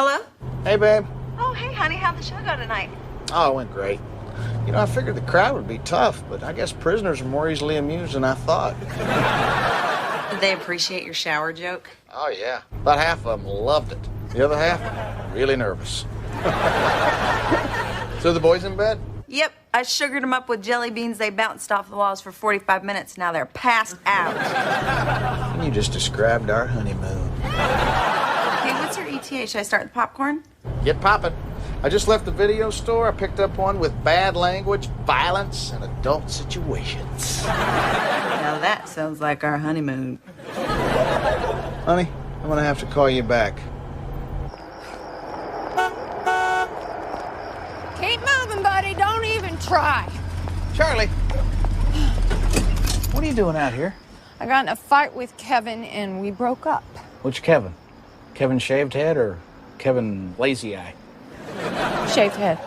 Hello? Hey, babe. Oh, hey, honey. How'd the show go tonight? Oh, it went great. You know, I figured the crowd would be tough, but I guess prisoners are more easily amused than I thought. Did they appreciate your shower joke? Oh, yeah. About half of them loved it. The other half, really nervous. So the boys in bed? Yep. I sugared them up with jelly beans. They bounced off the walls for 45 minutes. Now they're passed out. And you just described our honeymoon. Hey, what's your ETA? Should I start the popcorn? Get poppin'. I just left the video store. I picked up one with bad language, violence, and adult situations. Now that sounds like our honeymoon. Honey, I'm gonna have to call you back. Keep moving, buddy. Don't even try. Charlie! What are you doing out here? I got in a fight with Kevin and we broke up. Which Kevin? Kevin Shaved Head or Kevin Lazy Eye? Shaved head.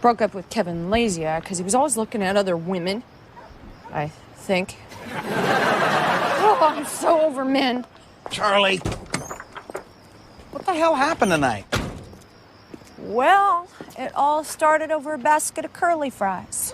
Broke up with Kevin Lazy Eye because he was always looking at other women. I think. Oh, I'm so over men. Charlie! What the hell happened tonight? Well, it all started over a basket of curly fries.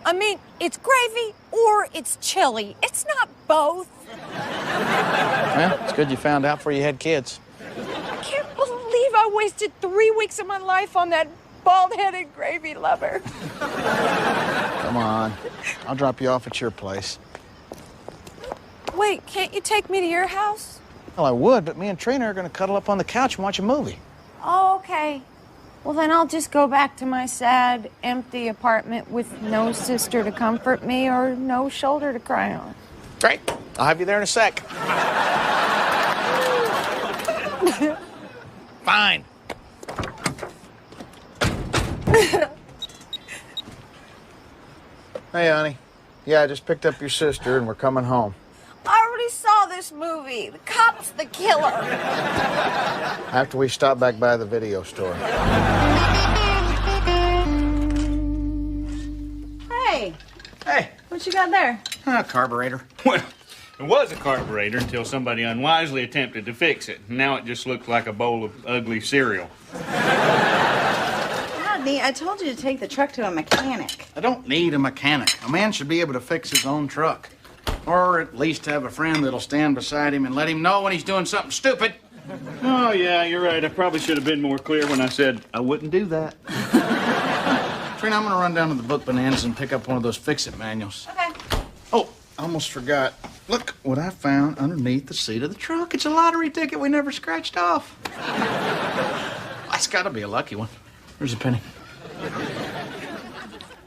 I mean, it's gravy or it's chili. It's not both. Well, it's good you found out before you had kids. I can't believe I wasted 3 weeks of my life on that bald-headed gravy lover. Come on. I'll drop you off at your place. Wait, can't you take me to your house? Well, I would, but me and Trina are going to cuddle up on the couch and watch a movie. Oh, okay. Well, then I'll just go back to my sad, empty apartment with no sister to comfort me or no shoulder to cry on. Great. I'll have you there in a sec. Fine. Hey, honey. Yeah, I just picked up your sister and we're coming home. I already saw this movie. The cop's the killer. After we stop back by the video store. Hey. Hey. What you got there? Carburetor. Well, it was a carburetor until somebody unwisely attempted to fix it. Now it just looks like a bowl of ugly cereal. Rodney, I told you to take the truck to a mechanic. I don't need a mechanic. A man should be able to fix his own truck. Or at least have a friend that'll stand beside him and let him know when he's doing something stupid. Oh, yeah, you're right. I probably should have been more clear when I said I wouldn't do that. Trina, I'm gonna run down to the book bananas and pick up one of those fix-it manuals. Okay. Oh, I almost forgot. Look what I found underneath the seat of the truck. It's a lottery ticket we never scratched off. That's gotta be a lucky one. Here's a penny.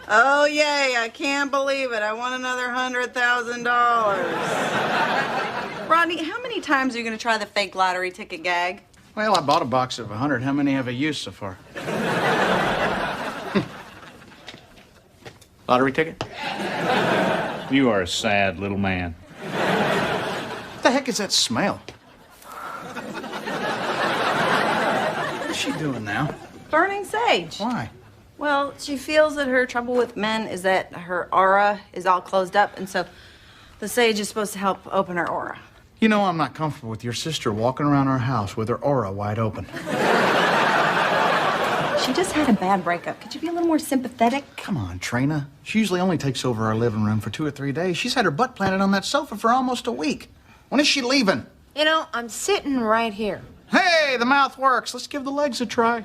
Oh, yay. I can't believe it. I won another $100,000. Rodney, how many times are you going to try the fake lottery ticket gag? Well, I bought a box of 100. How many have I used so far? Lottery ticket? You are a sad little man. What the heck is that smell? What's she doing now? Burning sage. Why? Well, she feels that her trouble with men is that her aura is all closed up, and so the sage is supposed to help open her aura. You know, I'm not comfortable with your sister walking around our house with her aura wide open. She just had a bad breakup. Could you be a little more sympathetic? Come on, Trina. She usually only takes over our living room for 2 or 3 days. She's had her butt planted on that sofa for almost a week. When is she leaving? You know, I'm sitting right here. Hey, the mouth works. Let's give the legs a try.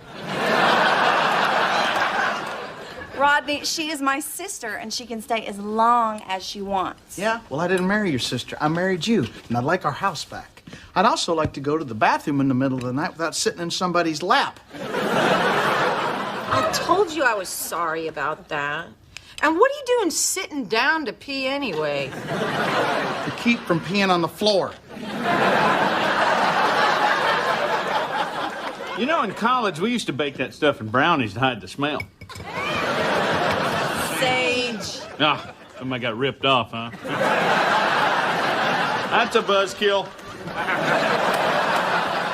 Rodney, she is my sister, and she can stay as long as she wants. Yeah? Well, I didn't marry your sister. I married you, and I'd like our house back. I'd also like to go to the bathroom in the middle of the night without sitting in somebody's lap. I told you I was sorry about that. And what are you doing sitting down to pee anyway? To keep from peeing on the floor. You know, in college, we used to bake that stuff in brownies to hide the smell. Sage. Ah, somebody got ripped off, huh? That's a buzzkill.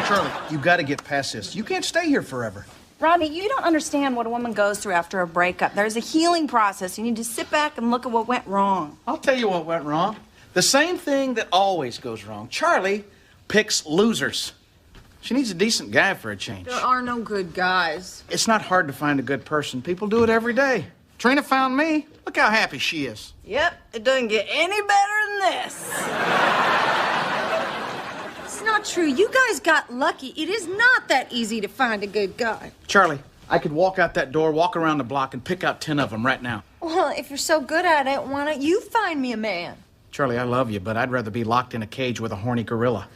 Charlie, you got to get past this. You can't stay here forever. Rodney, you don't understand what a woman goes through after a breakup. There's a healing process. You need to sit back and look at what went wrong. I'll tell you what went wrong. The same thing that always goes wrong. Charlie picks losers. She needs a decent guy for a change. There are no good guys. It's not hard to find a good person. People do it every day. Trina found me. Look how happy she is. Yep, it doesn't get any better than this. It's not true. You guys got lucky. It is not that easy to find a good guy. Charlie, I could walk out that door, walk around the block, and pick out 10 of them right now. Well, if you're so good at it, why don't you find me a man? Charlie, I love you, but I'd rather be locked in a cage with a horny gorilla.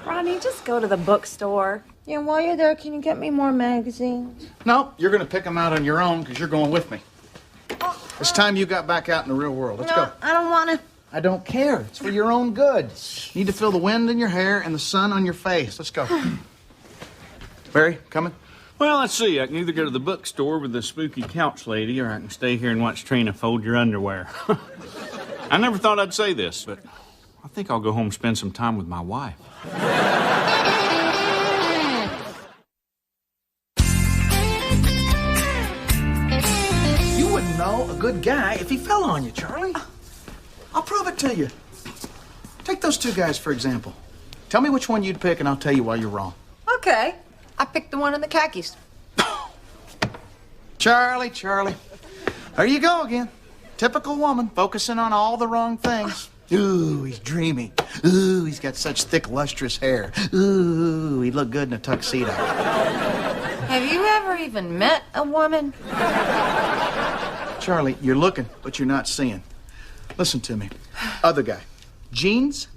Rodney, just go to the bookstore. Yeah, while you're there, can you get me more magazines? No, you're going to pick them out on your own because you're going with me. It's time you got back out in the real world. Let's go. I don't want to. I don't care. It's for your own good. You need to feel the wind in your hair and the sun on your face. Let's go. Barry, coming? Well, let's see. I can either go to the bookstore with the spooky couch lady, or I can stay here and watch Trina fold your underwear. I never thought I'd say this, but I think I'll go home and spend some time with my wife. You wouldn't know a good guy if he fell on you, Charlie. I'll prove it to you. Take those two guys, for example. Tell me which one you'd pick, and I'll tell you why you're wrong. Okay. I picked the one in the khakis. Charlie. There you go again. Typical woman, focusing on all the wrong things. Ooh, he's dreamy. Ooh, he's got such thick, lustrous hair. Ooh, he'd look good in a tuxedo. Have you ever even met a woman? Charlie, you're looking, but you're not seeing. Listen to me. Other guy. Jeans,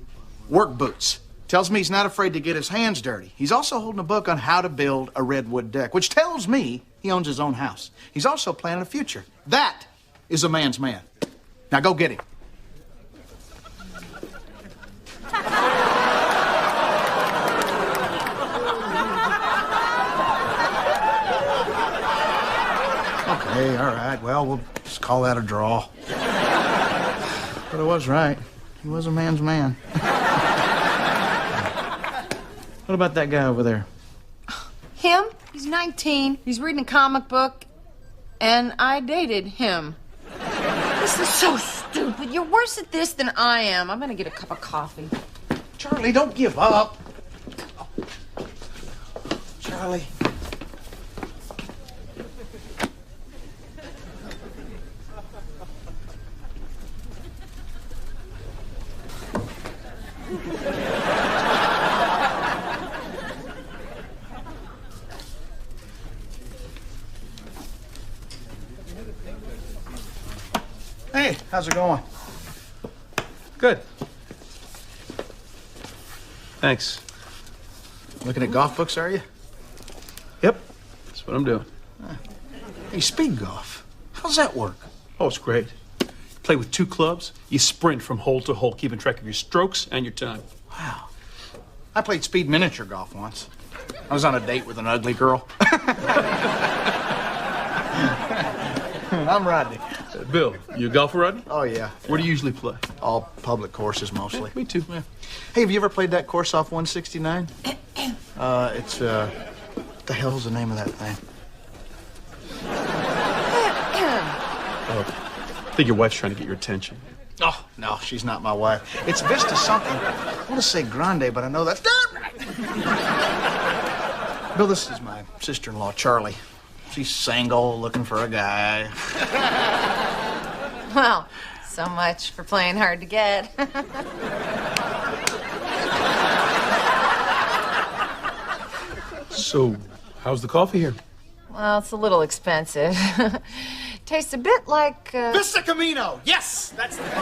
work boots. Tells me he's not afraid to get his hands dirty. He's also holding a book on how to build a redwood deck, which tells me he owns his own house. He's also planning a future. That is a man's man. Now go get him. Okay, all right. Well, we'll just call that a draw. But I was right. He was a man's man. What about that guy over there? Him? He's 19. He's reading a comic book. And I dated him. This is so stupid. You're worse at this than I am. I'm gonna get a cup of coffee. Charlie, don't give up. Charlie. Hey, how's it going? Good. Thanks. Looking at golf books, are you? Yep, that's what I'm doing. Hey, speed golf. How's that work? Oh, it's great. You play with two clubs, you sprint from hole to hole, keeping track of your strokes and your time. Wow. I played speed miniature golf once. I was on a date with an ugly girl. I'm Rodney. Bill, you a golfer, Rodney? Oh, yeah. Where do you usually play? All public courses, mostly. Me too. Yeah. Hey, have you ever played that course off 169? It's, what the hell's the name of that thing? I think your wife's trying to get your attention. Oh, no, she's not my wife. It's Vista something. I want to say Grande, but I know that's not right. Bill, this is my sister-in-law, Charlie. She's single, looking for a guy. Well, so much for playing hard to get. So, how's the coffee here? Well, it's a little expensive. Tastes a bit like, Vista Camino! Yes! That's the thing.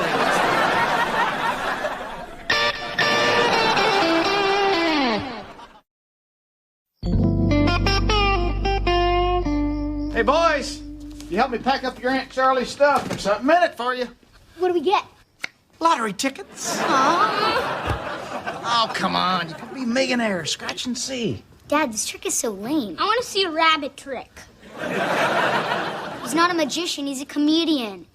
Hey, boys! You help me pack up your Aunt Charlie's stuff. There's something in it for you. What do we get? Lottery tickets. Oh, come on. You could be millionaires. Scratch and see. Dad, this trick is so lame. I want to see a rabbit trick. He's not a magician, he's a comedian.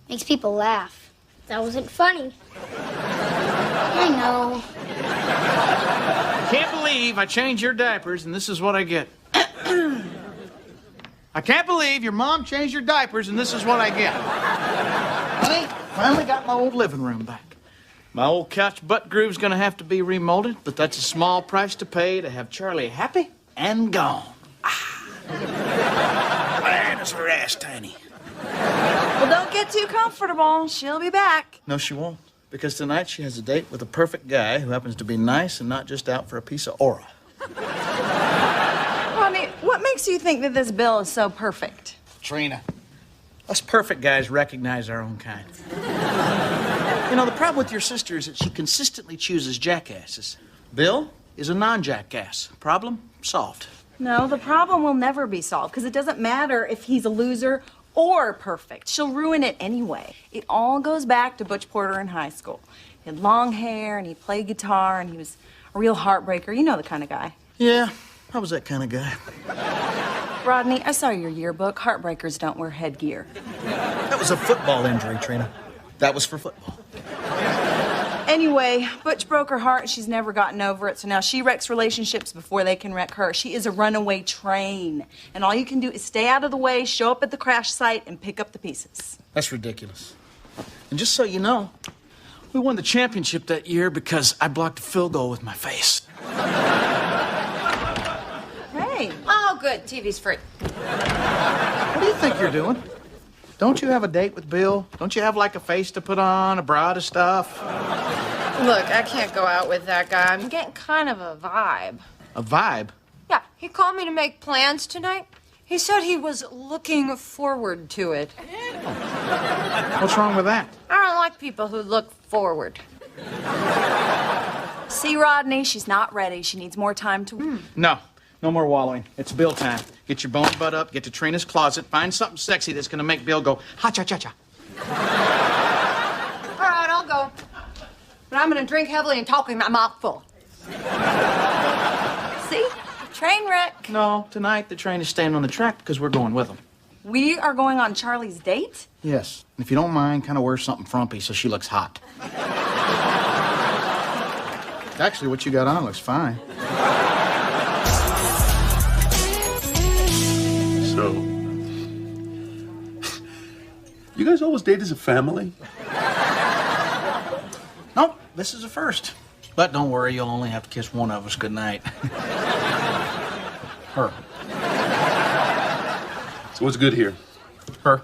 Makes people laugh. That wasn't funny. I know. I can't believe I changed your diapers and this is what I get. I can't believe your mom changed your diapers and this is what I get. Honey, finally got my old living room back. My old couch butt groove's gonna have to be remolded, but that's a small price to pay to have Charlie happy and gone. Man, is her ass tiny. Well, don't get too comfortable. She'll be back. No, she won't. Because tonight she has a date with a perfect guy who happens to be nice and not just out for a piece of aura. Rodney, what makes you think that this Bill is so perfect? Trina, us perfect guys recognize our own kind. You know, the problem with your sister is that she consistently chooses jackasses. Bill is a non-jackass. Problem solved. No, the problem will never be solved because it doesn't matter if he's a loser or perfect. She'll ruin it anyway. It all goes back to Butch Porter in high school. He had long hair and he played guitar and he was a real heartbreaker. You know the kind of guy. Yeah, I was that kind of guy. Rodney, I saw your yearbook. Heartbreakers don't wear headgear. That was a football injury, Trina. That was for football. Anyway, Butch broke her heart and she's never gotten over it, so now she wrecks relationships before they can wreck her. She is a runaway train, and all you can do is stay out of the way, show up at the crash site, and pick up the pieces. That's ridiculous. And just so you know, we won the championship that year because I blocked a field goal with my face. Hey. Oh, good. TV's free. What do you think you're doing? Don't you have a date with Bill? Don't you have, like, a face to put on, a bra to stuff? Look, I can't go out with that guy. I'm getting kind of a vibe. A vibe? Yeah, he called me to make plans tonight. He said he was looking forward to it. What's wrong with that? I don't like people who look forward. See, Rodney, she's not ready. She needs more time to... No. No more wallowing. It's Bill time. Get your bony butt up, get to Trina's closet, find something sexy that's gonna make Bill go, ha-cha-cha-cha. All right, I'll go. But I'm gonna drink heavily and talk with my mouth full. See? Train wreck. No, tonight the train is staying on the track because we're going with them. We are going on Charlie's date? Yes. And if you don't mind, kind of wear something frumpy so she looks hot. Actually, what you got on looks fine. So, you guys always date as a family? Nope, this is a first. But don't worry, you'll only have to kiss one of us goodnight. Her. So what's good here? Her.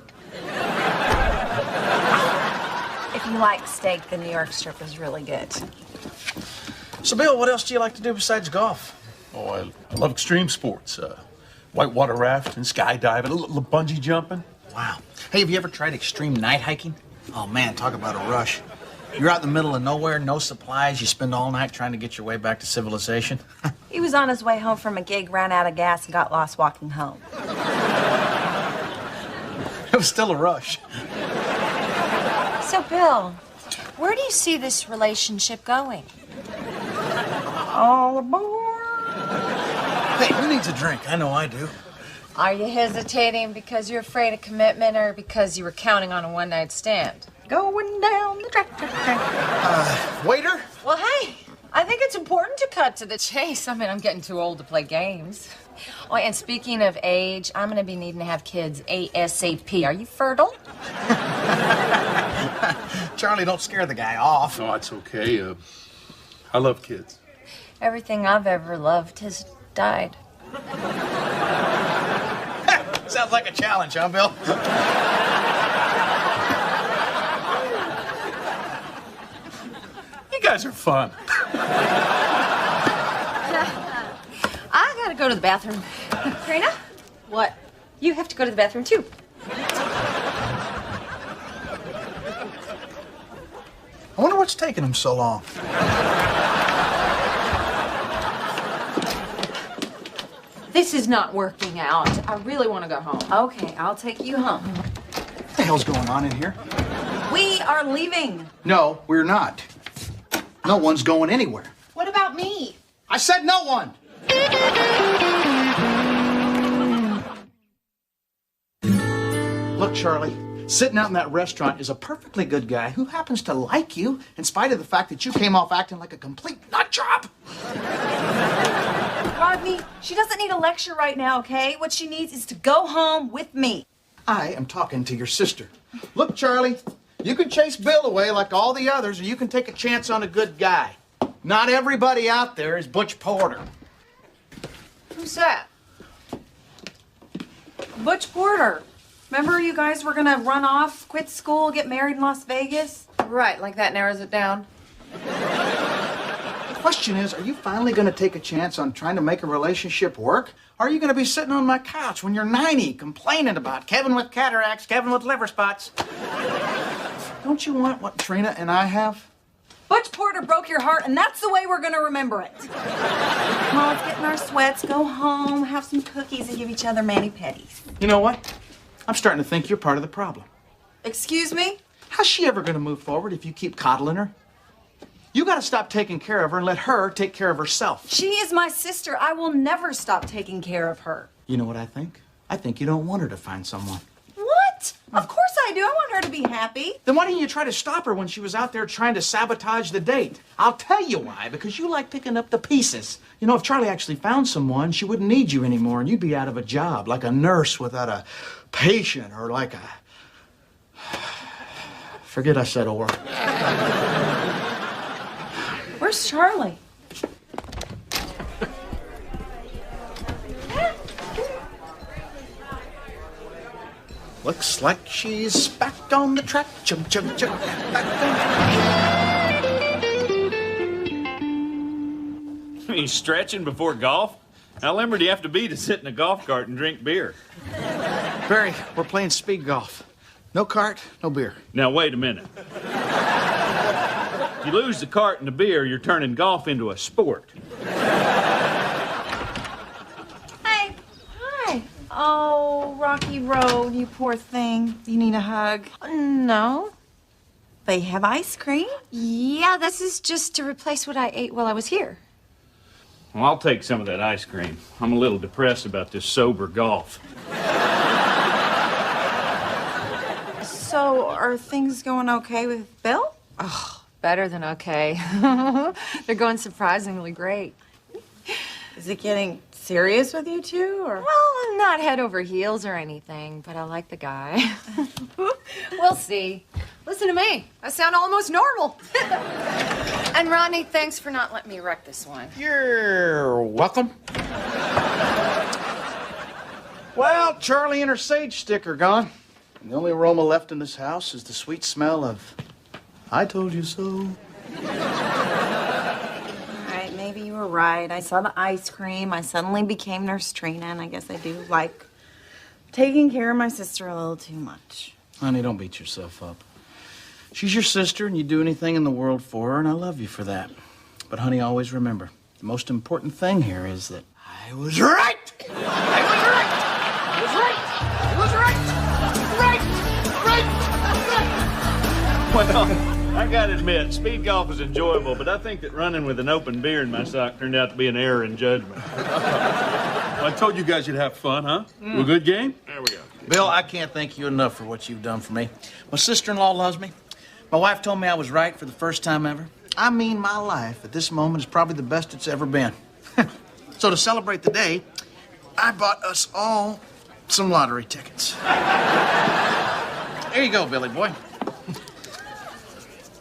If you like steak, the New York strip is really good. So, Bill, what else do you like to do besides golf? Oh, I love extreme sports. Whitewater rafting, skydiving, a little bungee jumping. Wow. Hey, have you ever tried extreme night hiking? Oh, man, talk about a rush. You're out in the middle of nowhere, no supplies. You spend all night trying to get your way back to civilization. He was on his way home from a gig, ran out of gas, and got lost walking home. It was still a rush. So, Bill, where do you see this relationship going? All aboard. Hey, who needs a drink? I know I do. Are you hesitating because you're afraid of commitment or because you were counting on a one-night stand? Going down the track. Waiter? Well, hey, I think it's important to cut to the chase. I mean, I'm getting too old to play games. Oh, and speaking of age, I'm going to be needing to have kids ASAP. Are you fertile? Charlie, don't scare the guy off. No, it's okay. I love kids. Everything I've ever loved has died. Sounds like a challenge, huh, Bill? You guys are fun. I gotta go to the bathroom. Trina? What? You have to go to the bathroom, too. I wonder what's taking him so long. This is not working out. I really want to go home. Okay, I'll take you home. What the hell's going on in here? We are leaving. No, we're not. No one's going anywhere. What about me? I said no one! Look, Charlie, sitting out in that restaurant is a perfectly good guy who happens to like you in spite of the fact that you came off acting like a complete nut job. Rodney, she doesn't need a lecture right now, okay? What she needs is to go home with me. I am talking to your sister. Look, Charlie, You can chase Bill away like all the others, or you can take a chance on a good guy. Not everybody out there is Butch Porter. Who's that? Butch Porter. Remember you guys were gonna run off, quit school, get married in Las Vegas? Right, like that narrows it down. The question is, are you finally going to take a chance on trying to make a relationship work? Or are you going to be sitting on my couch when you're 90 complaining about Kevin with cataracts, Kevin with liver spots? Don't you want what Trina and I have? Butch Porter broke your heart, and that's the way we're gonna remember it. Come on, let's get in our sweats, go home, have some cookies, and give each other mani-pedis. You know what? I'm starting to think you're part of the problem. Excuse me? How's she ever going to move forward if you keep coddling her? You got to stop taking care of her and let her take care of herself. She is my sister. I will never stop taking care of her. You know what I think? I think you don't want her to find someone. What? Of course I do. I want her to be happy. Then why didn't you try to stop her when she was out there trying to sabotage the date? I'll tell you why. Because you like picking up the pieces. You know, if Charlie actually found someone, she wouldn't need you anymore and you'd be out of a job, like a nurse without a patient, or like a... Forget I said a word. Where's Charlie? Looks like she's back on the track. Chug, chug, chug. Back on. He's stretching before golf? How limber do you have to be to sit in a golf cart and drink beer? Barry, we're playing speed golf. No cart, no beer. Now, wait a minute. If you lose the cart and the beer, you're turning golf into a sport. Hi. Hi. Oh, Rocky Road, you poor thing. You need a hug? No. They have ice cream? Yeah, this is just to replace what I ate while I was here. Well, I'll take some of that ice cream. I'm a little depressed about this sober golf. So, are things going okay with Bill? Oh, better than okay. They're going surprisingly great. Is it getting serious with you two, or? Well, not head over heels or anything, but I like the guy. We'll see. Listen to me. I sound almost normal. And Rodney, thanks for not letting me wreck this one. You're welcome. Well, Charlie and her sage stick are gone. And the only aroma left in this house is the sweet smell of I told you so. All right, maybe you were right. I saw the ice cream. I suddenly became Nurse Trina, and I guess I do like taking care of my sister a little too much. Honey, don't beat yourself up. She's your sister, and you'd do anything in the world for her, and I love you for that. But, honey, always remember, the most important thing here is that I was right! I was right! I was right! I was right! Well, I gotta admit, speed golf is enjoyable, but I think that running with an open beer in my sock turned out to be an error in judgment. Well, I told you guys you'd have fun, huh? A good game? There we go. Bill, I can't thank you enough for what you've done for me. My sister-in-law loves me. My wife told me I was right for the first time ever. I mean, my life at this moment is probably the best it's ever been. So to celebrate the day, I bought us all some lottery tickets. There you go, Billy boy.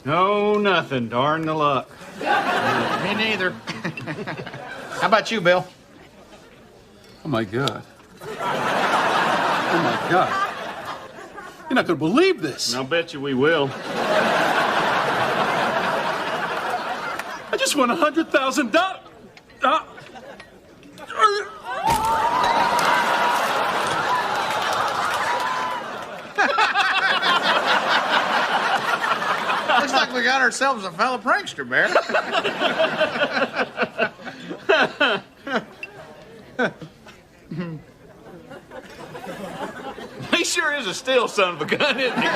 Oh, nothing. Darn the luck. Me neither. How about you, Bill? Oh, my God. Oh, my God. You're not going to believe this. I'll bet you we will. I just won $100,000. Looks like we got ourselves a fellow prankster, Bear. He sure is a still son of a gun, isn't he?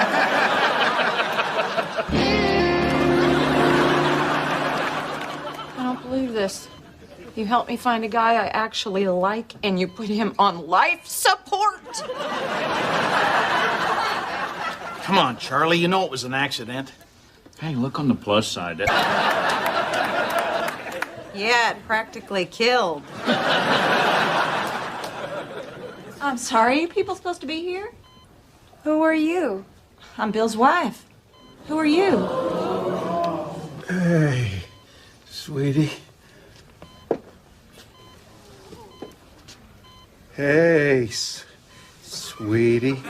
I don't believe this. You helped me find a guy I actually like, and you put him on life support. Come on, Charlie. You know it was an accident. Hey, look on the plus side. Yeah, it practically killed. I'm sorry, are you people supposed to be here? Who are you? I'm Bill's wife. Who are you? Hey, sweetie. Hey, sweetie.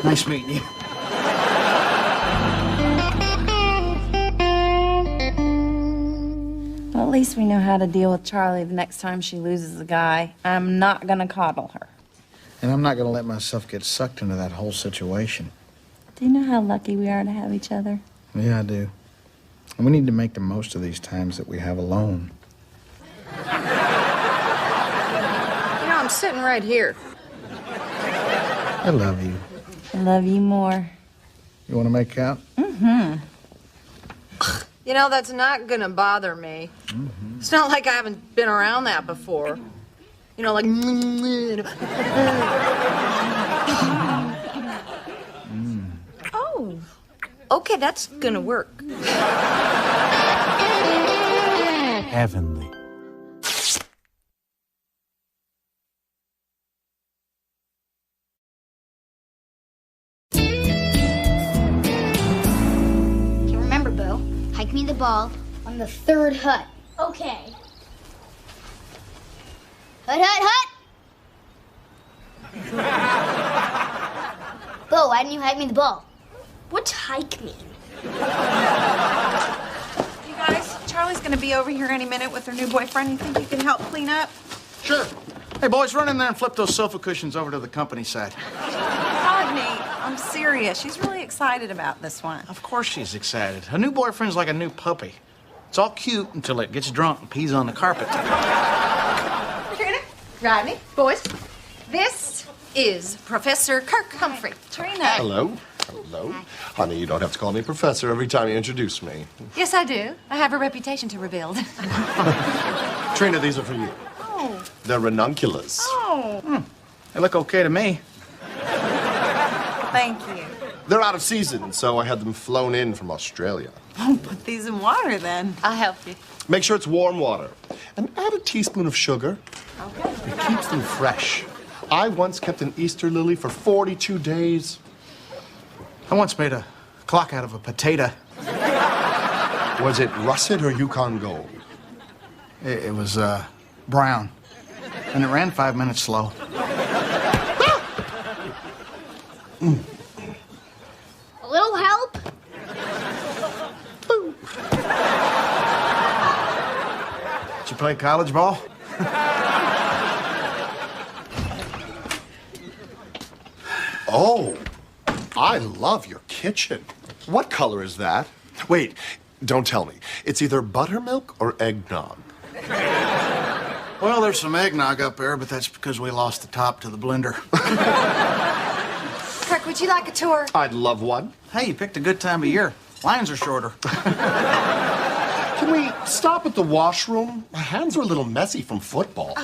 Nice meeting you. Well, at least we know how to deal with Charlie the next time she loses a guy. I'm not gonna coddle her. And I'm not going to let myself get sucked into that whole situation. Do you know how lucky we are to have each other? Yeah, I do. And we need to make the most of these times that we have alone. You know, I'm sitting right here. I love you. I love you more. You want to make out? Mm-hmm. You know, that's not gonna bother me. It's not like I haven't been around that before. You know, like... Oh, okay, that's gonna work. Heavenly. Okay, remember, Bo, hike me the ball on the third hut. Okay. Hut, hut, hut! Bo, why didn't you hike me the ball? What's hike mean? You guys, Charlie's gonna be over here any minute with her new boyfriend. You think you can help clean up? Sure. Hey, boys, run in there and flip those sofa cushions over to the company side. Rodney, I'm serious. She's really excited about this one. Of course she's excited. Her new boyfriend's like a new puppy. It's all cute until it gets drunk and pees on the carpet. Trina, Rodney, boys, this is Professor Kirk Humphrey. Trina. Hello. Hello. Honey, you don't have to call me professor every time you introduce me. Yes, I do. I have a reputation to rebuild. Trina, these are for you. Oh. They're ranunculus. Oh. They look okay to me. Thank you. They're out of season, so I had them flown in from Australia. Oh, put these in water then. I'll help you. Make sure it's warm water. And add a teaspoon of sugar. Okay. It keeps them fresh. I once kept an Easter lily for 42 days. I once made a clock out of a potato. Was it russet or Yukon Gold? It was brown. And it ran 5 minutes slow. A little help? Did you play college ball? Oh, I love your kitchen. What color is that? Wait, don't tell me. It's either buttermilk or eggnog. Well, there's some eggnog up there, but that's because we lost the top to the blender. Kirk, would you like a tour? I'd love one. Hey, you picked a good time of year. Lines are shorter. Can we stop at the washroom? My hands are a little messy from football.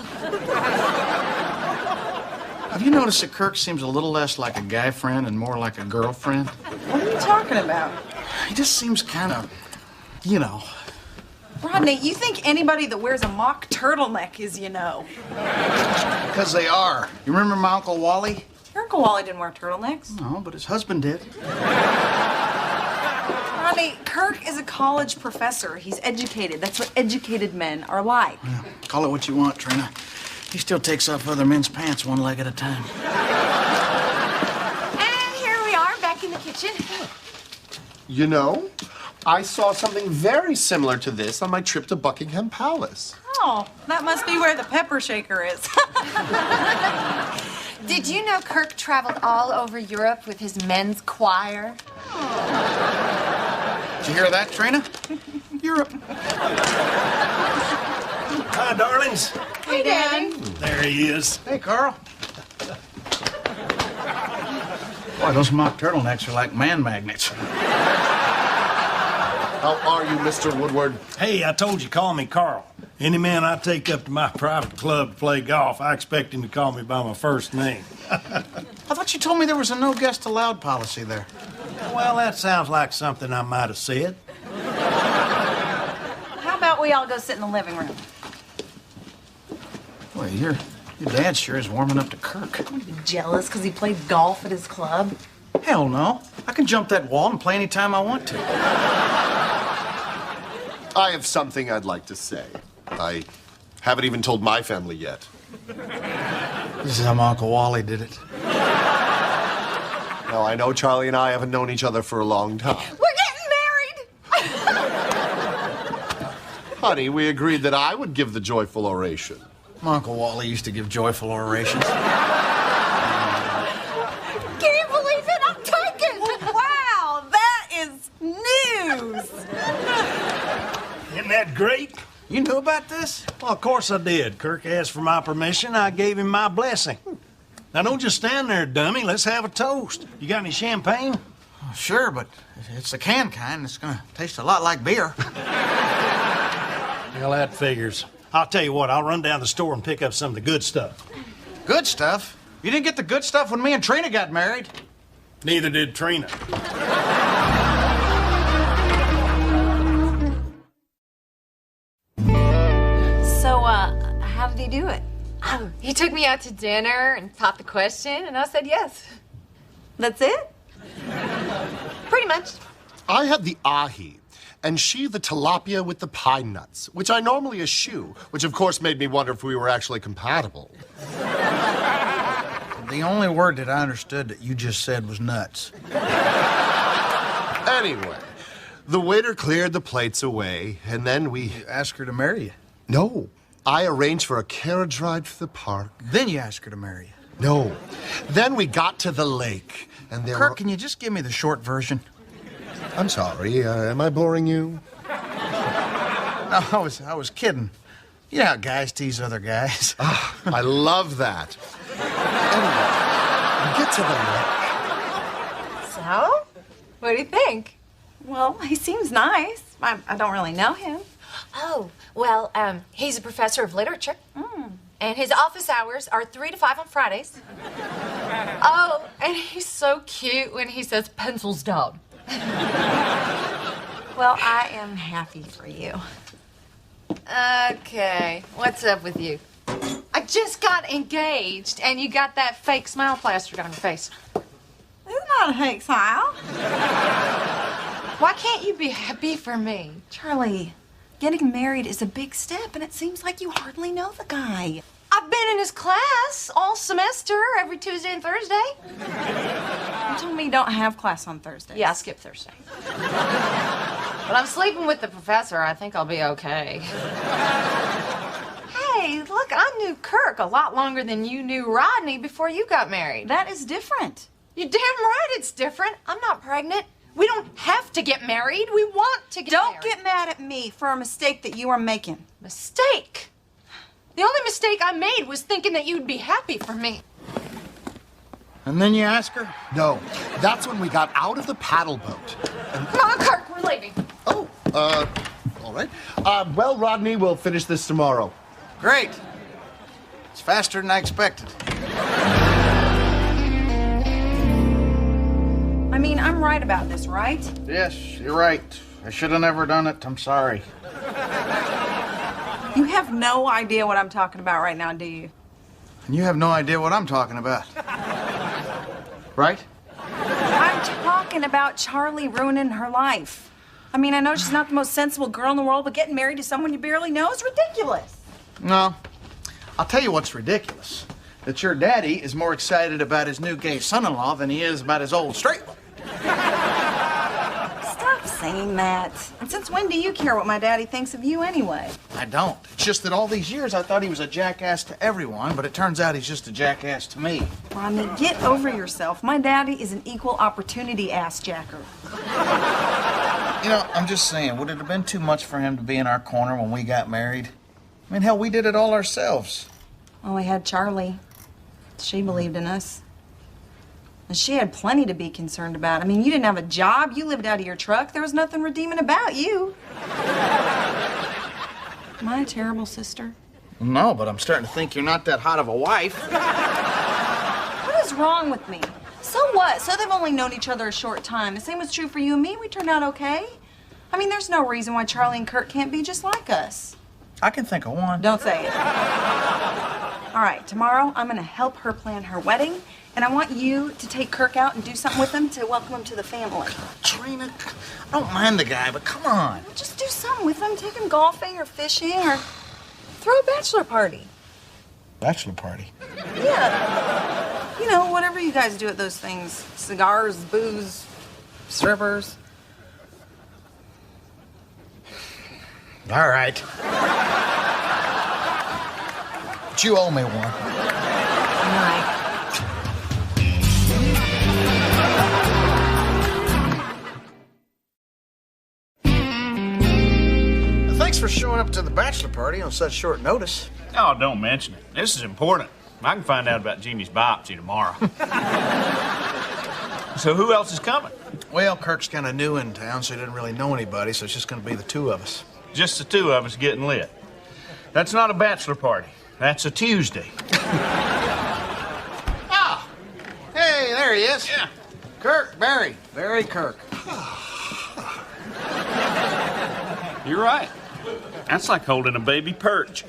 Have you noticed that Kirk seems a little less like a guy friend and more like a girlfriend? What are you talking about? He just seems kind of, you know. Rodney, you think anybody that wears a mock turtleneck is, you know? Because they are. You remember my Uncle Wally? Your Uncle Wally didn't wear turtlenecks. No, but his husband did. Rodney, Kirk is a college professor. He's educated. That's what educated men are like. Yeah, call it what you want, Trina. He still takes off other men's pants one leg at a time. And here we are, back in the kitchen. You know, I saw something very similar to this on my trip to Buckingham Palace. Oh, that must be where the pepper shaker is. Did you know Kirk traveled all over Europe with his men's choir? Did you hear that, Trina? Europe. Hi, darlings. Hey, Daddy. There he is. Hey, Carl. Boy, those mock turtlenecks are like man magnets. How are you, Mr. Woodward? Hey, I told you, call me Carl. Any man I take up to my private club to play golf, I expect him to call me by my first name. I thought you told me there was a no guest allowed policy there. Well, that sounds like something I might have said. How about we all go sit in the living room? Boy, your dad sure is warming up to Kirk. I'm gonna be jealous because he played golf at his club. Hell no. I can jump that wall and play anytime I want to. I have something I'd like to say. I haven't even told my family yet. This is how my Uncle Wally did it. Now, I know Charlie and I haven't known each other for a long time. We're getting married! Honey, we agreed that I would give the joyful oration. My Uncle Wally used to give joyful orations. Can you believe it? I'm taken! Wow, that is news! Isn't that great? You knew about this? Well, of course I did. Kirk asked for my permission. I gave him my blessing. Now, don't just stand there, dummy. Let's have a toast. You got any champagne? Oh, sure, but it's the canned kind. It's gonna taste a lot like beer. Well, that figures. I'll tell you what, I'll run down the store and pick up some of the good stuff. Good stuff? You didn't get the good stuff when me and Trina got married. Neither did Trina. So, how did he do it? Oh, he took me out to dinner and popped the question, and I said yes. That's it? Pretty much. I had the ahi, and she the tilapia with the pine nuts, which I normally eschew, which of course made me wonder if we were actually compatible. The only word that I understood that you just said was nuts. Anyway, the waiter cleared the plates away, and then we... You asked her to marry you. No. I arranged for a carriage ride to the park. Then you asked her to marry you. No. Then we got to the lake, and there Kirk, can you just give me the short version? I'm sorry. Am I boring you? No, I was kidding. You know how guys tease other guys. I love that. Anyway, we get to the lake. So? What do you think? Well, he seems nice. I don't really know him. Oh, well, he's a professor of literature. And his office hours are 3 to 5 on Fridays. Oh, and he's so cute when he says pencils down. Well, I am happy for you. Okay, what's up with you? I just got engaged, and you got that fake smile plastered on your face. It's not a fake smile. Why can't you be happy for me? Charlie, getting married is a big step, and it seems like you hardly know the guy. I've been in his class all semester, every Tuesday and Thursday. You told me you don't have class on Thursdays. Yeah, I skip Thursday. But I'm sleeping with the professor. I think I'll be okay. Hey, look, I knew Kirk a lot longer than you knew Rodney before you got married. That is different. You're damn right it's different. I'm not pregnant. We don't have to get married. We want to get married. Don't get mad at me for a mistake that you are making. Mistake? The only mistake I made was thinking that you'd be happy for me. And then you ask her? No, that's when we got out of the paddle boat. Come on, Kirk, we're leaving. Oh, all right. Well, Rodney, we'll finish this tomorrow. Great. It's faster than I expected. I mean, I'm right about this, right? Yes, you're right. I should have never done it. I'm sorry. You have no idea what I'm talking about right now, do you? And you have no idea what I'm talking about. Right? I'm talking about Charlie ruining her life. I mean, I know she's not the most sensible girl in the world, but getting married to someone you barely know is ridiculous. No. I'll tell you what's ridiculous. That your daddy is more excited about his new gay son-in-law than he is about his old straight one. Stop saying that. And since when do you care what my daddy thinks of you anyway? I don't. It's just that all these years I thought he was a jackass to everyone, but it turns out he's just a jackass to me. Rodney, get over yourself. My daddy is an equal opportunity ass-jacker. You know, I'm just saying, would it have been too much for him to be in our corner when we got married? I mean, hell, we did it all ourselves. Well, we had Charlie. She believed in us. And she had plenty to be concerned about. I mean, you didn't have a job. You lived out of your truck. There was nothing redeeming about you. Am I a terrible sister? No, but I'm starting to think you're not that hot of a wife. What is wrong with me? So what? So they've only known each other a short time. The same was true for you and me. We turned out okay. I mean, there's no reason why Charlie and Kurt can't be just like us. I can think of one. Don't say it. All right, tomorrow I'm gonna help her plan her wedding, and I want you to take Kirk out and do something with him to welcome him to the family. Trina, I don't mind the guy, but come on. Just do something with him. Take him golfing or fishing or throw a bachelor party. Bachelor party? Yeah. You know, whatever you guys do at those things. Cigars, booze, strippers. All right. But you owe me one. Good night. Thanks for showing up to the bachelor party on such short notice. Oh, don't mention it. This is important. I can find out about Jeannie's biopsy tomorrow. So who else is coming? Well, Kirk's kind of new in town, so he doesn't really know anybody, so it's just going to be the two of us. Just the two of us getting lit. That's not a bachelor party. That's a Tuesday. Ah! Hey, there he is. Yeah. Kirk, Barry. Barry Kirk. You're right. That's like holding a baby perch.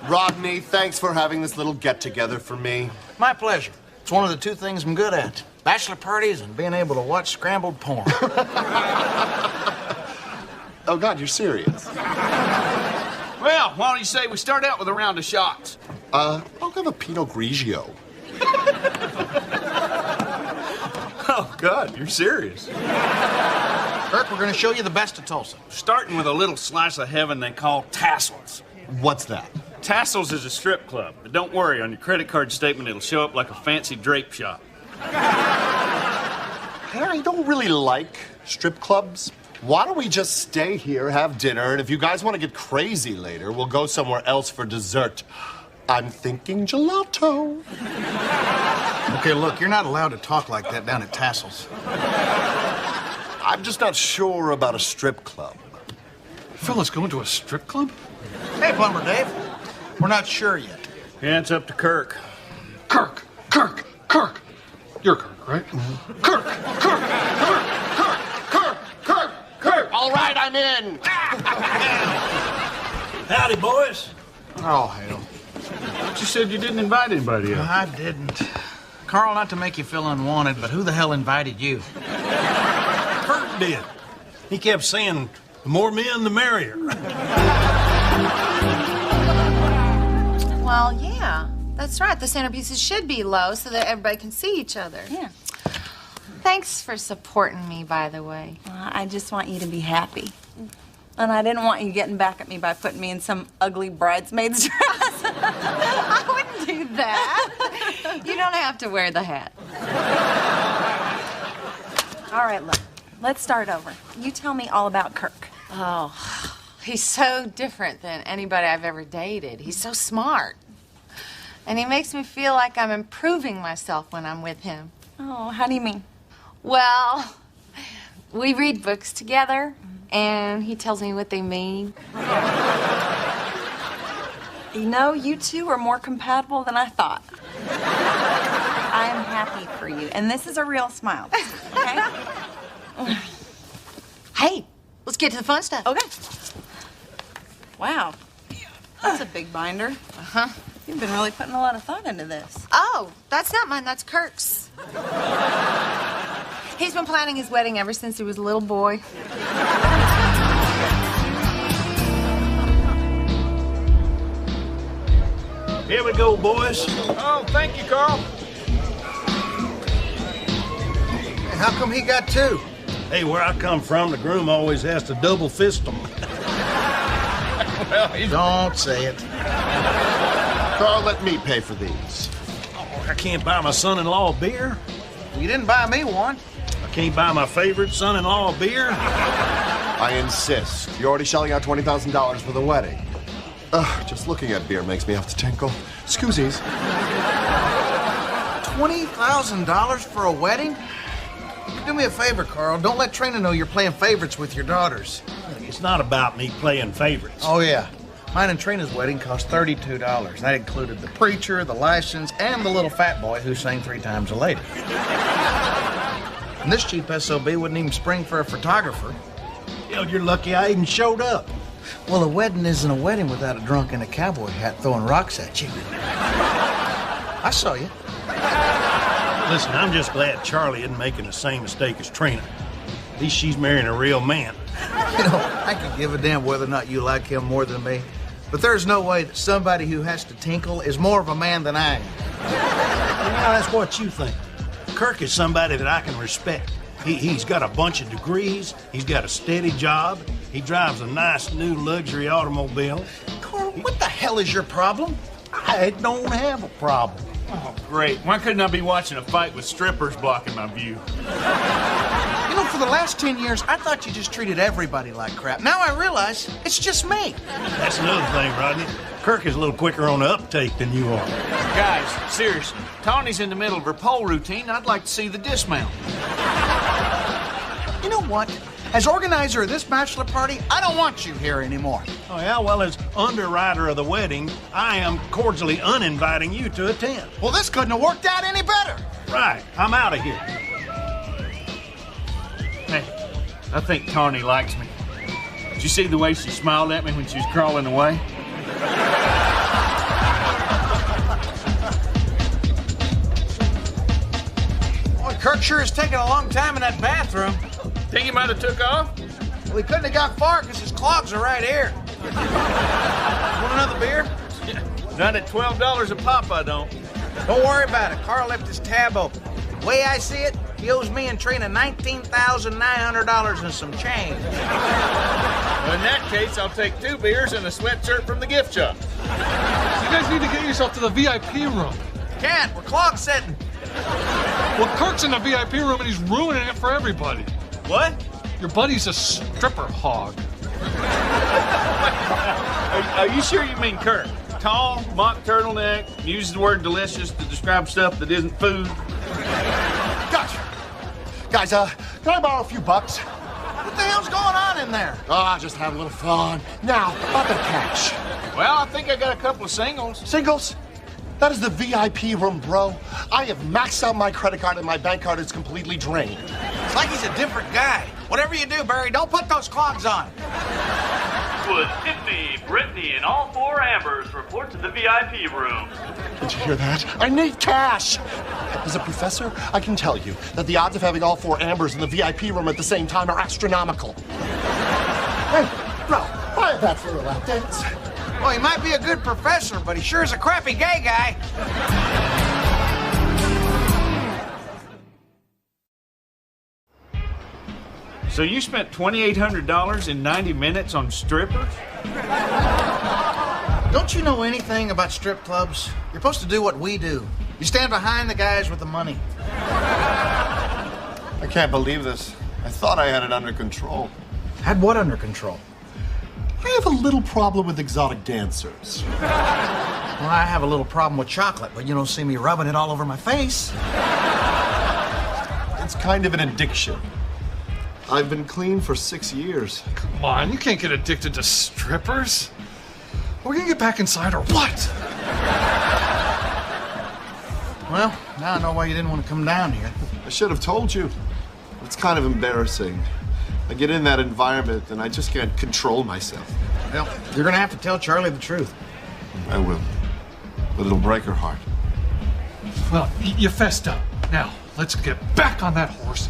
Rodney, thanks for having this little get-together for me. My pleasure. It's one of the two things I'm good at. Bachelor parties and being able to watch scrambled porn. Oh, God, you're serious? Well, why don't you say we start out with a round of shots? I'll have a Pinot Grigio. Oh, God, you're serious. Kirk, we're going to show you the best of Tulsa. Starting with a little slice of heaven they call Tassels. What's that? Tassels is a strip club, but don't worry, on your credit card statement it'll show up like a fancy drape shop. Harry, I don't really like strip clubs. Why don't we just stay here, have dinner, and if you guys want to get crazy later, we'll go somewhere else for dessert. I'm thinking gelato. Okay, look, you're not allowed to talk like that down at Tassel's. I'm just not sure about a strip club. Fellas going to a strip club? Hey, Plumber Dave. We're not sure yet. Yeah, it's up to Kirk. Kirk! You're Kirk, right? Mm-hmm. Kirk! All right, I'm in. Howdy, boys. Oh, hell. But you said you didn't invite anybody else. I didn't. Carl, not to make you feel unwanted, but who the hell invited you? Kurt did. He kept saying, the more men, the merrier. Well, yeah, that's right. The centerpieces should be low so that everybody can see each other. Yeah. Thanks for supporting me, by the way. I just want you to be happy. And I didn't want you getting back at me by putting me in some ugly bridesmaid's dress. I wouldn't do that. You don't have to wear the hat. All right, look, let's start over. You tell me all about Kirk. Oh, he's so different than anybody I've ever dated. He's so smart. And he makes me feel like I'm improving myself when I'm with him. Oh, how do you mean? Well, we read books together, and he tells me what they mean. You know, you two are more compatible than I thought. I am happy for you, and this is a real smile, okay? Hey, let's get to the fun stuff. Okay. Wow, that's a big binder. Uh-huh. You've been really putting a lot of thought into this. Oh, that's not mine, that's Kirk's. He's been planning his wedding ever since he was a little boy. Here we go, boys. Oh, thank you, Carl. Hey, how come he got two? Hey, where I come from, the groom always has to double fist them. Well, Don't say it. Carl, let me pay for these. Oh, I can't buy my son-in-law a beer. You didn't buy me one. I can't buy my favorite son-in-law a beer. I insist. You're already shelling out $20,000 for the wedding. Just looking at beer makes me have to tinkle. Scoozies. $20,000 for a wedding? Do me a favor, Carl. Don't let Trina know you're playing favorites with your daughters. It's not about me playing favorites. Oh, yeah. Mine and Trina's wedding cost $32. That included the preacher, the license, and the little fat boy who sang 3 times a lady. And this cheap SOB wouldn't even spring for a photographer. Hell, you're lucky I even showed up. Well, a wedding isn't a wedding without a drunk in a cowboy hat throwing rocks at you. I saw you. Listen, I'm just glad Charlie isn't making the same mistake as Trina. At least she's marrying a real man. You know, I could give a damn whether or not you like him more than me. But there's no way that somebody who has to tinkle is more of a man than I am. Now, that's what you think. Kirk is somebody that I can respect. He's got a bunch of degrees. He's got a steady job. He drives a nice new luxury automobile. Carl, what the hell is your problem? I don't have a problem. Oh, great. Why couldn't I be watching a fight with strippers blocking my view? You know, for the last 10 years, I thought you just treated everybody like crap. Now I realize it's just me. That's another thing, Rodney. Kirk is a little quicker on the uptake than you are. Guys, seriously, Tawny's in the middle of her pole routine. I'd like to see the dismount. You know what? As organizer of this bachelor party, I don't want you here anymore. Oh, yeah? Well, as underwriter of the wedding, I am cordially uninviting you to attend. Well, this couldn't have worked out any better. Right. I'm out of here. Hey, I think Tawny likes me. Did you see the way she smiled at me when she was crawling away? Boy, Kirk sure is taking a long time in that bathroom. Think he might have took off? Well, he couldn't have got far because his clogs are right here. Want another beer? Not at $12 a pop, I don't. Don't worry about it. Carl left his tab open. The way I see it, he owes me and Trina $19,900 and some change. Well, in that case, I'll take 2 beers and a sweatshirt from the gift shop. You guys need to get yourself to the VIP room. Can't. We're clog setting. Well, Kirk's in the VIP room and he's ruining it for everybody. What? Your buddy's a stripper hog. Are you sure you mean Kirk? Tall, mock turtleneck, uses the word delicious to describe stuff that isn't food. Gotcha. Guys, can I borrow a few bucks? What the hell's going on in there? Ah, just have a little fun. Now, about the cash. Well, I think I got a couple of singles. Singles? That is the VIP room, bro. I have maxed out my credit card and my bank card is completely drained. It's like he's a different guy. Whatever you do, Barry, don't put those clogs on. Would Tiffany, Brittany, and all 4 Ambers report to the VIP room? Did you hear that? I need cash. As a professor, I can tell you that the odds of having all 4 Ambers in the VIP room at the same time are astronomical. Hey, bro, buy a bet for a lap dance. Well, he might be a good professor, but he sure is a crappy gay guy. So you spent $2,800 in 90 minutes on strippers? Don't you know anything about strip clubs? You're supposed to do what we do. You stand behind the guys with the money. I can't believe this. I thought I had it under control. Had what under control? I have a little problem with exotic dancers. Well, I have a little problem with chocolate, but you don't see me rubbing it all over my face. It's kind of an addiction. I've been clean for 6 years. Come on, you can't get addicted to strippers. Are we gonna get back inside or what? Well, now I know why you didn't want to come down here. I should have told you. It's kind of embarrassing. I get in that environment and I just can't control myself. Well, you're gonna have to tell Charlie the truth. I will. But it'll break her heart. Well, you fessed up. Now, let's get back on that horse.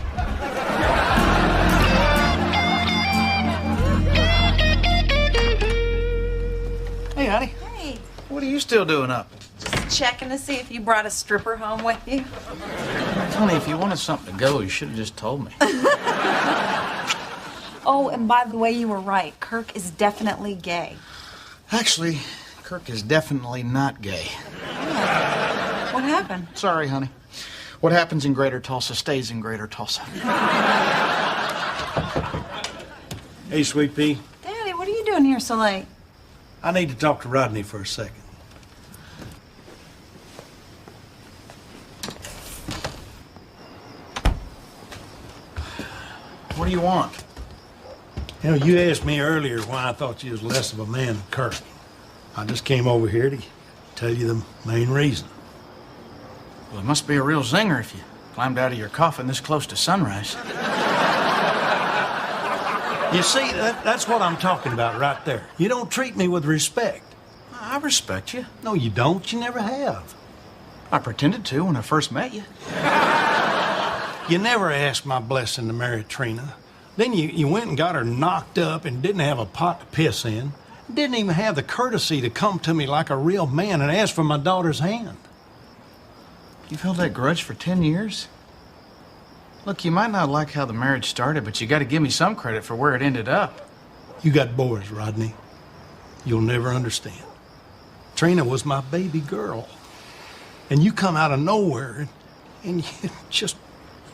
Hey, honey. Hey, What are you still doing up? just checking to see if you brought a stripper home with you. Honey, if you wanted something to go, you should have just told me. Oh, and by the way, you were right. Kirk is definitely gay. Actually, Kirk is definitely not gay. What happened? Sorry, honey. What happens in Greater Tulsa stays in Greater Tulsa. Hey, Sweet Pea. Daddy, what are you doing here so late? I need to talk to Rodney for a second. What do you want? You know, you asked me earlier why I thought you was less of a man than Kirk. I just came over here to tell you the main reason. Well, it must be a real zinger if you climbed out of your coffin this close to sunrise. You see, that's what I'm talking about right there. You don't treat me with respect. I respect you. No, you don't. You never have. I pretended to when I first met you. You never asked my blessing to marry Trina. Then you went and got her knocked up and didn't have a pot to piss in. Didn't even have the courtesy to come to me like a real man and ask for my daughter's hand. You've held that grudge for 10 years? Look, you might not like how the marriage started, but you got to give me some credit for where it ended up. You got boys, Rodney. You'll never understand. Trina was my baby girl. And you come out of nowhere and you just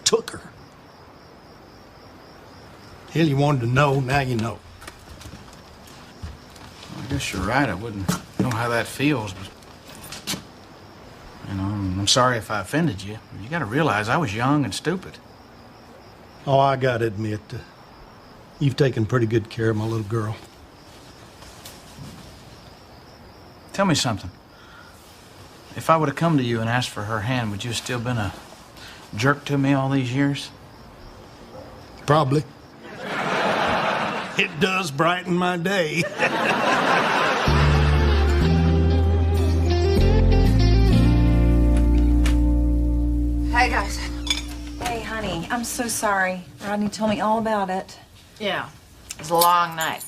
took her. Hell, you wanted to know, now you know. I guess you're right. I wouldn't know how that feels, but... You know, I'm sorry if I offended you. You got to realize I was young and stupid. Oh, I gotta admit, you've taken pretty good care of my little girl. Tell me something. If I would have come to you and asked for her hand, would you have still been a jerk to me all these years? Probably. It does brighten my day. Hey, guys. Hey, honey, I'm so sorry. Rodney told me all about it. Yeah, it was a long night.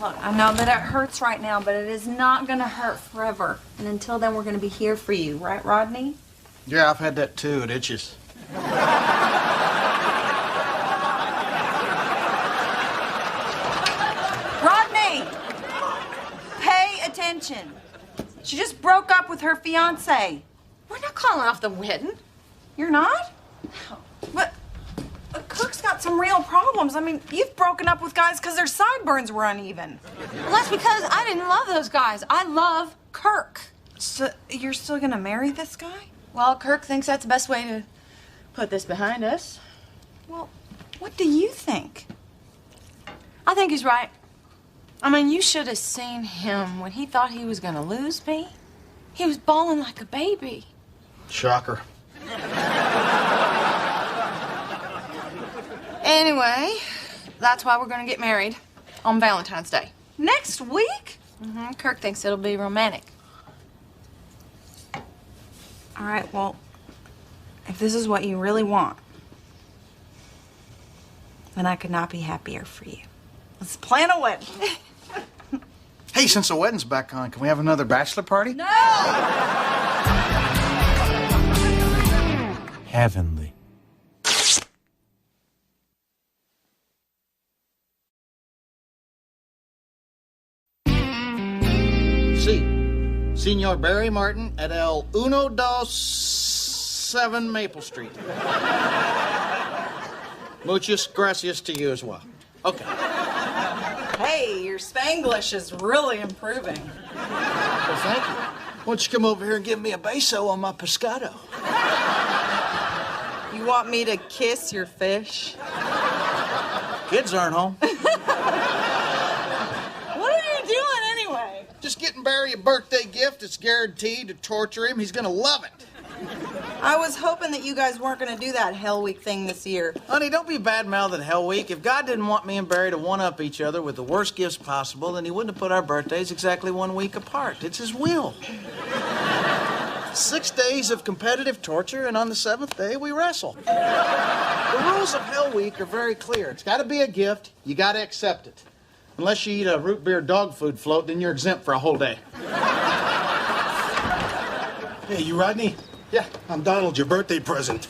Look, I know that it hurts right now, but it is not gonna hurt forever. And until then, we're gonna be here for you, right, Rodney? Yeah, I've had that too. It itches. Rodney! Pay attention. She just broke up with her fiancé. We're not calling off the wedding. You're not? But Kirk's got some real problems. I mean, you've broken up with guys because their sideburns were uneven. Well, that's because I didn't love those guys. I love Kirk. So you're still gonna marry this guy? Well, Kirk thinks that's the best way to put this behind us. Well, what do you think? I think he's right. I mean, you should have seen him when he thought he was gonna lose me. He was bawling like a baby. Shocker. Anyway, that's why we're gonna get married on Valentine's Day. Next week? Mm-hmm. Kirk thinks it'll be romantic. All right, well, if this is what you really want, then I could not be happier for you. Let's plan a wedding. Hey, since the wedding's back on, can we have another bachelor party? No! Heavenly. Senor Barry Martin at El 127 Maple Street. Muchas gracias to you as well. Okay. Hey, your Spanglish is really improving. Well, thank you. Why don't you come over here and give me a beso on my pescado? You want me to kiss your fish? Kids aren't home. What are you doing anyway? Just getting Barry a birthday gift. It's guaranteed to torture him. He's gonna love it. I was hoping that you guys weren't going to do that Hell Week thing this year. Honey, don't be bad-mouthed at Hell Week. If God didn't want me and Barry to one-up each other with the worst gifts possible, then he wouldn't have put our birthdays exactly 1 week apart. It's his will. 6 days of competitive torture, and on the 7th day, we wrestle. The rules of Hell Week are very clear. It's got to be a gift. You got to accept it. Unless you eat a root beer dog food float, then you're exempt for a whole day. Hey, you Rodney? Yeah. I'm Donald, your birthday present.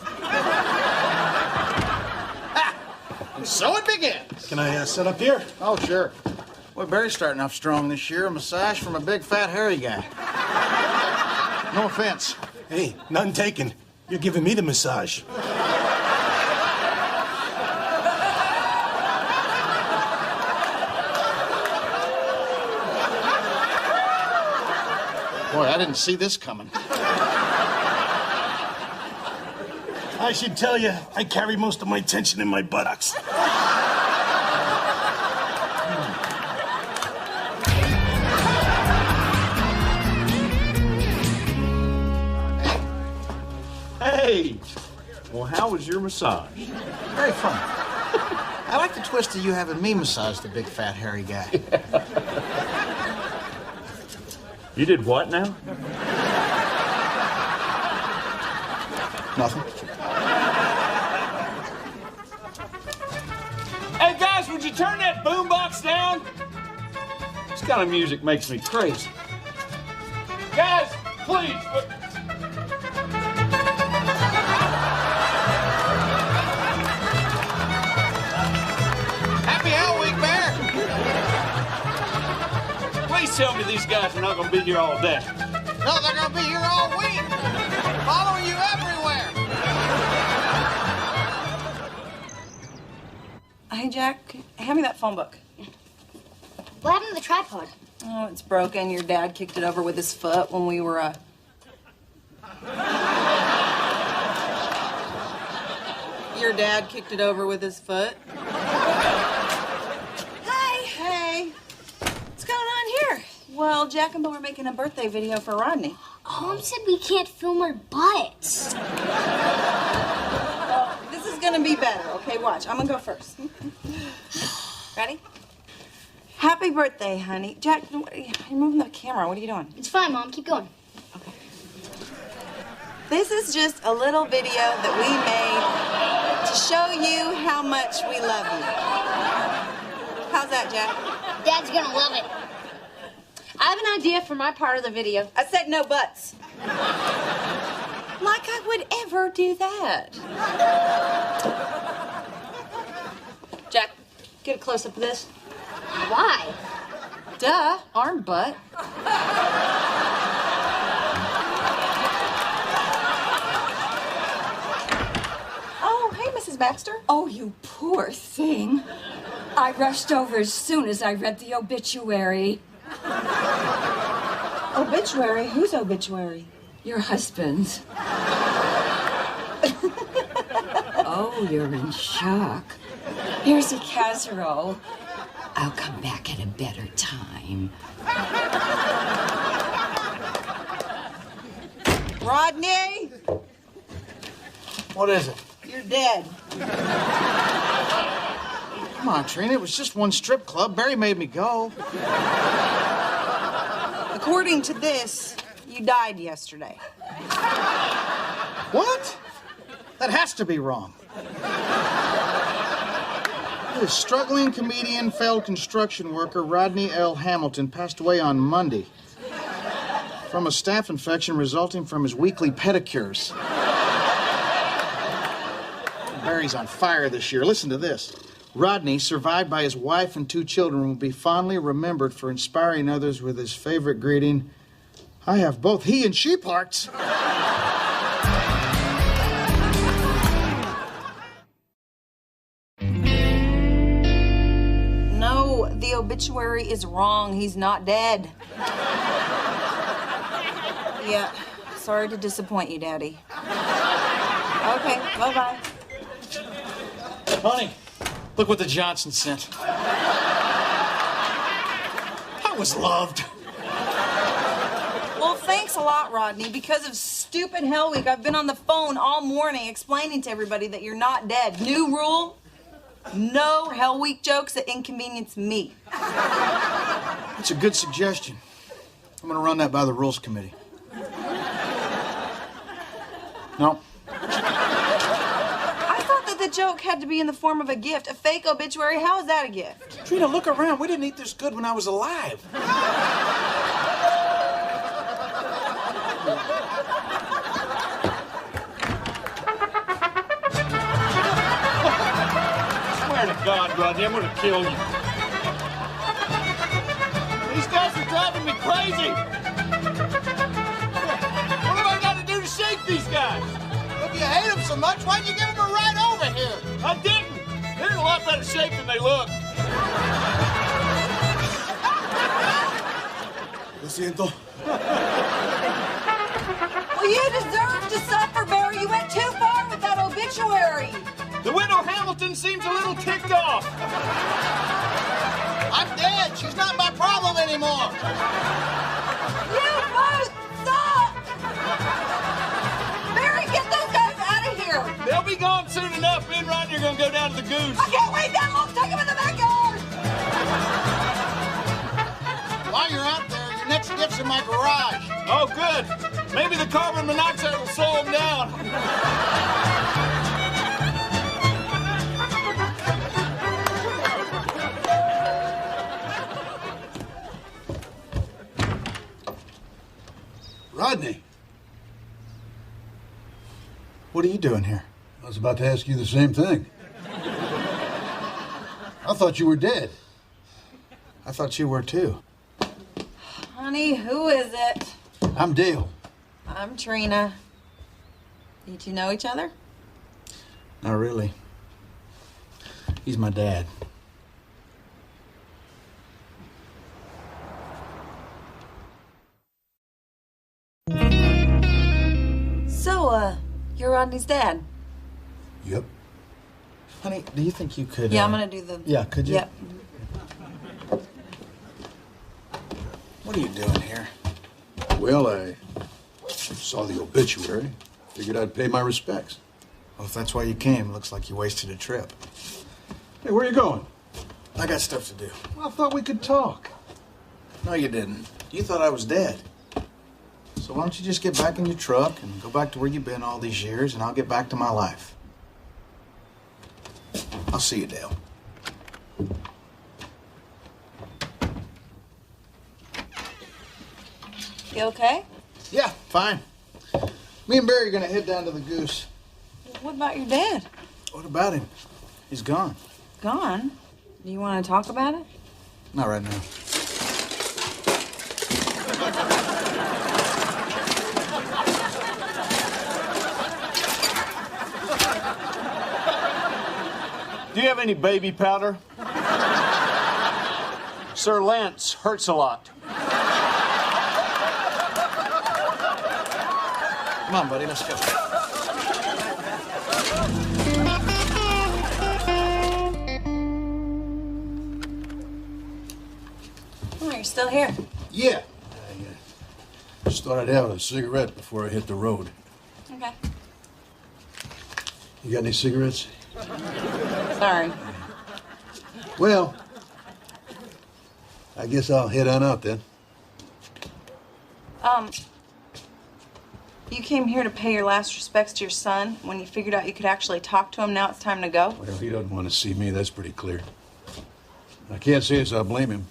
And so it begins. Can I sit up here? Oh, sure. Boy, Barry's starting off strong this year. A massage from a big, fat, hairy guy. No offense. Hey, none taken. You're giving me the massage. Boy, I didn't see this coming. I should tell you, I carry most of my tension in my buttocks. Hey! Well, how was your massage? Very fun. I like the twist of you having me massage the big fat hairy guy. You did what now? Nothing. Hey guys, would you turn that boombox down? This kind of music makes me crazy. Guys, please. Happy Hell Week, Bear! Please tell me these guys are not going to be here all day. No, they're going to be here all week. Following you everywhere. Hey, Jack, hand me that phone book. What happened to the tripod? Oh, it's broken. Your dad kicked it over with his foot when we were, Your dad kicked it over with his foot? Hi. Hey. What's going on here? Well, Jack and Bill are making a birthday video for Rodney. Mom said we can't film our butts. Well, this is gonna be better. Okay, watch. I'm gonna go first. Ready? Happy birthday, honey. Jack, you're moving the camera. What are you doing? It's fine, Mom. Keep going. Okay. This is just a little video that we made to show you how much we love you. How's that, Jack? Dad's gonna love it. I have an idea for my part of the video. I said no buts. Like I would ever do that. Jack, get a close-up of this. Why? Duh, arm butt. Oh, hey, Mrs. Baxter. Oh, you poor thing. I rushed over as soon as I read the obituary. Obituary? Whose obituary? Your husband's. Oh, you're in shock. Here's a casserole. I'll come back at a better time. Rodney? What is it? You're dead. Come on, Trina. It was just one strip club. Barry made me go. According to this, you died yesterday. What? That has to be wrong. The struggling comedian, failed construction worker Rodney L. Hamilton passed away on Monday from a staph infection resulting from his weekly pedicures. Barry's on fire this year. Listen to this. Rodney, survived by his wife and 2 children, will be fondly remembered for inspiring others with his favorite greeting, "I have both he and she parts." No, the obituary is wrong. He's not dead. Yeah, sorry to disappoint you, Daddy. Okay, bye-bye. Honey, look what the Johnson sent. I was loved. Well, thanks a lot, Rodney. Because of stupid Hell Week, I've been on the phone all morning explaining to everybody that you're not dead. New rule, no Hell Week jokes that inconvenience me. That's a good suggestion. I'm going to run that by the Rules Committee. No. I thought that the joke had to be in the form of a gift. A fake obituary, how is that a gift? Trina, look around. We didn't eat this good when I was alive. Swear to God, Rodney, I'm gonna kill you. These guys are driving me crazy. What have I got to do to shake these guys? If you hate them so much, why'd you give them a ride over here? I didn't. They're in a lot better shape than they look. Lo siento. Well, you deserve to suffer, Barry. You went too far with that obituary. The widow Hamilton seems a little ticked off. I'm dead. She's not my problem anymore. You both suck! Barry, get those guys out of here! They'll be gone soon enough. Me and Rodney are gonna go down to the goose. I can't wait that long. Take him in the backyard. While you're out there, your next gift's in my garage. Oh, good. Maybe the carbon monoxide will slow him down. Rodney, What are you doing here? I was about to ask you the same thing. I thought you were dead. I thought you were too. Honey, who is it? I'm Dale. I'm Trina. You two know each other? Not really. He's my dad. So, you're Rodney's dad? Yep. Honey, do you think you could... Yeah, I'm gonna do the... Yeah, could you? Yep. What are you doing here? Well, I saw the obituary. Figured I'd pay my respects. Well, if that's why you came, looks like you wasted a trip. Hey, where are you going? I got stuff to do. Well, I thought we could talk. No, you didn't. You thought I was dead. So why don't you just get back in your truck and go back to where you've been all these years, and I'll get back to my life. I'll see you, Dale. You okay? Yeah, fine. Me and Barry are gonna head down to the Goose. What about your dad? What about him? He's gone. Gone? Do you want to talk about it? Not right now. Do you have any baby powder? Sir Lance hurts a lot. Come on, buddy, let's go. Oh, you're still here. Yeah. I just thought I'd have a cigarette before I hit the road. Okay. You got any cigarettes? Sorry. Well, I guess I'll head on out then. You came here to pay your last respects to your son. When you figured out you could actually talk to him, now it's time to go? Well, he doesn't want to see me, that's pretty clear. I can't say as I blame him.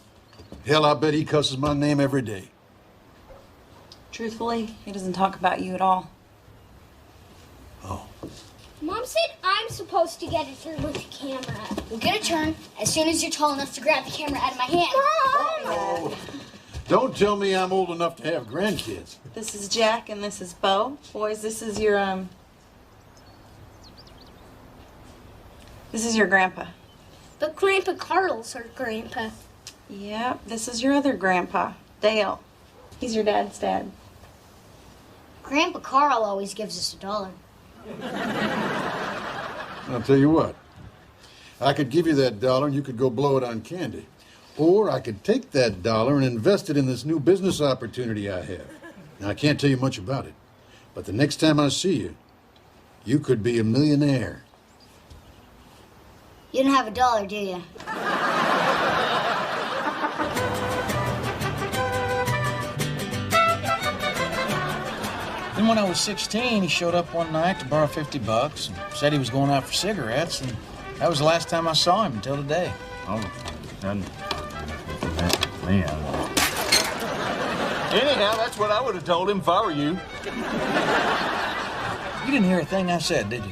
Hell, I bet he cusses my name every day. Truthfully, he doesn't talk about you at all. Oh. Mom said I'm supposed to get it through with the camera. We'll get a turn as soon as you're tall enough to grab the camera out of my hand. Oh. Don't tell me I'm old enough to have grandkids. This is Jack and this is Bo. Boys, this is your, This is your grandpa. But Grandpa Carl's her grandpa. Yep, this is your other grandpa, Dale. He's your dad's dad. Grandpa Carl always gives us $1. I'll tell you what. I could give you that $1 and you could go blow it on candy. Or I could take that $1 and invest it in this new business opportunity I have. Now, I can't tell you much about it, but the next time I see you, you could be a millionaire. You don't have $1, do you? Then when I was 16, he showed up one night to borrow $50 and said he was going out for cigarettes, and that was the last time I saw him until today. Oh, man. Anyhow, that's what I would have told him if I were you. You didn't hear a thing I said, did you?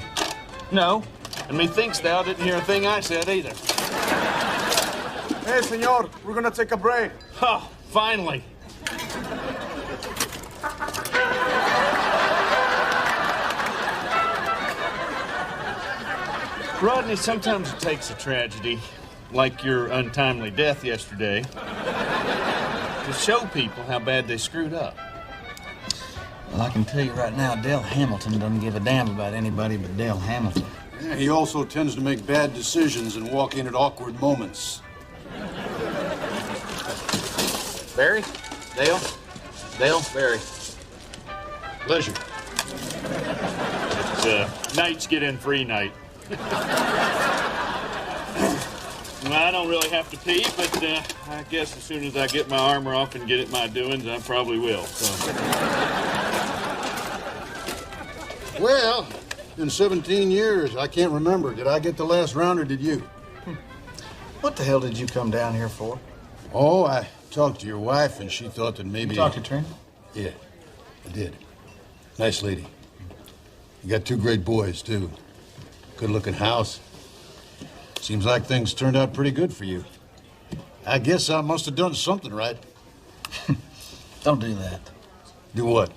No. And methinks thou didn't hear a thing I said either. Hey, senor, we're gonna take a break. Oh, finally. Rodney, sometimes it takes a tragedy, like your untimely death yesterday, to show people how bad they screwed up. Well, I can tell you right now, Dale Hamilton doesn't give a damn about anybody but Dale Hamilton. Yeah, he also tends to make bad decisions and walk in at awkward moments. Barry? Dale? Dale? Barry. Pleasure. It's nights get in free night. Well, I don't really have to pee, but I guess as soon as I get my armor off and get at my doings, I probably will. So. Well, in 17 years, I can't remember. Did I get the last round or did you? What the hell did you come down here for? Oh, I talked to your wife and she thought that maybe... You talked to Trina? Yeah, I did. Nice lady. You got 2 great boys, too. Good-looking house. Seems like things turned out pretty good for you. I guess I must have done something right. Don't do that. Do what?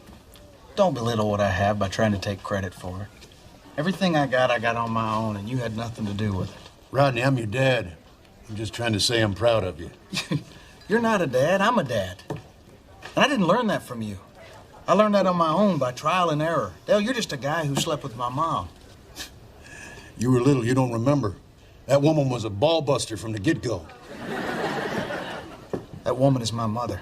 Don't belittle what I have by trying to take credit for it. Everything I got on my own, and you had nothing to do with it. Rodney, I'm your dad. I'm just trying to say I'm proud of you. You're not a dad, I'm a dad. And I didn't learn that from you. I learned that on my own by trial and error. Dale, you're just a guy who slept with my mom. You were little, you don't remember. That woman was a ball buster from the get-go. That woman is my mother.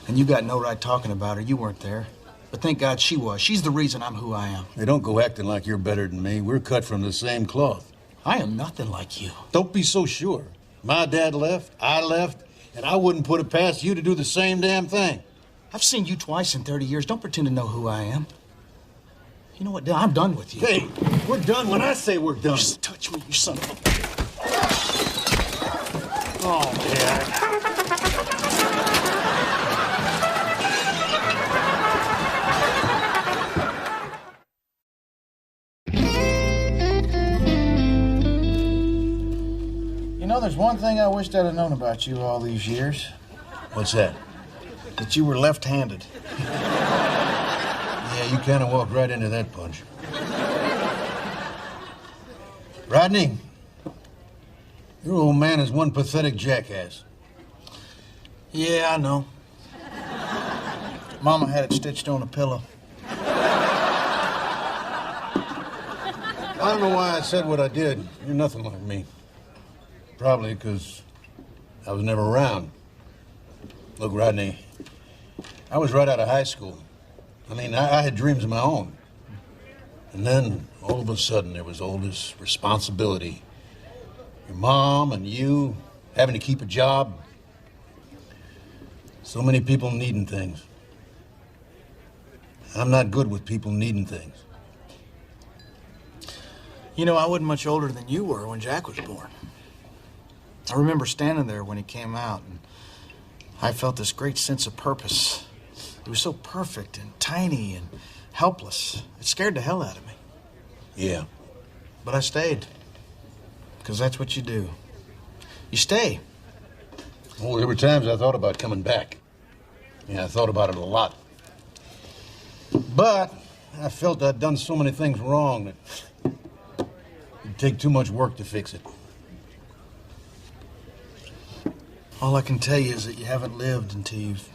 And you got no right talking about her. You weren't there. But thank God she was. She's the reason I'm who I am. Hey, don't go acting like you're better than me. We're cut from the same cloth. I am nothing like you. Don't be so sure. My dad left, I left, and I wouldn't put it past you to do the same damn thing. I've seen you twice in 30 years. Don't pretend to know who I am. You know what, Dale? I'm done with you. Hey, we're done when I say we're done. Just touch me, you son of a... Oh, Dad. You know, there's one thing I wished I'd have known about you all these years. What's that? That you were left-handed. Yeah, you kind of walked right into that punch. Rodney, your old man is one pathetic jackass. Yeah, I know. Mama had it stitched on a pillow. I don't know why I said what I did. You're nothing like me. Probably because I was never around. Look, Rodney, I was right out of high school. I mean, I had dreams of my own. And then, all of a sudden, there was all this responsibility. Your mom and you having to keep a job. So many people needing things. I'm not good with people needing things. You know, I wasn't much older than you were when Jack was born. I remember standing there when he came out, and I felt this great sense of purpose. He was so perfect and tiny and helpless. It scared the hell out of me. Yeah. But I stayed. Because that's what you do. You stay. Well, there were times I thought about coming back. Yeah, I thought about it a lot. But I felt I'd done so many things wrong that it'd take too much work to fix it. All I can tell you is that you haven't lived until you've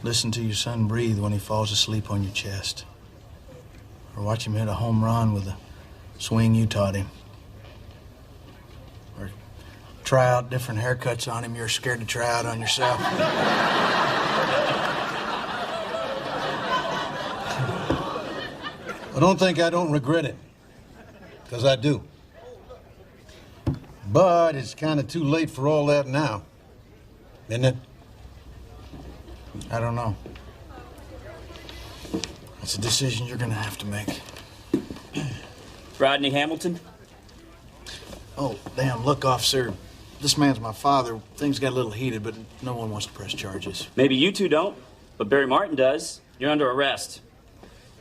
listened to your son breathe when he falls asleep on your chest. Or watch him hit a home run with a swing you taught him. Or try out different haircuts on him you're scared to try out on yourself. I don't think I don't regret it. Because I do. But it's kind of too late for all that now. Isn't it? I don't know. It's a decision you're going to have to make. Rodney Hamilton? Oh, damn, look, officer. This man's my father. Things got a little heated, but no one wants to press charges. Maybe you two don't, but Barry Martin does. You're under arrest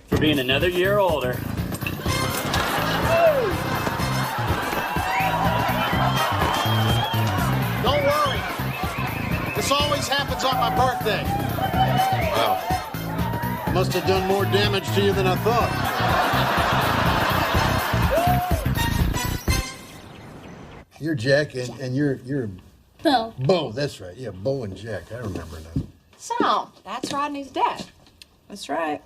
for being another year older. Don't worry. This always happens on my birthday. Wow. Must have done more damage to you than I thought. You're Jack, and you're Bo. Bo, that's right. Yeah, Bo and Jack. I remember now. So, that's Rodney's dad. That's right.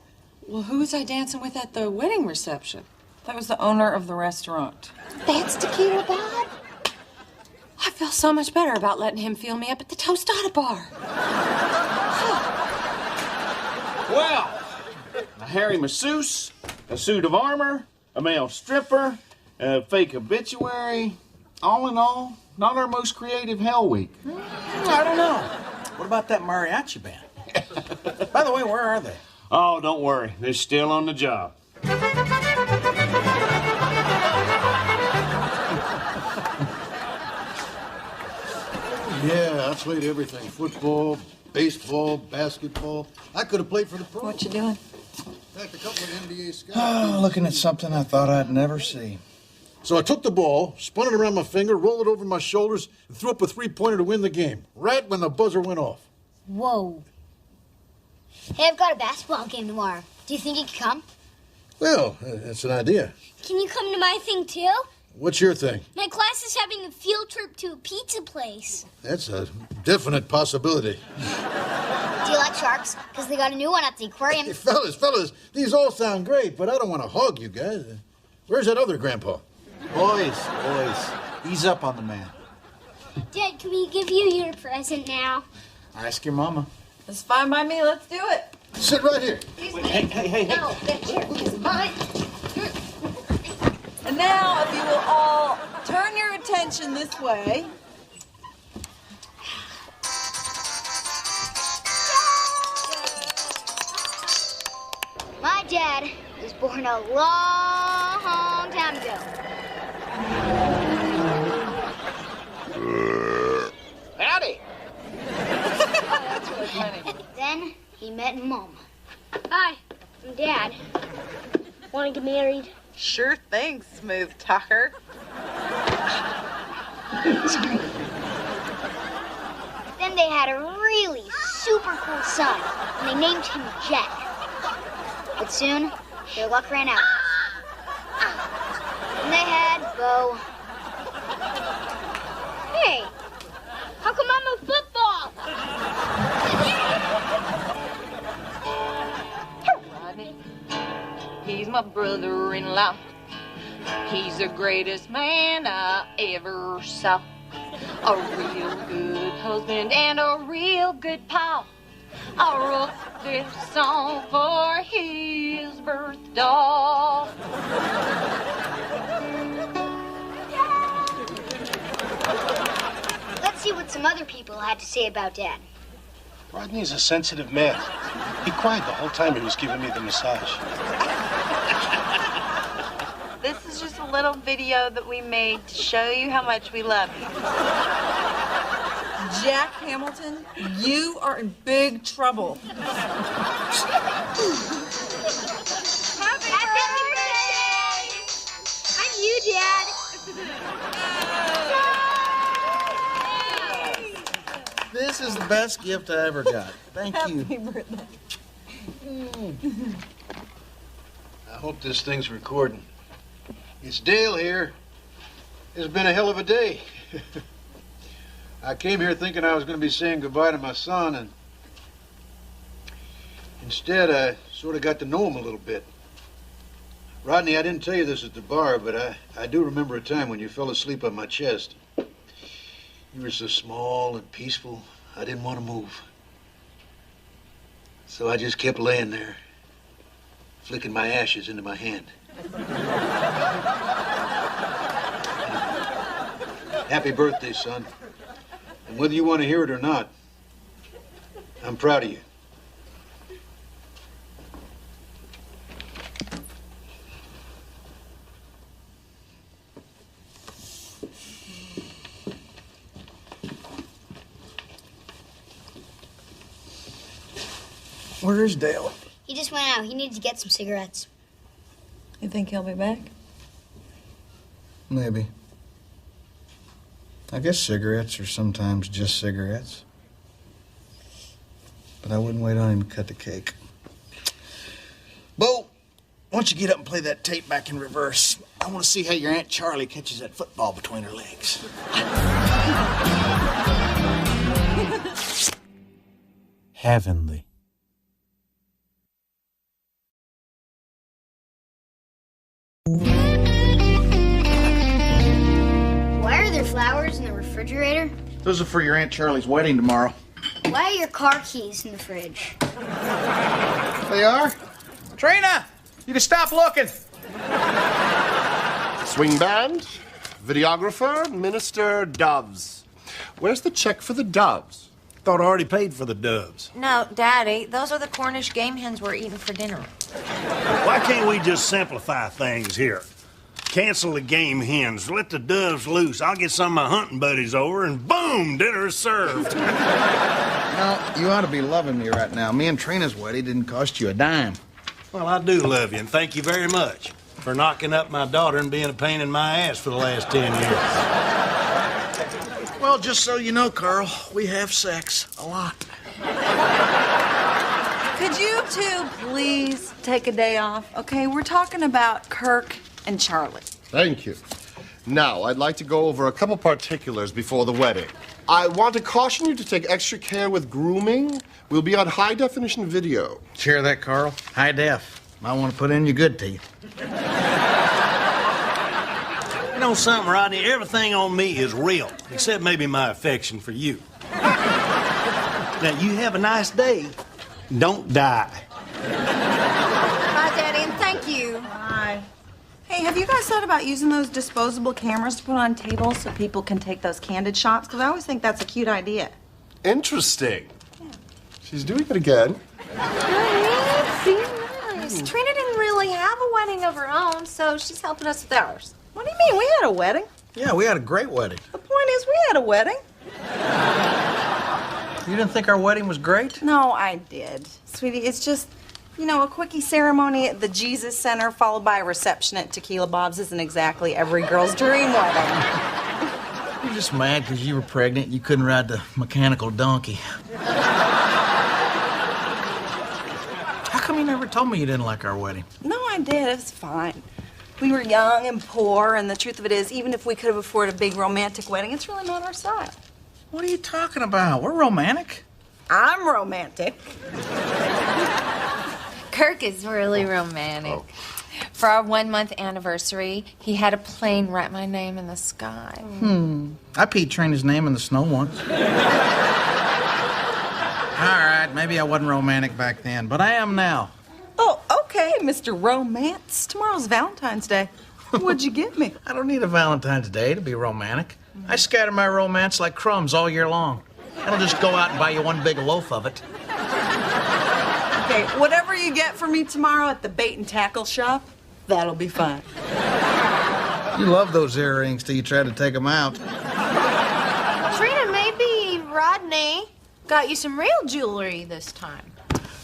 Well, who was I dancing with at the wedding reception? That was the owner of the restaurant. That's Tequila Bob? I feel so much better about letting him feel me up at the Tostada bar. Well, a hairy masseuse, a suit of armor, a male stripper, a fake obituary. All in all, not our most creative Hell Week. I don't know. What about that mariachi band? By the way, where are they? Oh, don't worry. They're still on the job. Yeah, I played everything. Football, baseball, basketball. I could have played for the pros. What you doing? In fact, a couple of NBA scouts. Oh, looking at something I thought I'd never see. So I took the ball, spun it around my finger, rolled it over my shoulders, and threw up a three-pointer to win the game, right when the buzzer went off. Whoa. Hey, I've got a basketball game tomorrow. Do you think you could come? Well, that's an idea. Can you come to my thing, too? What's your thing? My class is having a field trip to a pizza place. That's a definite possibility. Do you like sharks? Because they got a new one at the aquarium. Hey, fellas, these all sound great, but I don't want to hog you guys. Where's that other grandpa? Boys, ease up on the man. Dad, can we give you your present now? Ask your mama. It's fine by me. Let's do it. Sit right here. Hey. No, that's yours. It's mine. And now, if you will all turn your attention this way. My dad was born a long time ago. Howdy. That's really funny. Then he met Mom. Hi, I'm Dad. Want to get married? Sure thing, smooth talker. Sorry. Then they had a really super cool son, and they named him Jack. But soon, their luck ran out. And they had Bo. Hey, how come I'm a football? Rodney, he's my brother-in-law. He's the greatest man I ever saw. A real good husband and a real good pa. I wrote this song for his birthday. Let's see what some other people had to say about Dad. Rodney's a sensitive man. He cried the whole time he was giving me the massage. This is just a little video that we made to show you how much we love you. Jack Hamilton, you are in big trouble. Happy birthday! I'm you, Dad. This is the best gift I ever got. Thank you. Happy birthday. I hope this thing's recording. It's Dale here. It's been a hell of a day. I came here thinking I was going to be saying goodbye to my son, and instead I sort of got to know him a little bit. Rodney, I didn't tell you this at the bar, but I do remember a time when you fell asleep on my chest. You were so small and peaceful, I didn't want to move. So I just kept laying there, flicking my ashes into my hand. Happy birthday, son. And whether you want to hear it or not, I'm proud of you. Where is Dale? He just went out. He needed to get some cigarettes. You think he'll be back? Maybe. I guess cigarettes are sometimes just cigarettes. But I wouldn't wait on him to cut the cake. Bo, why don't you get up and play that tape back in reverse? I want to see how your Aunt Charlie catches that football between her legs. Heavenly. Why are there flowers in the refrigerator? Those are for your Aunt Charlie's wedding tomorrow. Why are your car keys in the fridge? They are? Trina! You can stop looking. Swing band, videographer, minister, doves. Where's the check for the doves? Thought I already paid for the doves. No, Daddy, those are the Cornish game hens we're eating for dinner. Why can't we just simplify things here? Cancel the game hens, let the doves loose. I'll get some of my hunting buddies over, and boom, dinner is served. Now, you ought to be loving me right now. Me and Trina's wedding didn't cost you a dime. Well, I do love you, and thank you very much for knocking up my daughter and being a pain in my ass for the last 10 years. Well, just so you know, Carl, we have sex a lot. Could you two please take a day off? Okay, we're talking about Kirk and Charlie. Thank you. Now, I'd like to go over a couple particulars before the wedding. I want to caution you to take extra care with grooming. We'll be on high-definition video. Hear that, Carl? High def. Might want to put in your good teeth. You know something, Rodney? Everything on me is real, except maybe my affection for you. Now, you have a nice day. Don't die. Bye, Daddy, and thank you. Bye. Hey, have you guys thought about using those disposable cameras to put on tables so people can take those candid shots? Because I always think that's a cute idea. Interesting. Yeah. She's doing it again. Nice. Trina didn't really have a wedding of her own, so she's helping us with ours. What do you mean? We had a wedding. Yeah, we had a great wedding. The point is, we had a wedding. You didn't think our wedding was great? No, I did. Sweetie, it's just, you know, a quickie ceremony at the Jesus Center followed by a reception at Tequila Bob's isn't exactly every girl's dream wedding. You're just mad because you were pregnant and you couldn't ride the mechanical donkey. How come you never told me you didn't like our wedding? No, I did. It was fine. We were young and poor, and the truth of it is, even if we could have afforded a big romantic wedding, it's really not our style. What are you talking about? We're romantic. I'm romantic. Kirk is really romantic. For our 1-month anniversary, he had a plane write my name in the sky. I peed Trina's name in the snow once. All right, maybe I wasn't romantic back then, but I am now. Oh, okay, Mr. Romance. Tomorrow's Valentine's Day. What'd you get me? I don't need a Valentine's Day to be romantic. I scatter my romance like crumbs all year long. I don't just go out and buy you one big loaf of it. Okay, whatever you get for me tomorrow at the bait and tackle shop, that'll be fine. You love those earrings till you try to take them out. Trina, maybe Rodney got you some real jewelry this time.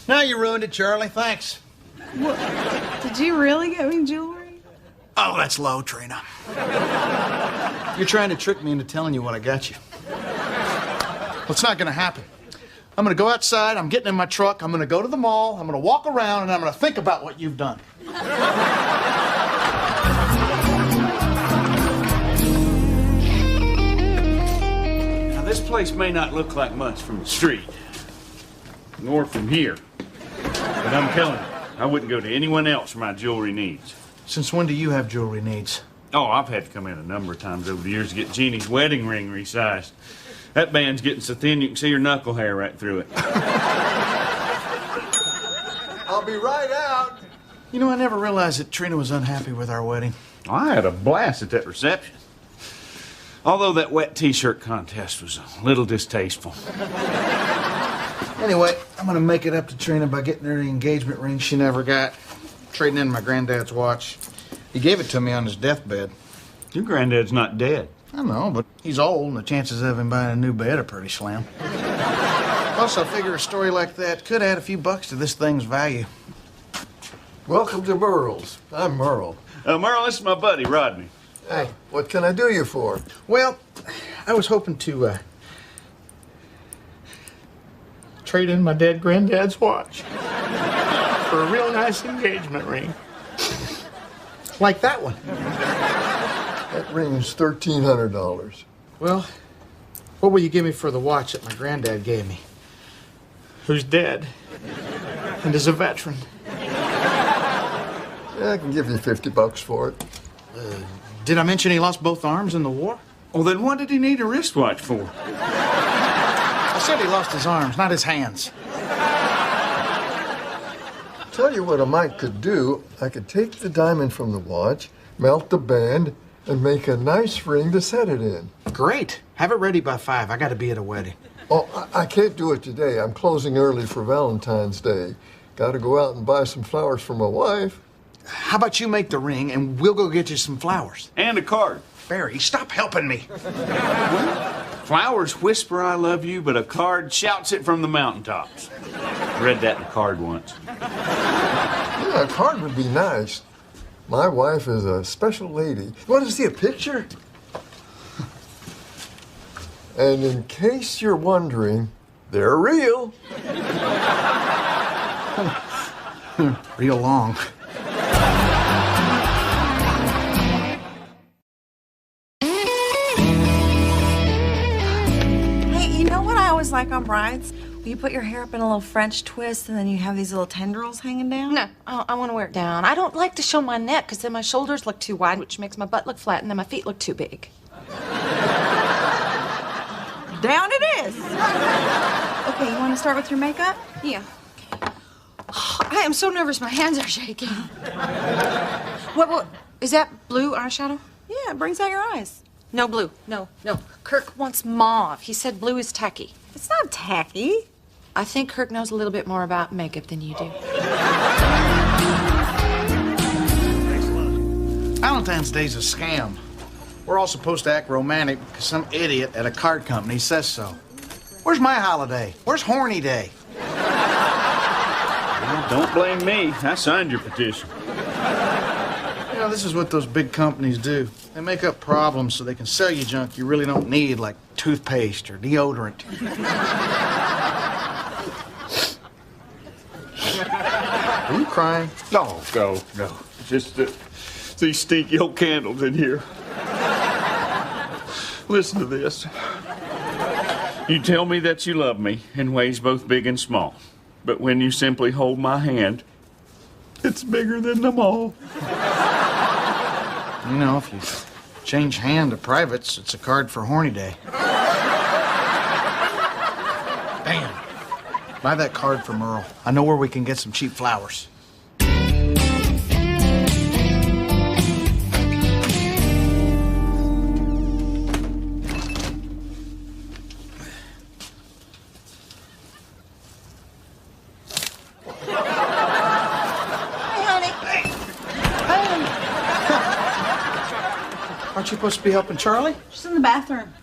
Now you ruined it, Charlie. Thanks. What? Did you really get me jewelry? Oh, that's low, Trina. You're trying to trick me into telling you what I got you. Well, it's not going to happen. I'm going to go outside, I'm getting in my truck, I'm going to go to the mall, I'm going to walk around, and I'm going to think about what you've done. Now, this place may not look like much from the street, nor from here. But I'm telling you, I wouldn't go to anyone else for my jewelry needs. Since when do you have jewelry needs? Oh, I've had to come in a number of times over the years to get Jeannie's wedding ring resized. That band's getting so thin you can see her knuckle hair right through it. I'll be right out. You know, I never realized that Trina was unhappy with our wedding. I had a blast at that reception. Although that wet t-shirt contest was a little distasteful. Anyway, I'm going to make it up to Trina by getting her the engagement ring she never got. Trading in my granddad's watch. He gave it to me on his deathbed. Your granddad's not dead. I know, but he's old, and the chances of him buying a new bed are pretty slim. Plus, I figure a story like that could add a few bucks to this thing's value. Welcome to Merle's. I'm Merle. Merle, this is my buddy, Rodney. Hey, what can I do you for? Well, I was hoping to, trade in my dead granddad's watch for a real nice engagement ring. Like that one. That ring's $1,300. Well, what will you give me for the watch that my granddad gave me? Who's dead and is a veteran. Yeah, I can give you $50 for it. Did I mention he lost both arms in the war? Well, then what did he need a wristwatch for? I said he lost his arms, not his hands. Tell you what I might could do. I could take the diamond from the watch, melt the band, and make a nice ring to set it in. Great. Have it ready by 5. I got to be at a wedding. Oh, I can't do it today. I'm closing early for Valentine's Day. Got to go out and buy some flowers for my wife. How about you make the ring and we'll go get you some flowers? And a card. Barry, stop helping me. Flowers whisper I love you, but a card shouts it from the mountaintops. Read that in a card once. Yeah, a card would be nice. My wife is a special lady. You want to see a picture? And in case you're wondering, they're real. Real long. Hey, you know what I always like on brides? You put your hair up in a little French twist and then you have these little tendrils hanging down? No, I want to wear it down. I don't like to show my neck because then my shoulders look too wide, which makes my butt look flat, and then my feet look too big. Down it is. Okay, you want to start with your makeup? Yeah. I am so nervous. My hands are shaking. What? Is that blue eyeshadow? Yeah, it brings out your eyes. No blue. No. Kirk wants mauve. He said blue is tacky. It's not tacky. I think Kirk knows a little bit more about makeup than you do. Valentine's Day's a scam. We're all supposed to act romantic because some idiot at a card company says so. Where's my holiday? Where's Horny Day? Well, don't blame me. I signed your petition. You know, this is what those big companies do. They make up problems so they can sell you junk you really don't need, like toothpaste or deodorant. Are you crying? No. Just these stinky old candles in here. Listen to this. You tell me that you love me in ways both big and small. But when you simply hold my hand, it's bigger than them all. You know, if you change hand to privates, it's a card for Horny Day. Bam. Buy that card for Merle. I know where we can get some cheap flowers. Aren't you supposed to be helping Charlie? She's in the bathroom.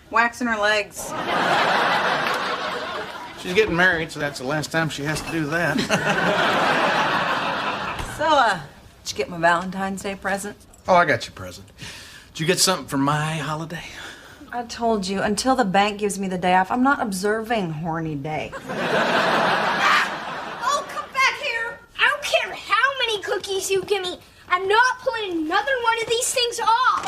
Waxing her legs. She's getting married, so that's the last time she has to do that. So, did you get my Valentine's Day present? Oh, I got your present. Did you get something for my holiday? I told you, until the bank gives me the day off, I'm not observing Horny Day. Oh, come back here. I don't care how many cookies you give me. I'm not pulling another one of these things off.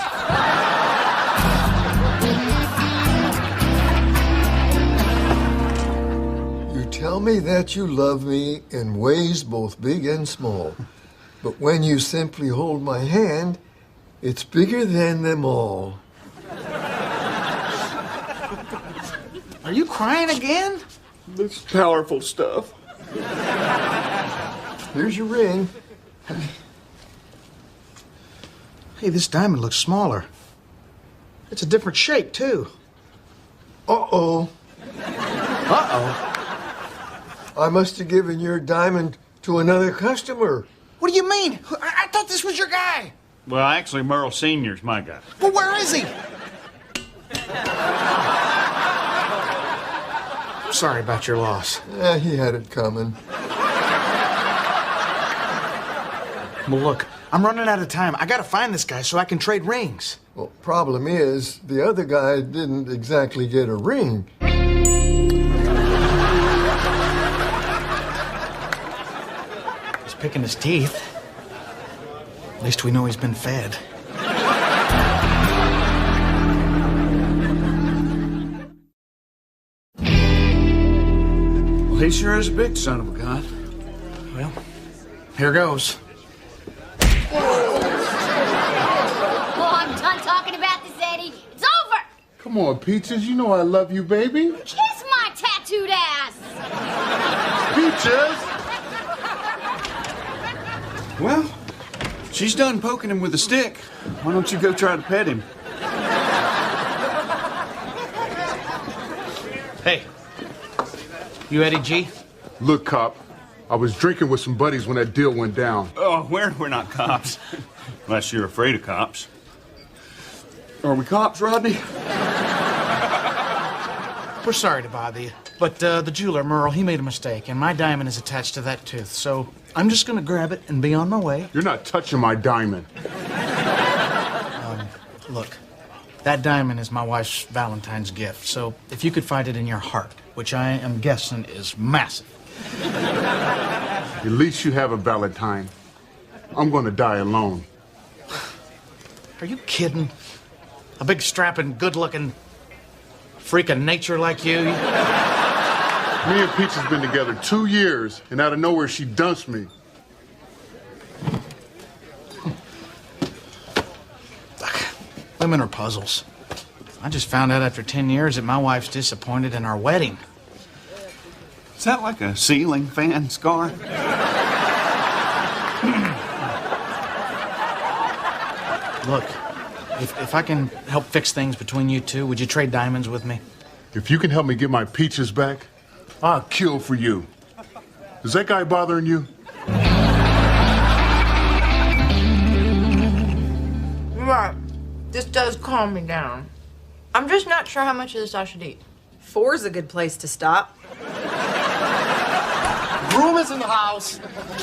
You tell me that you love me in ways both big and small. But when you simply hold my hand, it's bigger than them all. Are you crying again? This is powerful stuff. Here's your ring. Hey, this diamond looks smaller. It's a different shape, too. Uh-oh. Uh-oh? I must have given your diamond to another customer. What do you mean? I thought this was your guy. Well, actually, Merle Sr.'s my guy. Well, where is he? I'm sorry about your loss. Yeah, he had it coming. Well, look, I'm running out of time. I gotta find this guy so I can trade rings. Well, problem is, the other guy didn't exactly get a ring. He's picking his teeth. At least we know he's been fed. Well, he sure is a big son of a gun. Well, here goes. Oh, I'm done talking about this, Eddie. It's over. Come on, Peaches. You know I love you, baby. Kiss my tattooed ass. Peaches! Well, she's done poking him with a stick. Why don't you go try to pet him? Hey, you Eddie G? Look, cop, I was drinking with some buddies when that deal went down. Oh, we're not cops. Unless you're afraid of cops. Are we cops, Rodney? We're sorry to bother you, but the jeweler, Merle, he made a mistake, and my diamond is attached to that tooth, so I'm just gonna grab it and be on my way. You're not touching my diamond. Look, that diamond is my wife's Valentine's gift, so if you could find it in your heart, which I am guessing is massive. At least you have a Valentine. I'm gonna die alone. Are you kidding? A big, strapping, good-looking freak of nature like you? Me and Peach has been together 2 years, and out of nowhere, she dumped me. Women are puzzles. I just found out after 10 years that my wife's disappointed in our wedding. Is that like a ceiling fan, Scar? Look, if I can help fix things between you two, would you trade diamonds with me? If you can help me get my peaches back, I'll kill for you. Is that guy bothering you? Right. This does calm me down. I'm just not sure how much of this I should eat. 4's a good place to stop. Groom is in the house.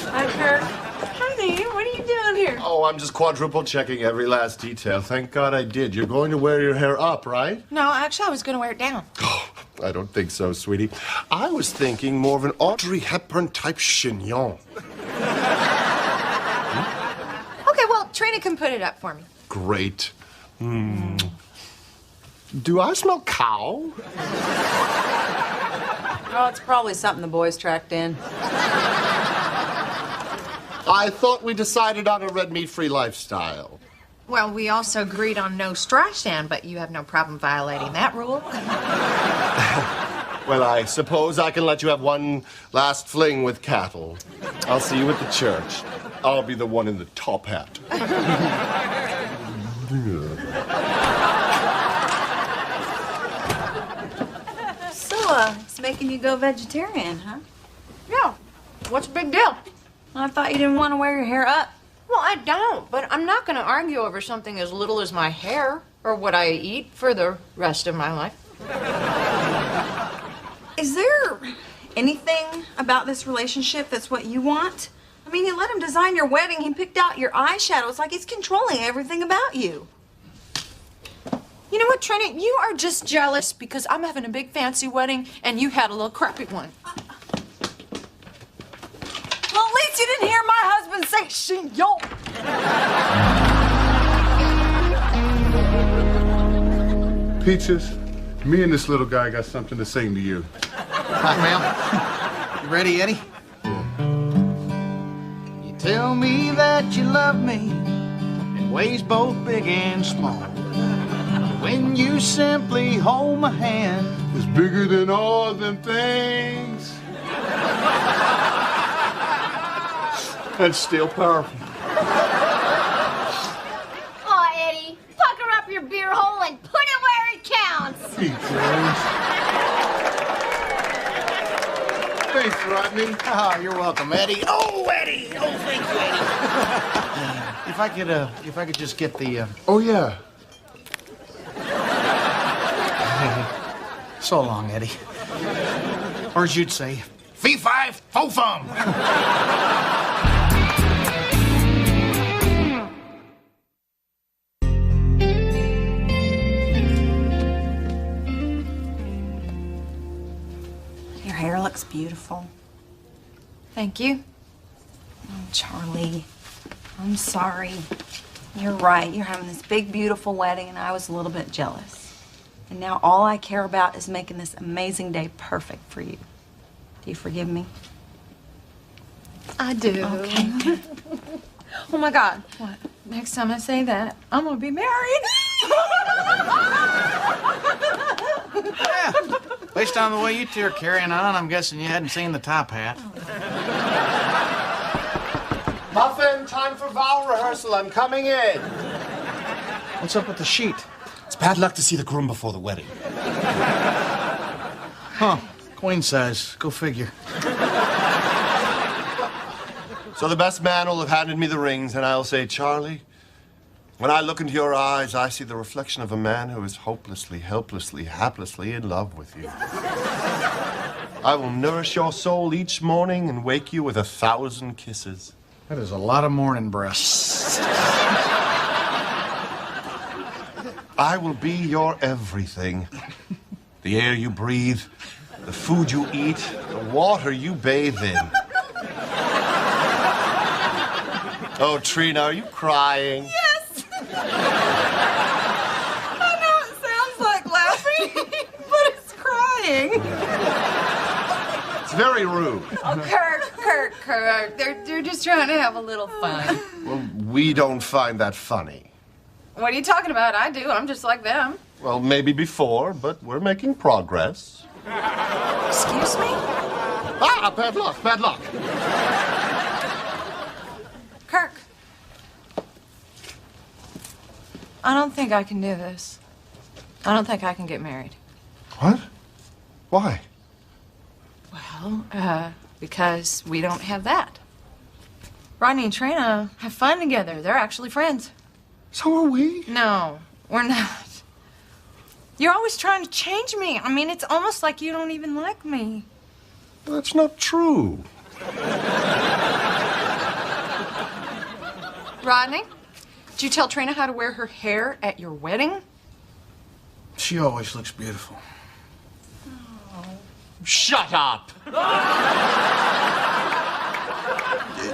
Hi, Kirk. Honey, what are you doing here? Oh, I'm just quadruple checking every last detail. Thank God I did. You're going to wear your hair up, right? No, actually, I was going to wear it down. I don't think so, sweetie. I was thinking more of an Audrey Hepburn type chignon. Okay, well, Trina can put it up for me. Great. Do I smell cow? Oh, it's probably something the boys tracked in. I thought we decided on a red meat-free lifestyle. Well, we also agreed on no straw stand, but you have no problem violating that rule. Well, I suppose I can let you have one last fling with cattle. I'll see you at the church. I'll be the one in the top hat. So, it's making you go vegetarian, huh? Yeah. What's the big deal? I thought you didn't want to wear your hair up. Well, I don't, but I'm not going to argue over something as little as my hair or what I eat for the rest of my life. Is there anything about this relationship that's what you want? I mean, you let him design your wedding. He picked out your eyeshadow. It's like he's controlling everything about you. You know what, Trina? You are just jealous because I'm having a big fancy wedding and you had a little crappy one. Well, at least you didn't hear my husband say chignon. Peaches, me and this little guy got something to sing to you. Hi, ma'am. You ready, Eddie? You tell me that you love me in ways both big and small. When you simply hold my hand, It's bigger than all them things. That's still powerful. Aw, Eddie, pucker up your beer hole and put it where it counts. Thanks, Rodney. Oh, you're welcome, Eddie. Oh, Eddie. Oh, thank you, Eddie. If I could just get the. Oh yeah. So long, Eddie. Or as you'd say, fee fi fo fum. Your hair looks beautiful. Thank you. Oh, Charlie, I'm sorry. You're right. You're having this big, beautiful wedding, and I was a little bit jealous. And now all I care about is making this amazing day perfect for you. Do you forgive me? I do. Okay. Oh my God. What? Next time I say that, I'm gonna be married. Yeah. Based on the way you two are carrying on, I'm guessing you hadn't seen the top hat. Muffin, time for vowel rehearsal. I'm coming in. What's up with the sheet? It's bad luck to see the groom before the wedding. Huh. Queen size. Go figure. So the best man will have handed me the rings, and I'll say, Charlie, when I look into your eyes, I see the reflection of a man who is hopelessly, helplessly, haplessly in love with you. I will nourish your soul each morning and wake you with 1,000 kisses. That is a lot of morning breath. I will be your everything. The air you breathe, the food you eat, the water you bathe in. Oh, Trina, are you crying? Yes! I know it sounds like laughing, but it's crying. It's very rude. Oh, Kirk. They're just trying to have a little fun. Well, we don't find that funny. What are you talking about? I do. I'm just like them. Well, maybe before, but we're making progress. Excuse me? Ah, bad luck, bad luck. Kirk. I don't think I can do this. I don't think I can get married. What? Why? Well, because we don't have that. Rodney and Trina have fun together. They're actually friends. So are we? No, we're not. You're always trying to change me. I mean, it's almost like you don't even like me. That's not true. Rodney, did you tell Trina how to wear her hair at your wedding? She always looks beautiful. Shut up!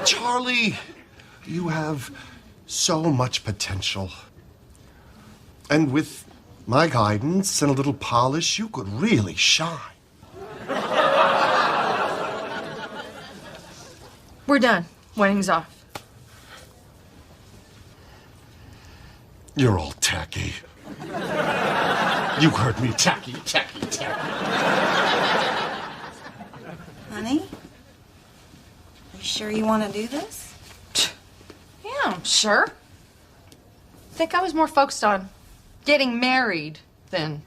Charlie, you have so much potential. And with my guidance and a little polish, you could really shine. We're done. Wedding's off. You're all tacky. You heard me, tacky. Honey? Are you sure you want to do this? Yeah, I'm sure. I think I was more focused on getting married than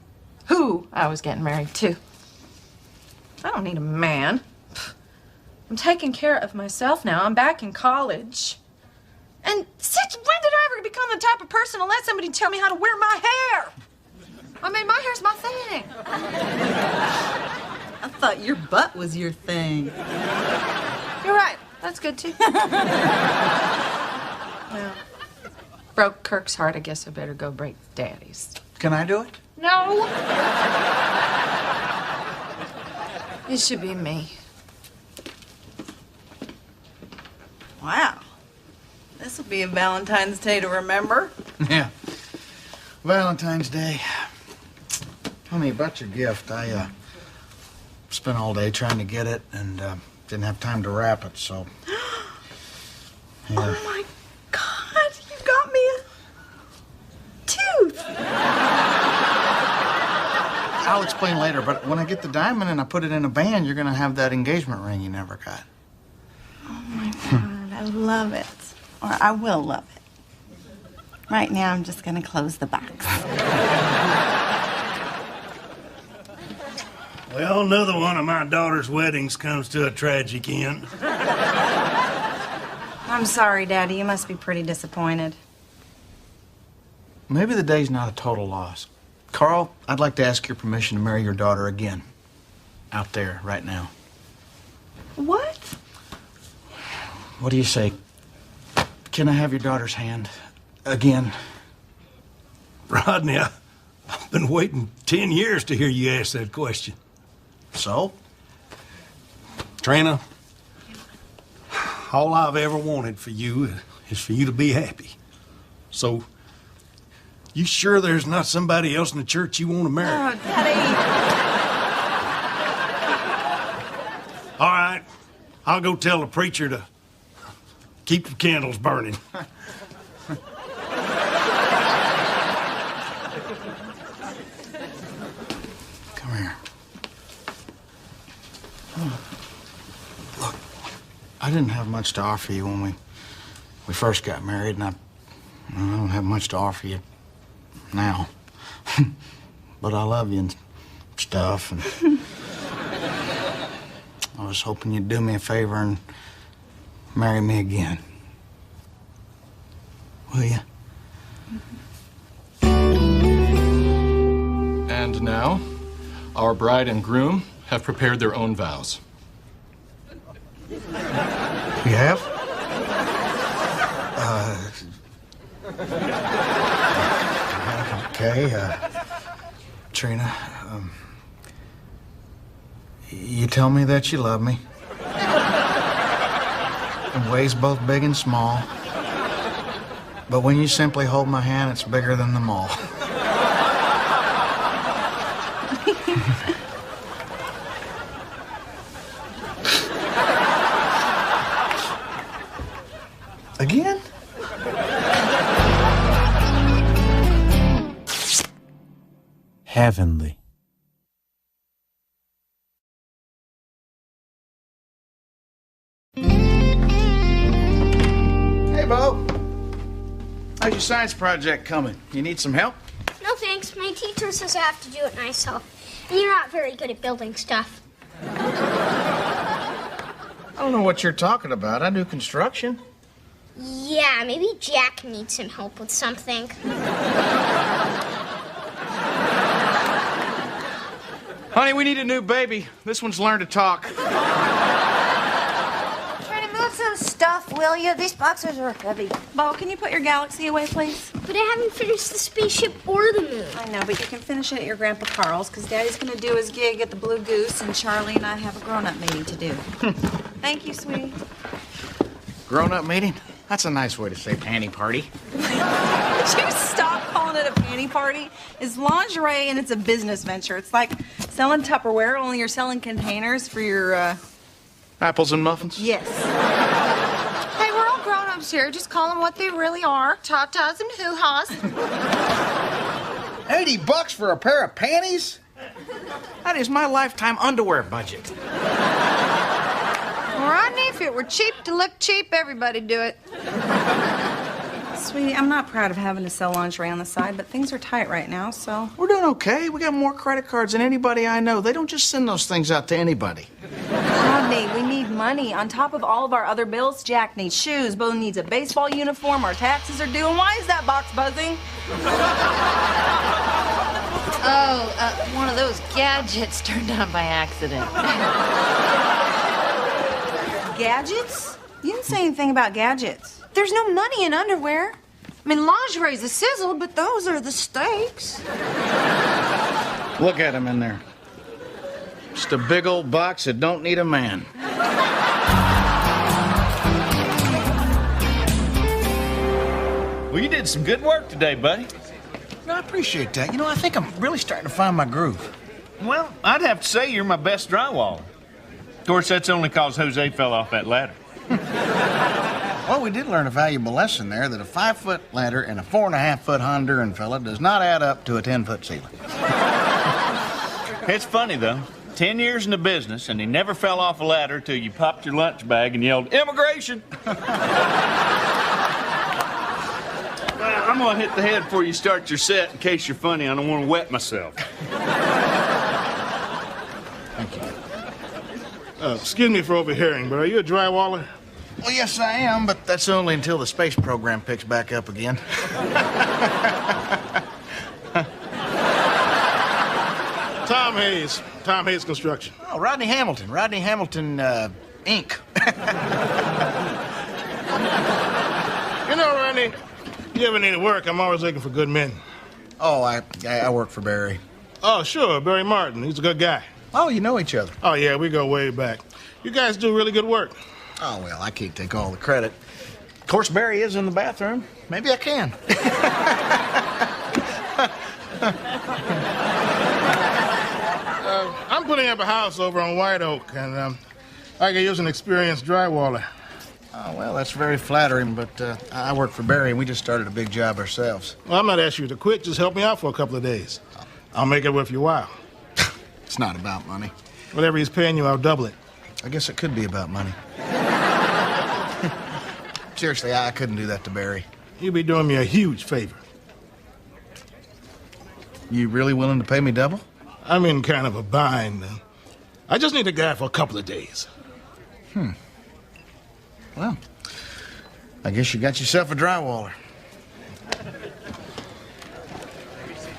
who I was getting married to. I don't need a man. I'm taking care of myself now. I'm back in college. And when did I ever become the type of person to let somebody tell me how to wear my hair? I mean, my hair's my thing. I thought your butt was your thing. You're right. That's good, too. Well, broke Kirk's heart. I guess I better go break Daddy's. Can I do it? No. It should be me. Wow. This will be a Valentine's Day to remember. Yeah. Valentine's Day. Honey, about your gift, I spent all day trying to get it and didn't have time to wrap it, so. Yeah. Oh my God, you got me a tooth. I'll explain later, but when I get the diamond and I put it in a band, you're gonna have that engagement ring you never got. Oh my God, I love it. Or I will love it. Right now, I'm just gonna close the box. Well, another one of my daughter's weddings comes to a tragic end. I'm sorry, Daddy. You must be pretty disappointed. Maybe the day's not a total loss. Carl, I'd like to ask your permission to marry your daughter again. Out there, right now. What? What do you say? Can I have your daughter's hand? Again? Rodney, I've been waiting 10 years to hear you ask that question. So? Trina, all I've ever wanted for you is for you to be happy. So, you sure there's not somebody else in the church you want to marry? Oh, Daddy. All right, I'll go tell the preacher to keep the candles burning. Come here. Look, I didn't have much to offer you when we we first got married, and I don't have much to offer you now. But I love you and stuff, and I was hoping you'd do me a favor and marry me again. Will you? And now, our bride and groom have prepared their own vows. You have? Okay, Trina, you tell me that you love me. In ways both big and small. But when you simply hold my hand, it's bigger than them all. Again? Heavenly. Hey, Bo. How's your science project coming? You need some help? No thanks. My teacher says I have to do it myself. And you're not very good at building stuff. I don't know what you're talking about. I do construction. Yeah, maybe Jack needs some help with something. Honey, we need a new baby. This one's learned to talk. Try to move some stuff, will you? These boxes are heavy. Bo, can you put your Galaxy away, please? But I haven't finished the spaceship or the moon. I know, but you can finish it at your Grandpa Carl's, because Daddy's going to do his gig at the Blue Goose, and Charlie and I have a grown-up meeting to do. Thank you, sweetie. Grown-up meeting? That's a nice way to say panty party. Would you stop calling it a panty party? It's lingerie and it's a business venture. It's like selling Tupperware, only you're selling containers for your, Apples and muffins? Yes. Hey, we're all grown-ups here. Just call them what they really are. Tatas and hoo-has. $80 for a pair of panties? That is my lifetime underwear budget. Rodney, if it were cheap to look cheap, everybody'd do it. Sweetie, I'm not proud of having to sell lingerie on the side, but things are tight right now, so... We're doing okay. We got more credit cards than anybody I know. They don't just send those things out to anybody. Rodney, we need money. On top of all of our other bills, Jack needs shoes, Bo needs a baseball uniform, our taxes are due, and why is that box buzzing? Oh, one of those gadgets turned on by accident. Gadgets? You didn't say anything about gadgets. There's no money in underwear. I mean, lingerie's a sizzle, but those are the stakes. Look at him in there. Just a big old box that don't need a man. Well, you did some good work today, buddy. No, I appreciate that. You know, I think I'm really starting to find my groove. Well, I'd have to say you're my best drywaller. Of course, that's only because Jose fell off that ladder. Well, we did learn a valuable lesson there that a 5-foot ladder and a 4.5-foot Honduran fella does not add up to a 10-foot ceiling. It's funny, though. 10 years in the business, and he never fell off a ladder till you popped your lunch bag and yelled, "Immigration!" I'm gonna hit the head before you start your set in case you're funny. I don't want to wet myself. Thank you. Excuse me for overhearing, but are you a drywaller? Well, yes, I am, but that's only until the space program picks back up again. Tom Hayes. Tom Hayes Construction. Oh, Rodney Hamilton. Rodney Hamilton, Inc. You know, Rodney, you ever need work, I'm always looking for good men. Oh, I work for Barry. Oh, sure, Barry Martin. He's a good guy. Oh, you know each other? Oh, yeah, we go way back. You guys do really good work. Oh, well, I can't take all the credit. Of course, Barry is in the bathroom. Maybe I can. I'm putting up a house over on White Oak, and I could use an experienced drywaller. Oh, well, that's very flattering, but I work for Barry, and we just started a big job ourselves. Well, I'm not asking you to quit. Just help me out for a couple of days. I'll make it worth your while. It's not about money. Whatever he's paying you, I'll double it. I guess it could be about money. Seriously, I couldn't do that to Barry. You'd be doing me a huge favor. You really willing to pay me double? I'm in kind of a bind. I just need a guy for a couple of days. Well, I guess you got yourself a drywaller.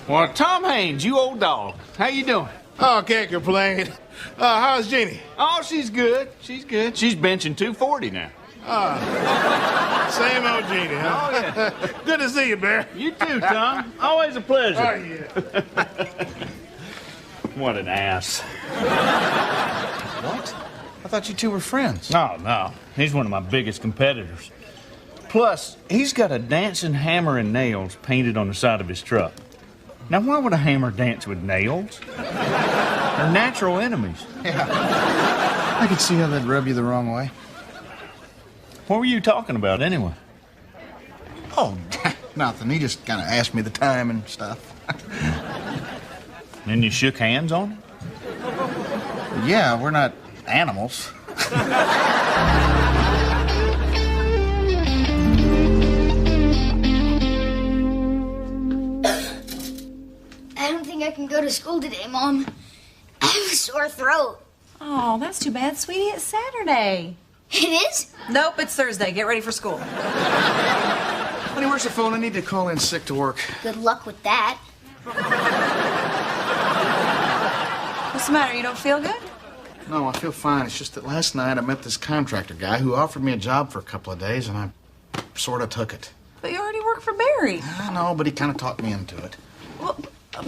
Well, Tom Haynes, you old dog. How you doing? Oh, can't complain. How's Jeannie? Oh, she's good. She's good. She's benching 240 now. Same old Jeannie, huh? Oh, yeah. Good to see you, Bear. You too, Tom. Always a pleasure. Oh, yeah. What an ass. What? I thought you two were friends. No. He's one of my biggest competitors. Plus, he's got a dancing hammer and nails painted on the side of his truck. Now, why would a hammer dance with nails? They're natural enemies. Yeah. I could see how that'd rub you the wrong way. What were you talking about, anyway? Oh, nothing. He just kind of asked me the time and stuff. Then you shook hands on him? Yeah, we're not animals. I don't think I can go to school today, Mom. I have a sore throat. Oh, that's too bad, sweetie. It's Saturday. It is? Nope, it's Thursday. Get ready for school. Honey, where's the phone? I need to call in sick to work. Good luck with that. What's the matter? You don't feel good? No, I feel fine. It's just that last night I met this contractor guy who offered me a job for a couple of days, and I sort of took it. But you already work for Barry. I know, but he kind of talked me into it. Well,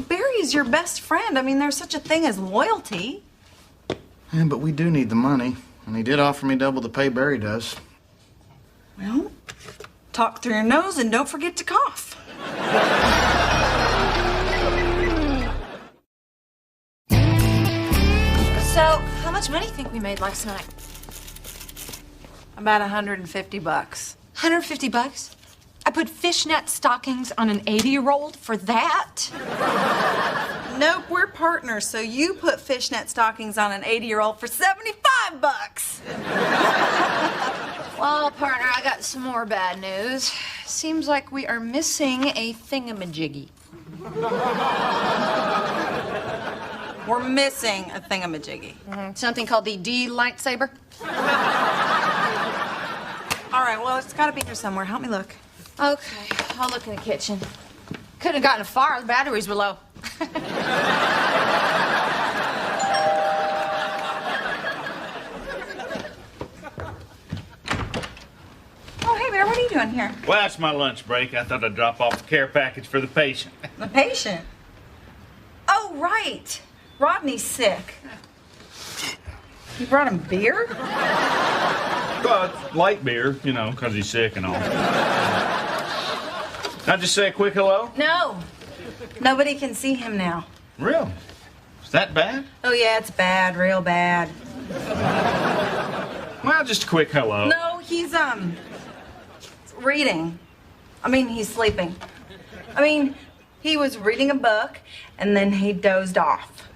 Barry is your best friend. I mean, there's such a thing as loyalty. Yeah, but we do need the money, and he did offer me double the pay Barry does. Well, talk through your nose and don't forget to cough. So, how much money do you think we made last night? About $150. $150? I put fishnet stockings on an 80-year-old for that? Nope, we're partners, so you put fishnet stockings on an 80-year-old for $75. Well, partner, I got some more bad news. Seems like we are missing a thingamajiggy. We're missing a thingamajiggy. Something called the D lightsaber. All right, well, it's got to be here somewhere. Help me look. Okay, I'll look in the kitchen. Couldn't have gotten far. The batteries were low. Oh, hey, Bear, what are you doing here? Well, that's my lunch break. I thought I'd drop off the care package for the patient. The patient? Oh, right. Rodney's sick. You brought him beer? Well, it's light beer, you know, because he's sick and all. Can I just say a quick hello? No. Nobody can see him now. Really? Is that bad? Oh, yeah, it's bad, real bad. Well, just a quick hello. No, he's, reading. I mean, he's sleeping. I mean, he was reading a book, and then he dozed off.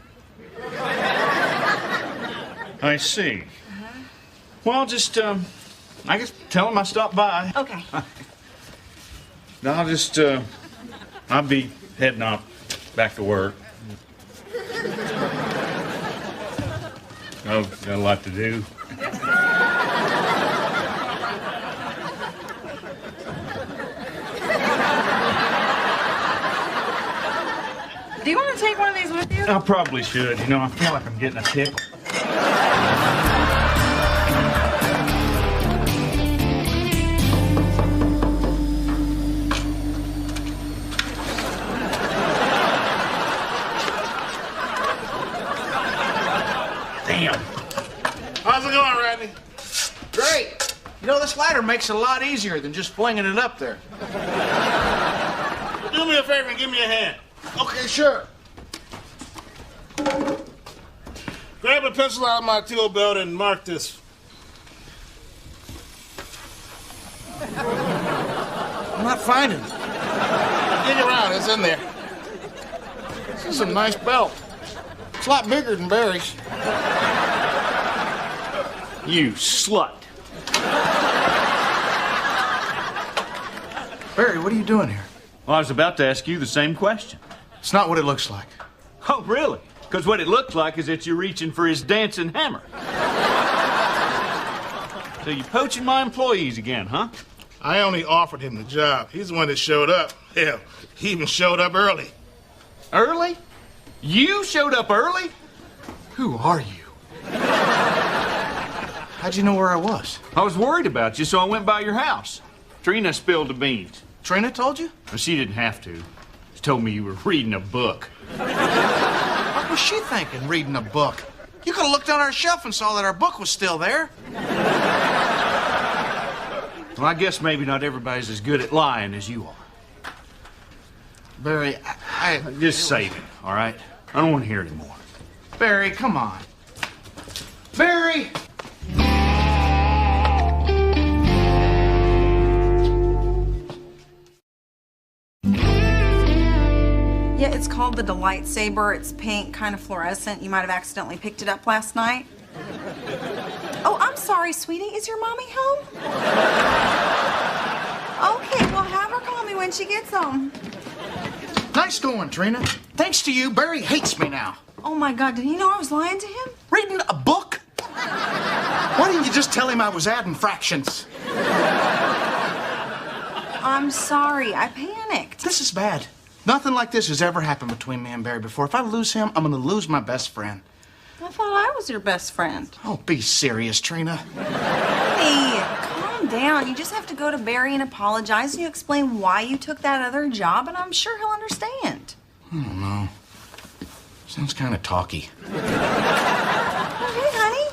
I see. Well, just, I guess tell him I stopped by. Okay. I'll just, I'll be heading off back to work. Oh, got a lot to do. Do you want to take one of these with you? I probably should. You know, I feel like I'm getting a tickle. Damn. How's it going, Rodney? Great. You know, this ladder makes it a lot easier than just flinging it up there. Do me a favor and give me a hand. Okay, sure. Grab a pencil out of my tool belt and mark this. I'm not finding it. Dig around, it's in there. This is a nice belt. It's a lot bigger than Barry's. You slut. Barry, what are you doing here? Well, I was about to ask you the same question. It's not what it looks like. Oh, really? Because what it looks like is that you're reaching for his dancing hammer. So you're poaching my employees again, huh? I only offered him the job. He's the one that showed up. Hell, he even showed up early. Early? You showed up early? Who are you? How'd you know where I was? I was worried about you, so I went by your house. Trina spilled the beans. Trina told you? Well, she didn't have to. She told me you were reading a book. What was she thinking, reading a book? You could have looked on our shelf and saw that our book was still there. Well, I guess maybe not everybody's as good at lying as you are. Barry, I... Just save it, all right? I don't want to hear it anymore. Barry, come on. Barry! Yeah, it's called the Delight Saber. It's pink, kind of fluorescent. You might have accidentally picked it up last night. Oh, I'm sorry, sweetie. Is your mommy home? Okay, well, have her call me when she gets home. Nice going, Trina. Thanks to you, Barry hates me now. Oh, my God, did he know I was lying to him? Reading a book? Why didn't you just tell him I was adding fractions? I'm sorry. I panicked. This is bad. Nothing like this has ever happened between me and Barry before. If I lose him, I'm gonna lose my best friend. I thought I was your best friend. Oh, be serious, Trina. Hey, calm down. You just have to go to Barry and apologize, and you explain why you took that other job, and I'm sure he'll understand. I don't know. Sounds kind of talky. Oh, hey, honey.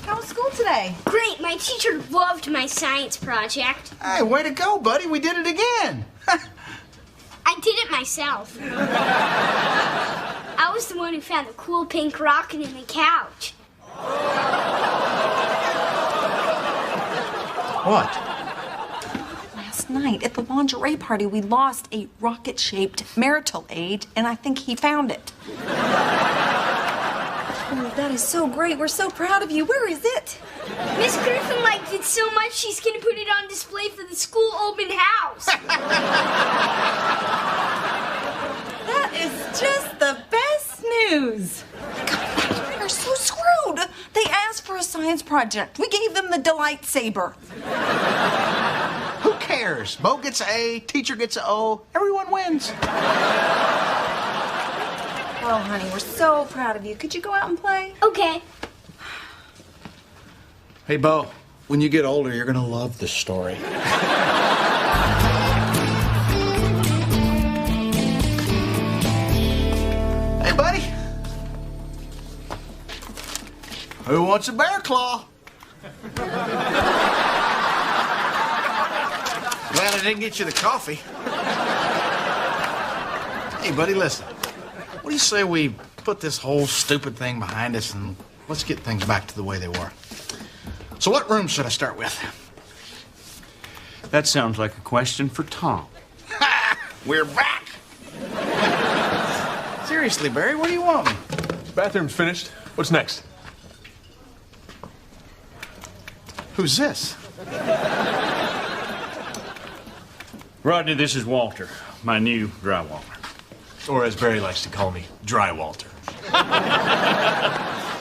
How was school today? Great. My teacher loved my science project. Hey, way to go, buddy. We did it again. I did it myself. I was the one who found the cool pink rocket in the couch. What? Last night at the lingerie party, we lost a rocket-shaped marital aid, and I think he found it. Oh, that is so great. We're so proud of you. Where is it? Miss Griffin liked it so much she's gonna put it on display for the school open house. That is just the best news. God, we are so screwed. They asked for a science project. We gave them the Delight Saber. Who cares? Bo gets an A, teacher gets an O. Everyone wins. Oh, honey, we're so proud of you. Could you go out and play? Okay. Hey, Bo, when you get older, you're gonna love this story. Hey, buddy. Who wants a bear claw? Glad I didn't get you the coffee. Hey, buddy, listen. What do you say we put this whole stupid thing behind us and let's get things back to the way they were? So what room should I start with? That sounds like a question for Tom. Ha! We're back! Seriously, Barry, what do you want me? Bathroom's finished. What's next? Who's this? Rodney, this is Walter, my new drywaller. Or as Barry likes to call me, Dry Walter.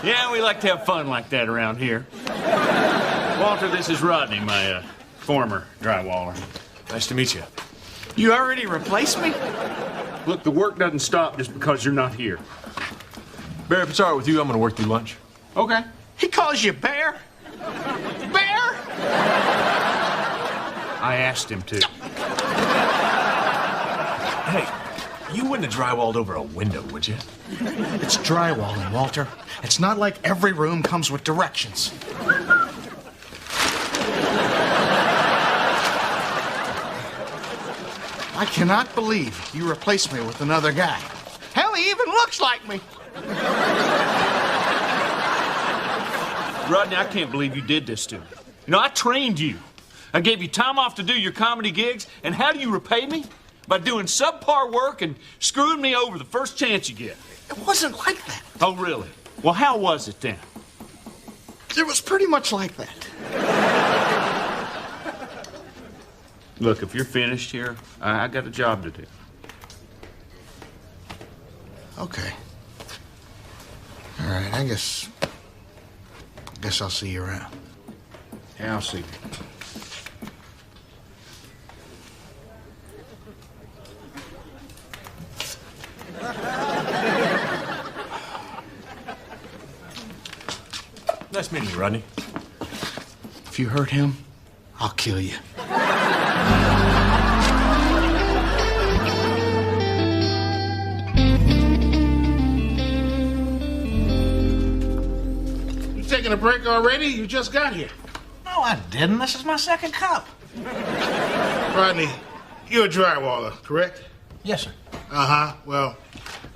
Yeah, we like to have fun like that around here. Walter, this is Rodney, my former drywaller. Nice to meet you. You already replaced me? Look, the work doesn't stop just because you're not here. Barry, if it's all right with you, I'm going to work through lunch. Okay. He calls you Bear? Bear? I asked him to. Hey, you wouldn't have drywalled over a window, would you? It's drywalling, Walter. It's not like every room comes with directions. I cannot believe you replaced me with another guy. Hell, he even looks like me. Rodney, I can't believe you did this to me. You know, I trained you. I gave you time off to do your comedy gigs, and how do you repay me? By doing subpar work and screwing me over the first chance you get. It wasn't like that. Oh, really? Well, how was it then? It was pretty much like that. Look, if you're finished here, I got a job to do. Okay. All right, I guess I'll see you around. Yeah, I'll see you. Nice meeting you, Rodney. If you hurt him, I'll kill you. You taking a break already? You just got here. No, I didn't. This is my second cup. Rodney, you're a drywaller, correct? Yes, sir. Uh-huh. Well,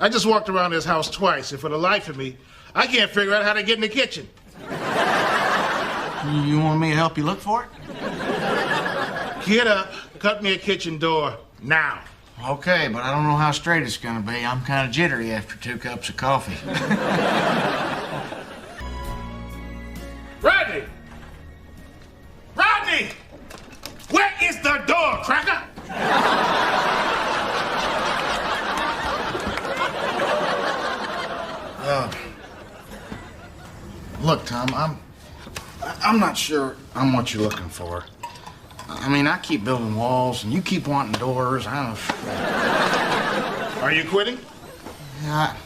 I just walked around this house twice, and for the life of me, I can't figure out how to get in the kitchen. You want me to help you look for it? Get up, cut me a kitchen door, now. Okay, but I don't know how straight it's gonna be. I'm kind of jittery after 2 cups of coffee. Rodney! Rodney! Where is the door, Cracker? Look, Tom, I'm not sure I'm what you're looking for. I mean, I keep building walls, and you keep wanting doors. I don't know. Are you quitting? Yeah,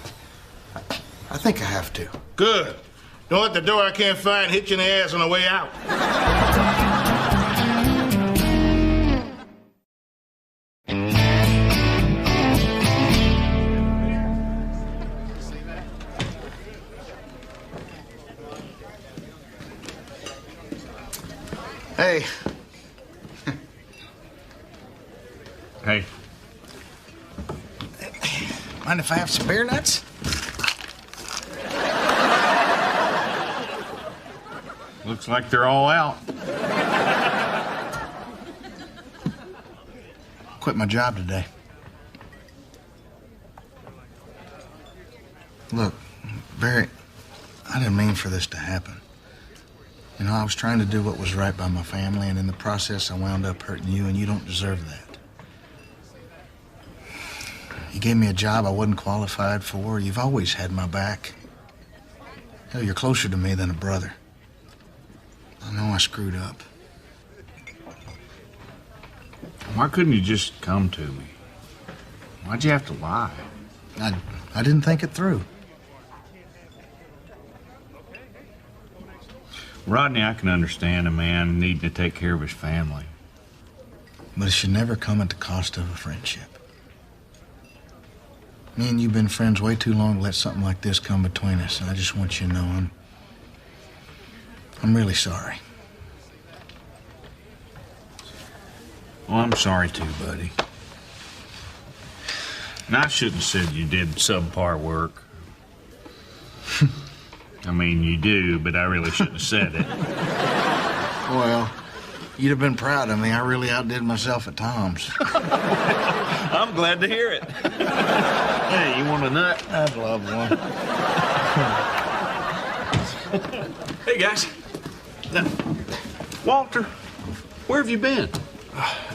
I think I have to. Good. Don't let the door I can't find hit you in the ass on the way out. Hey. Hey. Mind if I have some beer nuts? Looks like they're all out. Quit my job today. Look, Barry, I didn't mean for this to happen. You know, I was trying to do what was right by my family, and in the process, I wound up hurting you, and you don't deserve that. You gave me a job I wasn't qualified for. You've always had my back. Hell, you're closer to me than a brother. I know I screwed up. Why couldn't you just come to me? Why'd you have to lie? I didn't think it through. Rodney, I can understand a man needing to take care of his family. But it should never come at the cost of a friendship. Me and you've been friends way too long to let something like this come between us, and I just want you to know I'm really sorry. Well, I'm sorry too, buddy. And I shouldn't have said you did subpar work. I mean, you do, but I really shouldn't have said it. Well, you'd have been proud of me. I really outdid myself at times. I'm glad to hear it. Hey, you want a nut? I'd love one. Hey, guys. Walter, where have you been?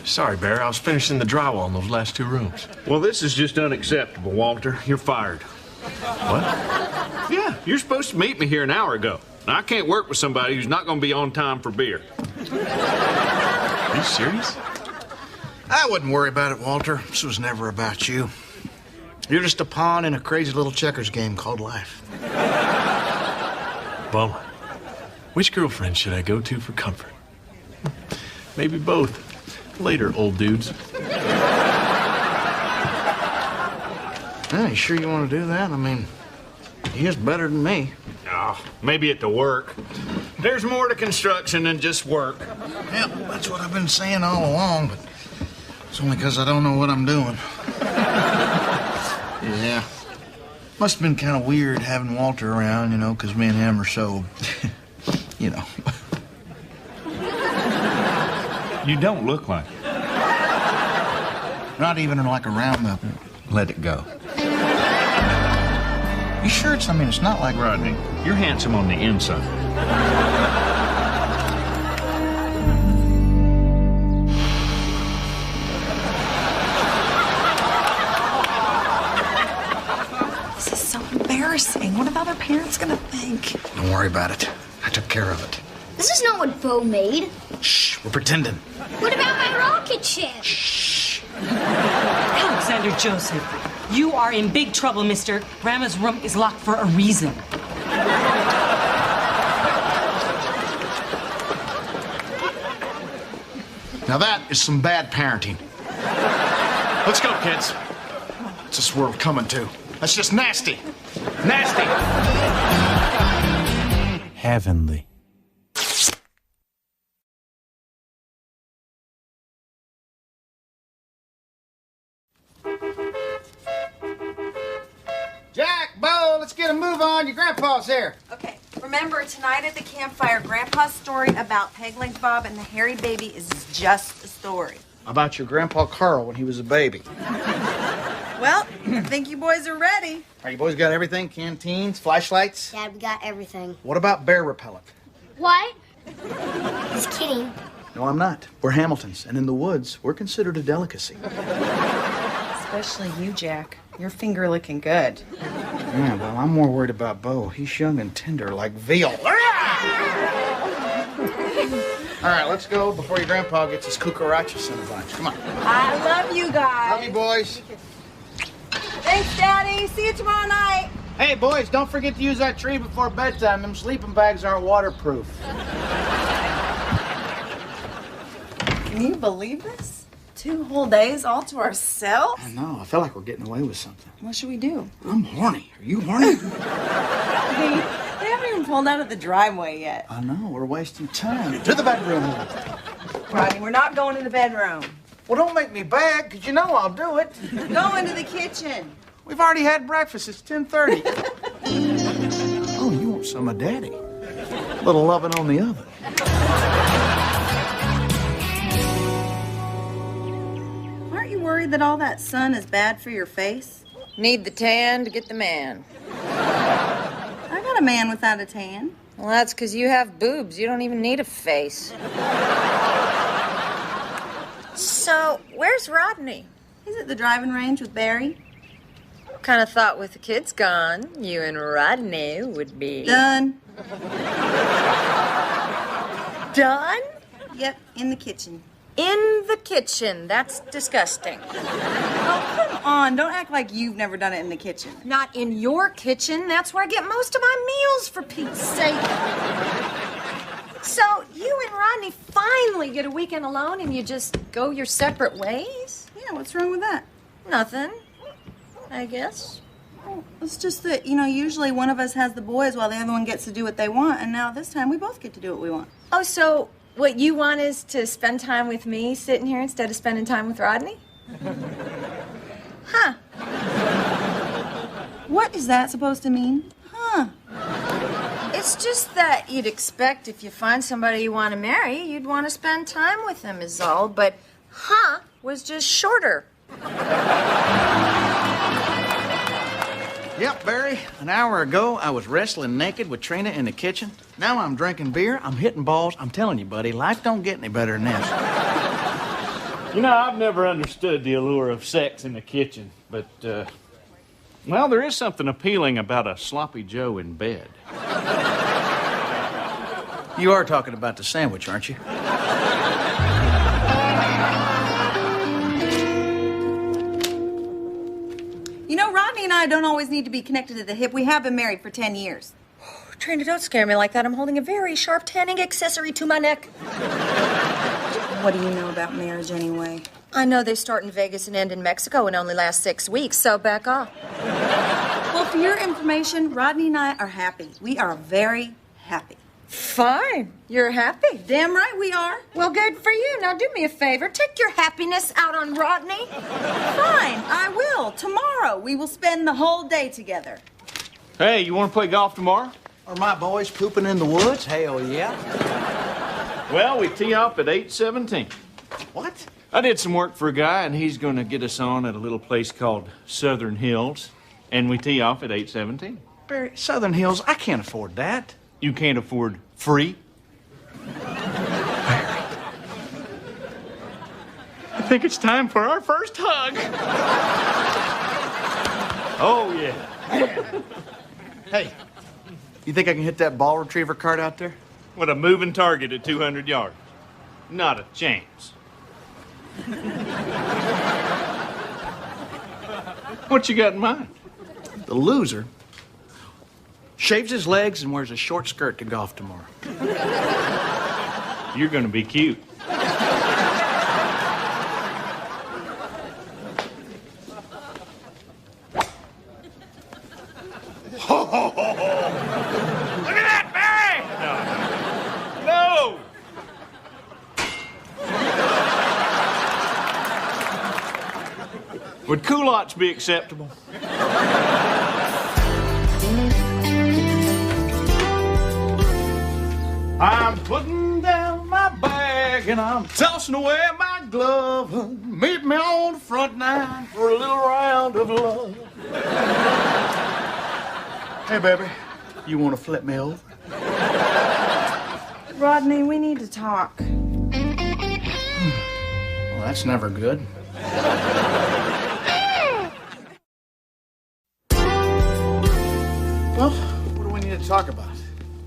Sorry, Barry. I was finishing the drywall in those last 2 rooms. Well, this is just unacceptable, Walter. You're fired. What? Yeah, you're supposed to meet me here an hour ago. Now, I can't work with somebody who's not going to be on time for beer. Are you serious? I wouldn't worry about it, Walter. This was never about you. You're just a pawn in a crazy little checkers game called life. Well, which girlfriend should I go to for comfort? Maybe both. Later, old dudes. Yeah, you sure you want to do that? I mean, he is better than me. Oh, maybe at the work. There's more to construction than just work. Yeah, that's what I've been saying all along, but it's only because I don't know what I'm doing. Yeah. Must have been kind of weird having Walter around, you know, because me and him are so, you know. You don't look like it. Not even like around the... Let it go. You sure it's, I mean, it's not like... Rodney, you're handsome on the inside. their parents gonna think? Don't worry about it. I took care of it. This is not what Bo made. Shh, we're pretending. What about my rocket ship? Alexander Joseph, you are in big trouble, mister. Grandma's room is locked for a reason. Now that is some bad parenting. Let's go, kids. What's this world coming to? That's just nasty. Nasty. Heavenly. Jack, Bo, let's get a move on. Your grandpa's here. Okay, remember, tonight at the campfire, Grandpa's story about Peg-Leg Bob and the hairy baby is just a story. About your grandpa Carl when he was a baby. Well, I think you boys are ready. All right, you boys got everything? Canteens, flashlights? Dad, we got everything. What about bear repellent? What? He's kidding. No, I'm not. We're Hamiltons, and in the woods, we're considered a delicacy. Especially you, Jack. Your finger looking good. Yeah, well, I'm more worried about Bo. He's young and tender like veal. All right, let's go before your grandpa gets his cucarachas in a bunch. Come on. I love you guys. Love you, boys. Thanks, Daddy. See you tomorrow night. Hey, boys, don't forget to use that tree before bedtime. Them sleeping bags aren't waterproof. Can you believe this? 2 whole days all to ourselves? I know. I feel like we're getting away with something. What should we do? I'm horny. Are you horny? They haven't even pulled out of the driveway yet. I know. We're wasting time. To the bedroom. Rodney, we're not going to the bedroom. Well, don't make me beg, because you know I'll do it. Go into the kitchen. We've already had breakfast. It's 10:30. Oh, you want some of Daddy? A little loving on the oven. Aren't you worried that all that sun is bad for your face? Need the tan to get the man. I got a man without a tan. Well, that's because you have boobs. You don't even need a face. So, where's Rodney? He's at the driving range with Barry. Kind of thought with the kids gone, you and Rodney would be... Done. Done? Yep, in the kitchen. In the kitchen. That's disgusting. Oh, come on. Don't act like you've never done it in the kitchen. Not in your kitchen. That's where I get most of my meals, for Pete's sake. So, you and Rodney finally get a weekend alone and you just go your separate ways? Yeah, what's wrong with that? Nothing, I guess. Well, it's just that, usually one of us has the boys while the other one gets to do what they want, and now this time we both get to do what we want. Oh, so what you want is to spend time with me sitting here instead of spending time with Rodney? Huh. What is that supposed to mean? Huh. It's just that you'd expect if you find somebody you want to marry, you'd want to spend time with them is all, but huh was just shorter. Yep, Barry. An hour ago, I was wrestling naked with Trina in the kitchen. Now I'm drinking beer, I'm hitting balls. I'm telling you, buddy, life don't get any better than this. I've never understood the allure of sex in the kitchen, but, well, there is something appealing about a sloppy Joe in bed. You are talking about the sandwich, aren't you? Rodney and I don't always need to be connected to the hip. We have been married for 10 years. Trina, don't scare me like that. I'm holding a very sharp tanning accessory to my neck. What do you know about marriage anyway? I know they start in Vegas and end in Mexico and only last 6 weeks, so back off. Well, for your information, Rodney and I are happy. We are very happy. Fine. You're happy. Damn right we are. Well, good for you. Now do me a favor. Take your happiness out on Rodney. Fine, I will. Tomorrow we will spend the whole day together. Hey, you want to play golf tomorrow? Are my boys pooping in the woods? Hell yeah. Well, we tee off at 8:17. What? I did some work for a guy, and he's going to get us on at a little place called Southern Hills, and we tee off at 8:17. Barry, Southern Hills, I can't afford that. You can't afford free? I think it's time for our first hug. Oh, yeah. Hey, You think I can hit that ball retriever cart out there? With a moving target at 200 yards. Not a chance. What you got in mind? The loser shaves his legs and wears a short skirt to golf tomorrow. You're gonna be cute. Look at that, Barry! No! Would culottes be acceptable? I'm putting down my bag and I'm tossing away my glove. Meet me on the front line for a little round of love. Hey, baby, you want to flip me over? Rodney, we need to talk. Well, that's never good. Well, what do we need to talk about?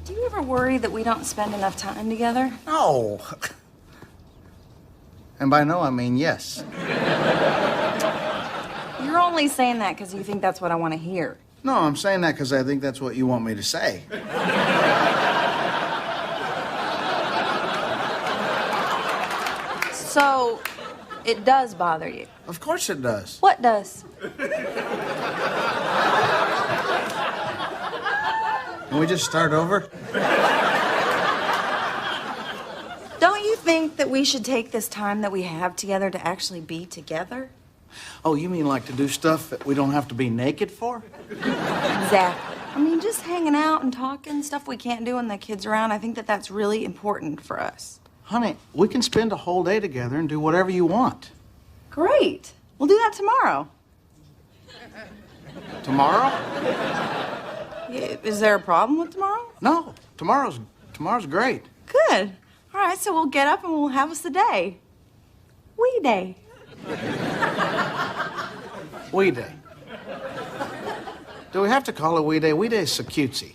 Do you ever worry that we don't spend enough time together? No. And by no, I mean yes. You're only saying that because you think that's what I want to hear. No, I'm saying that because I think that's what you want me to say. So, it does bother you? Of course it does. What does? Can we just start over? Don't you think that we should take this time that we have together to actually be together? Oh, you mean like to do stuff that we don't have to be naked for? Exactly. I mean, just hanging out and talking, stuff we can't do when the kids are around. I think that that's really important for us. Honey, we can spend a whole day together and do whatever you want. Great. We'll do that tomorrow. Tomorrow? Is there a problem with tomorrow? No. Tomorrow's great. Good. All right, so we'll get up and we'll have us a day. We day. We day. Do we have to call it we day? We day's so cutesy.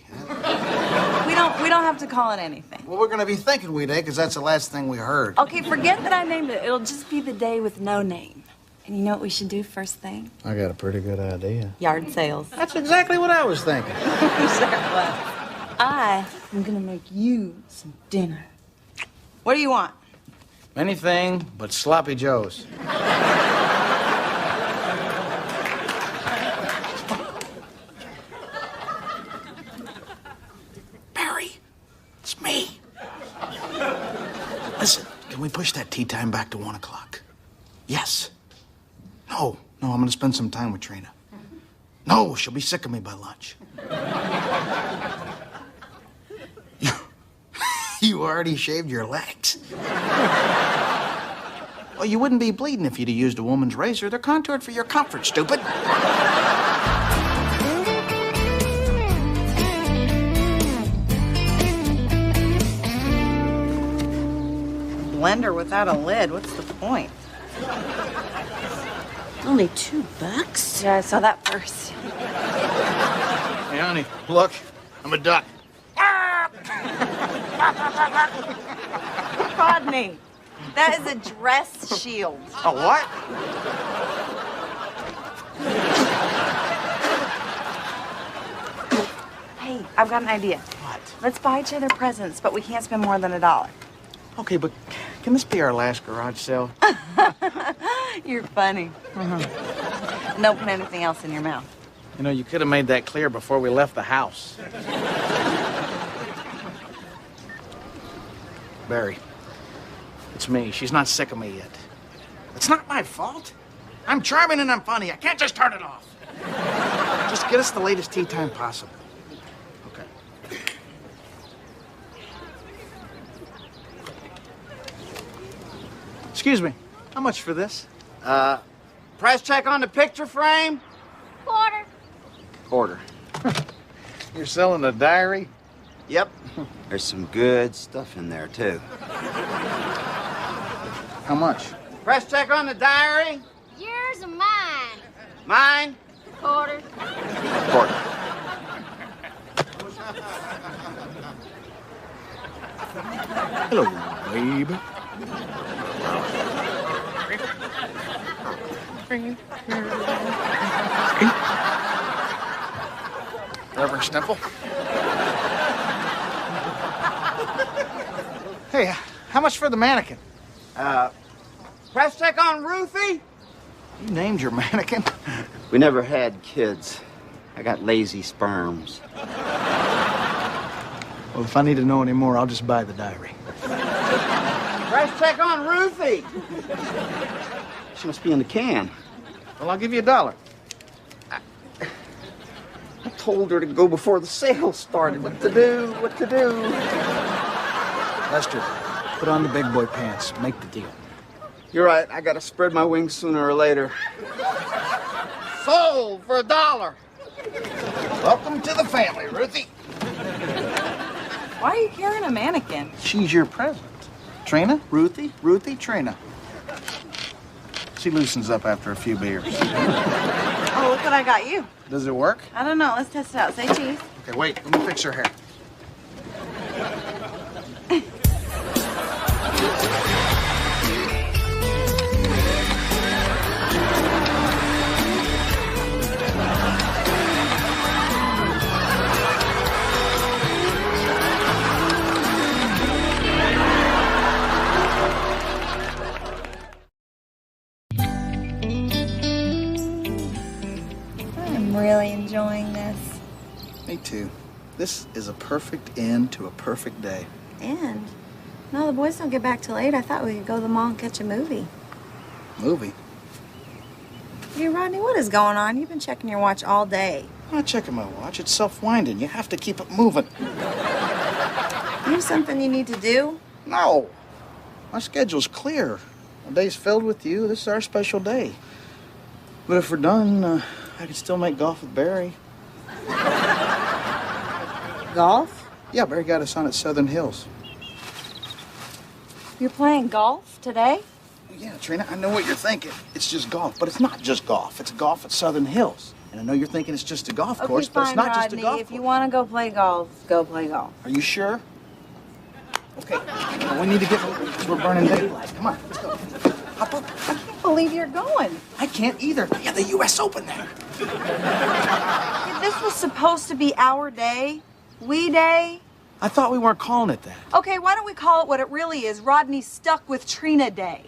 We don't have to call it anything. Well, we're going to be thinking we day because that's the last thing we heard. Okay, forget that I named it. It'll just be the day with no name. And you know what we should do first thing? I got a pretty good idea. Yard sales. That's exactly what I was thinking. I am gonna make you some dinner. What do you want? Anything but sloppy joes. Barry, it's me. Listen, can we push that tea time back to 1 o'clock? Yes. No, I'm gonna spend some time with Trina. No, she'll be sick of me by lunch. You already shaved your legs. Well, you wouldn't be bleeding if you'd have used a woman's razor. They're contoured for your comfort, stupid. Blender without a lid. What's the point? Only $2? Yeah, I saw that first. Hey, honey, look, I'm a duck. Rodney, that is a dress shield. A what? Hey, I've got an idea. What? Let's buy each other presents, but we can't spend more than $1. Okay, but can this be our last garage sale? You're funny. And don't put anything else in your mouth. You know, you could have made that clear before we left the house. Barry, it's me. She's not sick of me yet. It's not my fault. I'm charming and I'm funny. I can't just turn it off. Just get us the latest tea time possible. Okay. Excuse me. How much for this? Price check on the picture frame? Quarter. You're selling a diary? Yep. There's some good stuff in there, too. How much? Press check on the diary? Yours or mine? Mine? Quarter. Quarter. Hello, babe. Reverend Stemple. Hey, how much for the mannequin? Price check on Ruthie? You named your mannequin? We never had kids. I got lazy sperms. Well, if I need to know any more, I'll just buy the diary. Price check on Ruthie? She must be in the can. Well, I'll give you $1. I told her to go before the sale started. What to do? What to do? Lester, put on the big boy pants. Make the deal. You're right. I gotta spread my wings sooner or later. Sold for $1. Welcome to the family, Ruthie. Why are you carrying a mannequin? She's your present. Trina, Ruthie, Trina. She loosens up after a few beers. Oh, look what I got you. Does it work? I don't know. Let's test it out. Say cheese. Okay, wait. Let me fix her hair. I'm really enjoying this. Me too. This is a perfect end to a perfect day. And no, the boys don't get back till 8. I thought we could go to the mall and catch a movie. Movie? Hey, Rodney, what is going on? You've been checking your watch all day. I'm not checking my watch. It's self-winding. You have to keep it moving. You have something you need to do? No. My schedule's clear. The day's filled with you. This is our special day. But if we're done, I can still make golf with Barry. Golf? Yeah, Barry got us on at Southern Hills. You're playing golf today? Yeah, Trina, I know what you're thinking. It's just golf, but it's not just golf. It's golf at Southern Hills. And I know you're thinking it's just a golf course, but it's not Rodney. just a golf If course. you want to go play golf, go play golf. Are you sure? Okay, well, we need to get moving because we're burning daylight. Come on, let's go. Hop up. I can't believe you're going. I can't either. Yeah, the U.S. Open there. This was supposed to be our day. We day. I thought we weren't calling it that. Okay, why don't we call it what it really is? Rodney stuck with Trina Day.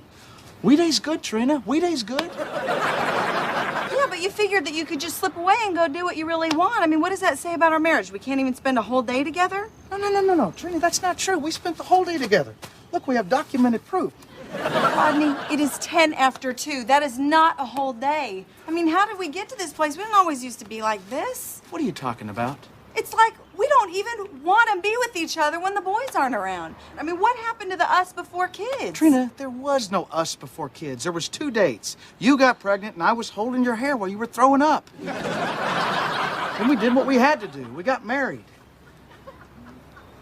We day's good, Trina. We day's good. Yeah, but you figured that you could just slip away and go do what you really want. I mean, what does that say about our marriage? We can't even spend a whole day together? No, Trina, that's not true. We spent the whole day together. Look, we have documented proof. Rodney, it is 10 after 2. That is not a whole day. I mean, how did we get to this place? We didn't always used to be like this. What are you talking about? It's like we don't even want to be with each other when the boys aren't around. I mean, what happened to the us before kids? Trina, there was no us before kids. There was 2 dates. You got pregnant, and I was holding your hair while you were throwing up. And we did what we had to do. We got married.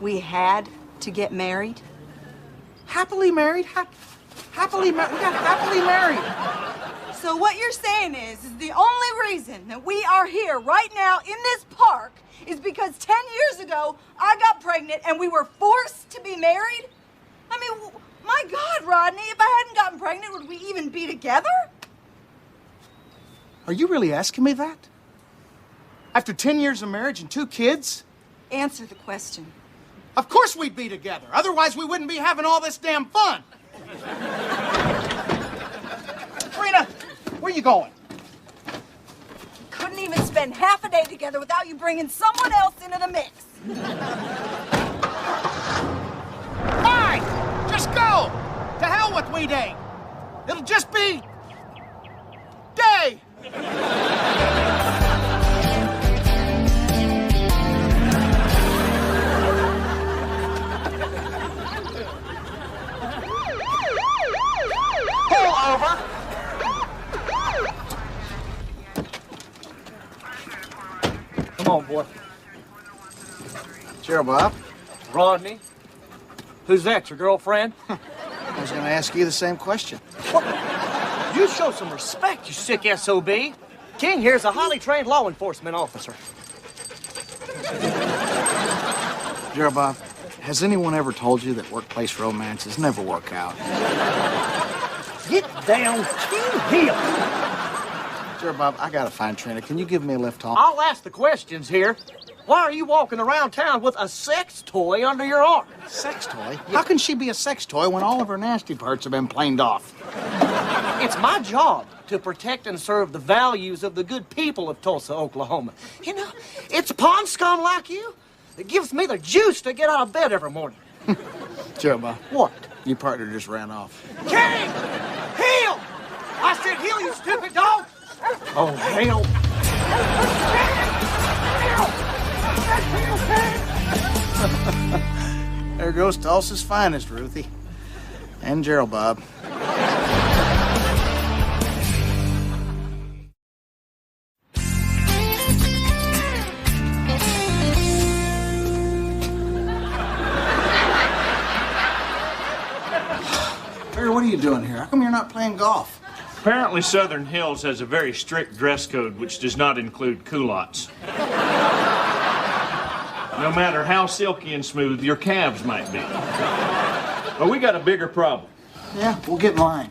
We had to get married? Happily married? Happily married? We got happily married. So what you're saying is the only reason that we are here right now in this park is because 10 years ago I got pregnant and we were forced to be married? I mean, my God, Rodney, if I hadn't gotten pregnant, would we even be together? Are you really asking me that? After 10 years of marriage and 2 kids? Answer the question. Of course we'd be together. Otherwise, we wouldn't be having all this damn fun. Trina, where you going? Couldn't even spend half a day together without you bringing someone else into the mix. Fine! Just go! To hell with we day. It'll just be... day! Pull over! Come on, boy. Cheer, Bob. Rodney? Who's that, your girlfriend? I was going to ask you the same question. What? You show some respect, you sick SOB. King here's a highly trained law enforcement officer. Gerald, Bob, Has anyone ever told you that workplace romances never work out? Get down, King Hill. Sure, Bob, I gotta find Trina. Can you give me a lift home? I'll ask the questions here. Why are you walking around town with a sex toy under your arm? Sex toy? How can she be a sex toy when all of her nasty parts have been planed off? It's my job to protect and serve the values of the good people of Tulsa, Oklahoma. You know, it's pond scum like you that gives me the juice to get out of bed every morning. Sure, Bob. What? Your partner just ran off. King! Heel! I said heel, you stupid dog! Oh, hell. There goes Tulsa's finest, Ruthie. And Gerald, Bob. Barry, what are you doing here? How come you're not playing golf? Apparently, Southern Hills has a very strict dress code which does not include culottes. No matter how silky and smooth your calves might be. But we got a bigger problem. Yeah, we'll get in line.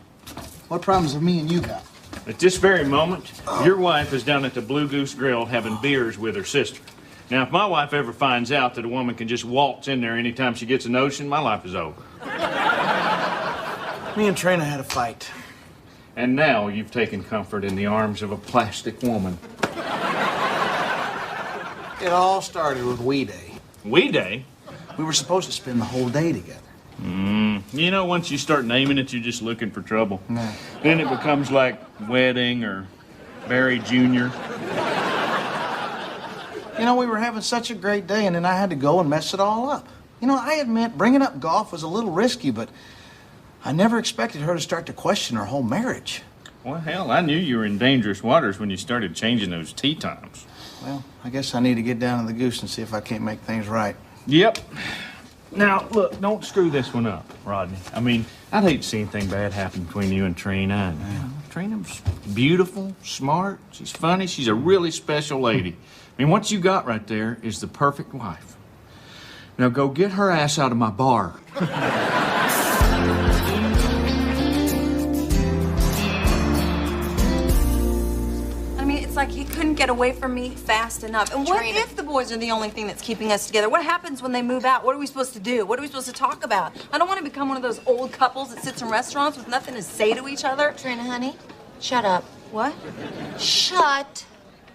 What problems have me and you got? At this very moment, your wife is down at the Blue Goose Grill having beers with her sister. Now, if my wife ever finds out that a woman can just waltz in there anytime she gets a notion, my life is over. Me and Trina had a fight. And now you've taken comfort in the arms of a plastic woman. It all started with We Day. We Day? We were supposed to spend the whole day together. You know, once you start naming it, you're just looking for trouble. No. Then it becomes like Wedding or Barry Jr. You know, we were having such a great day, and then I had to go and mess it all up. You know, I admit bringing up golf was a little risky, but I never expected her to start to question her whole marriage. Well, hell, I knew you were in dangerous waters when you started changing those tee times. Well, I guess I need to get down to the Goose and see if I can't make things right. Yep. Now, look, don't screw this one up, Rodney. I mean, I'd hate to see anything bad happen between you and Trina. And, you know, Trina's beautiful, smart, she's funny, she's a really special lady. I mean, what you got right there is the perfect wife. Now go get her ass out of my bar. It's like he couldn't get away from me fast enough. And what if the boys are the only thing that's keeping us together? What happens when they move out? What are we supposed to do? What are we supposed to talk about? I don't want to become one of those old couples that sits in restaurants with nothing to say to each other. Trina, honey, shut up. What? Shut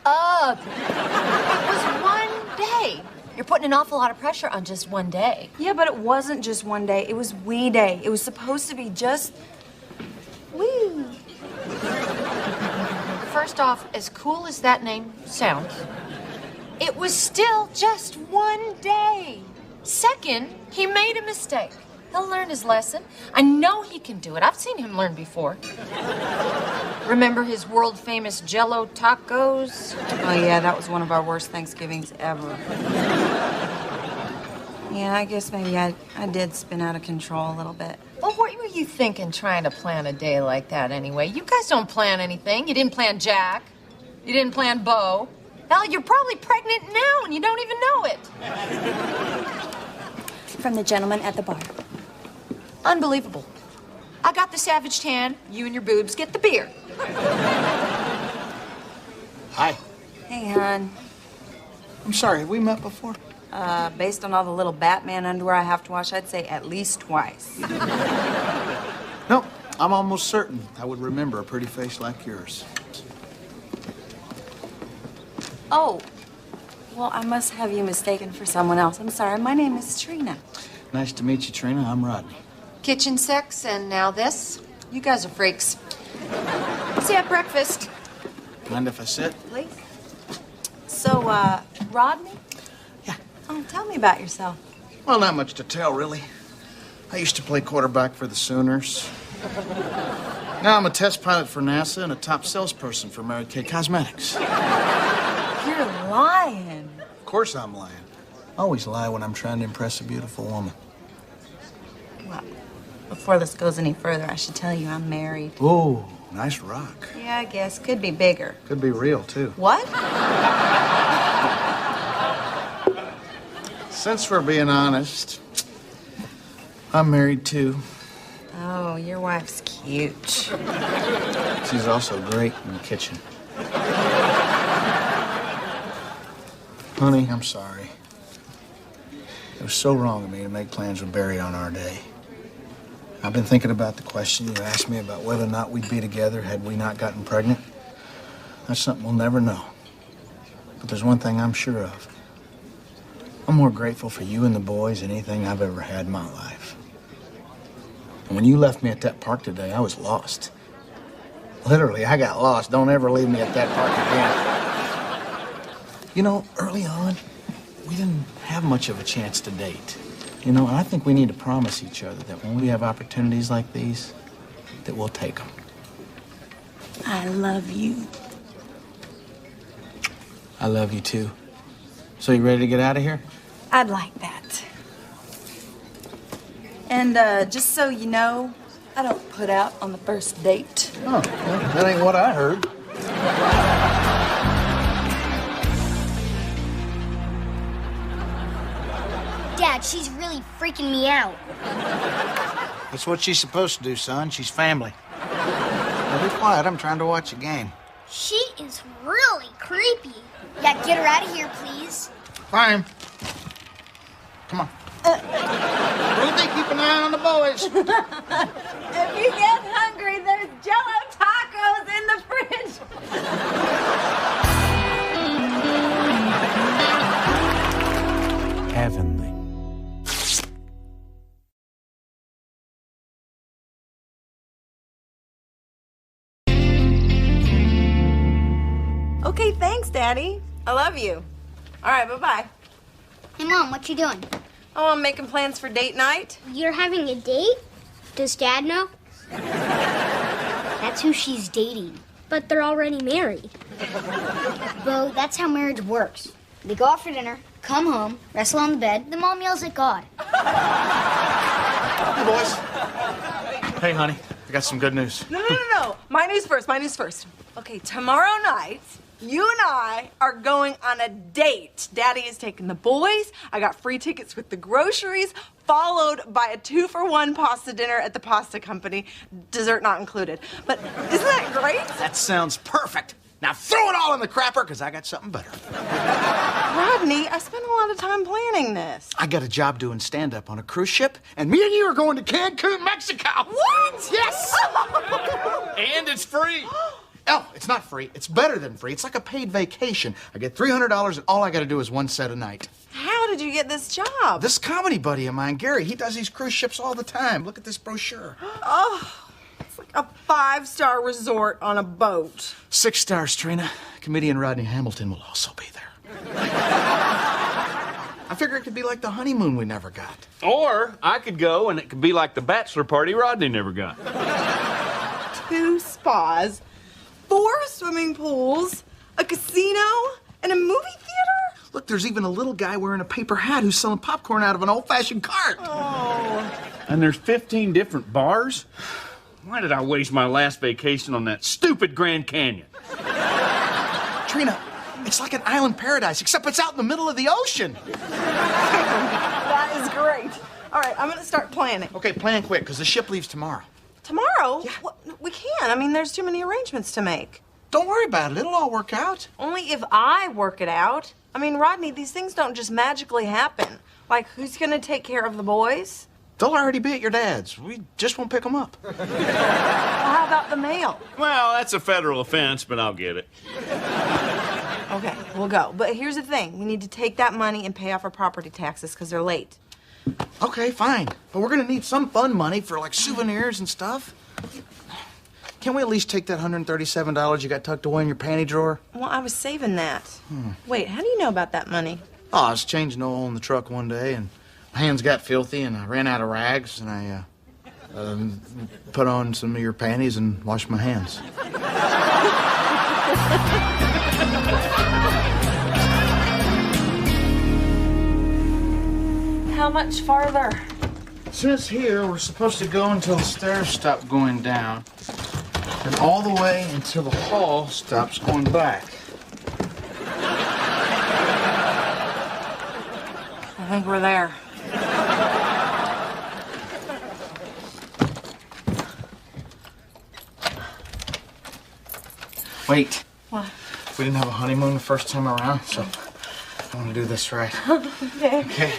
up. It was one day. You're putting an awful lot of pressure on just one day. Yeah, but it wasn't just one day. It was We Day. It was supposed to be just we. First off, as cool as that name sounds, it was still just one day. Second, he made a mistake. He'll learn his lesson. I know he can do it. I've seen him learn before. Remember his world-famous Jell-O tacos? Oh, yeah, that was one of our worst Thanksgivings ever. Yeah, I guess maybe I did spin out of control a little bit. Well, what were you thinking trying to plan a day like that anyway? You guys don't plan anything. You didn't plan Jack. You didn't plan Bo. Hell, you're probably pregnant now and you don't even know it. From the gentleman at the bar. Unbelievable. I got the Savage Tan. You and your boobs get the beer. Hi. Hey, hon. I'm sorry, have we met before? Based on all the little Batman underwear I have to wash, I'd say at least twice. Nope, I'm almost certain I would remember a pretty face like yours. Oh, well, I must have you mistaken for someone else. I'm sorry, my name is Trina. Nice to meet you, Trina. I'm Rodney. Kitchen sex and now this. You guys are freaks. See you at breakfast. Mind if I sit? Please. So, Rodney? Yeah. Oh, tell me about yourself. Well, not much to tell, really. I used to play quarterback for the Sooners. Now I'm a test pilot for NASA and a top salesperson for Mary Kay Cosmetics. You're lying. Of course I'm lying. I always lie when I'm trying to impress a beautiful woman. Well, before this goes any further, I should tell you I'm married. Ooh, nice rock. Yeah, I guess. Could be bigger. Could be real, too. What? Since we're being honest, I'm married too. Oh, your wife's cute. She's also great in the kitchen. Honey, I'm sorry. It was so wrong of me to make plans with Barry on our day. I've been thinking about the question you asked me about whether or not we'd be together had we not gotten pregnant. That's something we'll never know. But there's one thing I'm sure of. I'm more grateful for you and the boys than anything I've ever had in my life. And when you left me at that park today, I was lost. Literally, I got lost. Don't ever leave me at that park again. You know, early on, we didn't have much of a chance to date. You know, and I think we need to promise each other that when we have opportunities like these, that we'll take them. I love you. I love you too. So you ready to get out of here? I'd like that. And just so you know, I don't put out on the first date. Oh, well, that ain't what I heard. Dad, she's really freaking me out. That's what she's supposed to do, son. She's family. Now be quiet. I'm trying to watch a game. She is really creepy. Yeah, get her out of here, please. Fine. Come on. Ruthie, keep an eye on the boys. If you get hungry, there's Jell-O tacos in the fridge. Heavenly. Okay, thanks, Daddy. I love you. All right, bye-bye. Hey, Mom, what you doing? Oh, I'm making plans for date night. You're having a date? Does Dad know? That's who she's dating. But they're already married. Bo, that's how marriage works. They go out for dinner, come home, wrestle on the bed, then Mom yells at God. Hey, boys. Hey, honey. I got some good news. No. My news first. Okay, tomorrow night, you and I are going on a date. Daddy is taking the boys. I got free tickets with the groceries, followed by a 2-for-1 pasta dinner at the pasta company, dessert not included. But isn't that great? That sounds perfect. Now throw it all in the crapper, because I got something better. Rodney, I spent a lot of time planning this. I got a job doing stand-up on a cruise ship, and me and you are going to Cancun, Mexico. What? Yes! And it's free. Oh, it's not free. It's better than free. It's like a paid vacation. I get $300, and all I got to do is one set a night. How did you get this job? This comedy buddy of mine, Gary, he does these cruise ships all the time. Look at this brochure. Oh, it's like a 5-star resort on a boat. 6 stars, Trina. Comedian Rodney Hamilton will also be there. I figure it could be like the honeymoon we never got. Or I could go and it could be like the bachelor party Rodney never got. 2 spas, 4 swimming pools, a casino, and a movie theater? Look, there's even a little guy wearing a paper hat who's selling popcorn out of an old-fashioned cart. Oh. And there's 15 different bars? Why did I waste my last vacation on that stupid Grand Canyon? Trina, it's like an island paradise, except it's out in the middle of the ocean. That is great. All right, I'm going to start planning. Okay, plan quick, because the ship leaves tomorrow. Tomorrow? Yeah. We can't. I mean, there's too many arrangements to make. Don't worry about it. It'll all work out. Only if I work it out. I mean, Rodney, these things don't just magically happen. Like, who's going to take care of the boys? They'll already be at your dad's. We just won't pick them up. Well, how about the mail? Well, that's a federal offense, but I'll get it. Okay, we'll go. But here's the thing. We need to take that money and pay off our property taxes because they're late. Okay, fine. But we're going to need some fun money for, like, souvenirs and stuff. Can we at least take that $137 you got tucked away in your panty drawer? Well, I was saving that. Wait, how do you know about that money? Oh, I was changing oil in the truck one day, and my hands got filthy, and I ran out of rags, and I put on some of your panties and washed my hands. How much farther? Since here, we're supposed to go until the stairs stop going down, and all the way until the hall stops going back. I think we're there. Wait. What? We didn't have a honeymoon the first time around, so I want to do this right. Okay. Okay.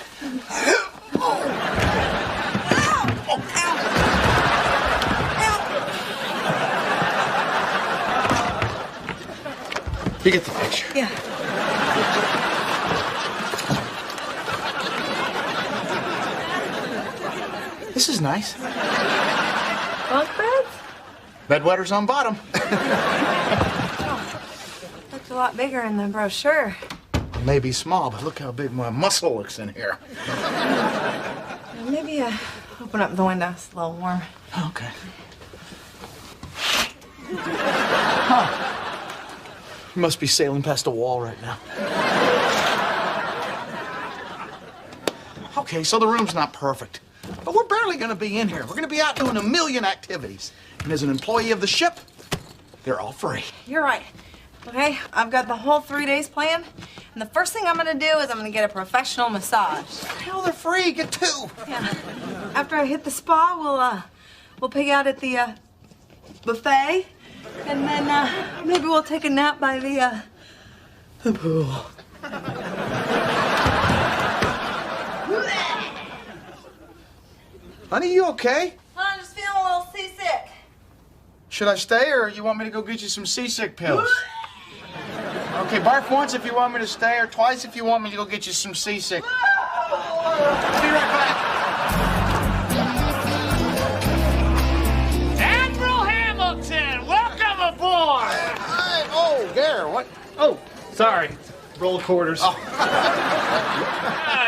You get the picture. Yeah. This is nice. Bunk beds? Bedwetter's on bottom. Looks a lot bigger in the brochure. It may be small, but look how big my muscle looks in here. Maybe open up the window. It's a little warm. Okay. Huh. You must be sailing past a wall right now. Okay, so the room's not perfect. But we're barely gonna be in here. We're gonna be out doing a million activities. And as an employee of the ship, they're all free. You're right. Okay, I've got the whole 3 days planned. And the first thing I'm gonna do is I'm gonna get a professional massage. Hell, they're free. Get two. Yeah. After I hit the spa, we'll pig out at the buffet. And then maybe we'll take a nap by the pool. Honey, you okay? I'm just feeling a little seasick. Should I stay, or you want me to go get you some seasick pills? Okay, barf once if you want me to stay, or twice if you want me to go get you some seasick. I'll be right back. Admiral Hamilton, welcome aboard! Oh, there, what? Oh, sorry. Roll quarters. Oh.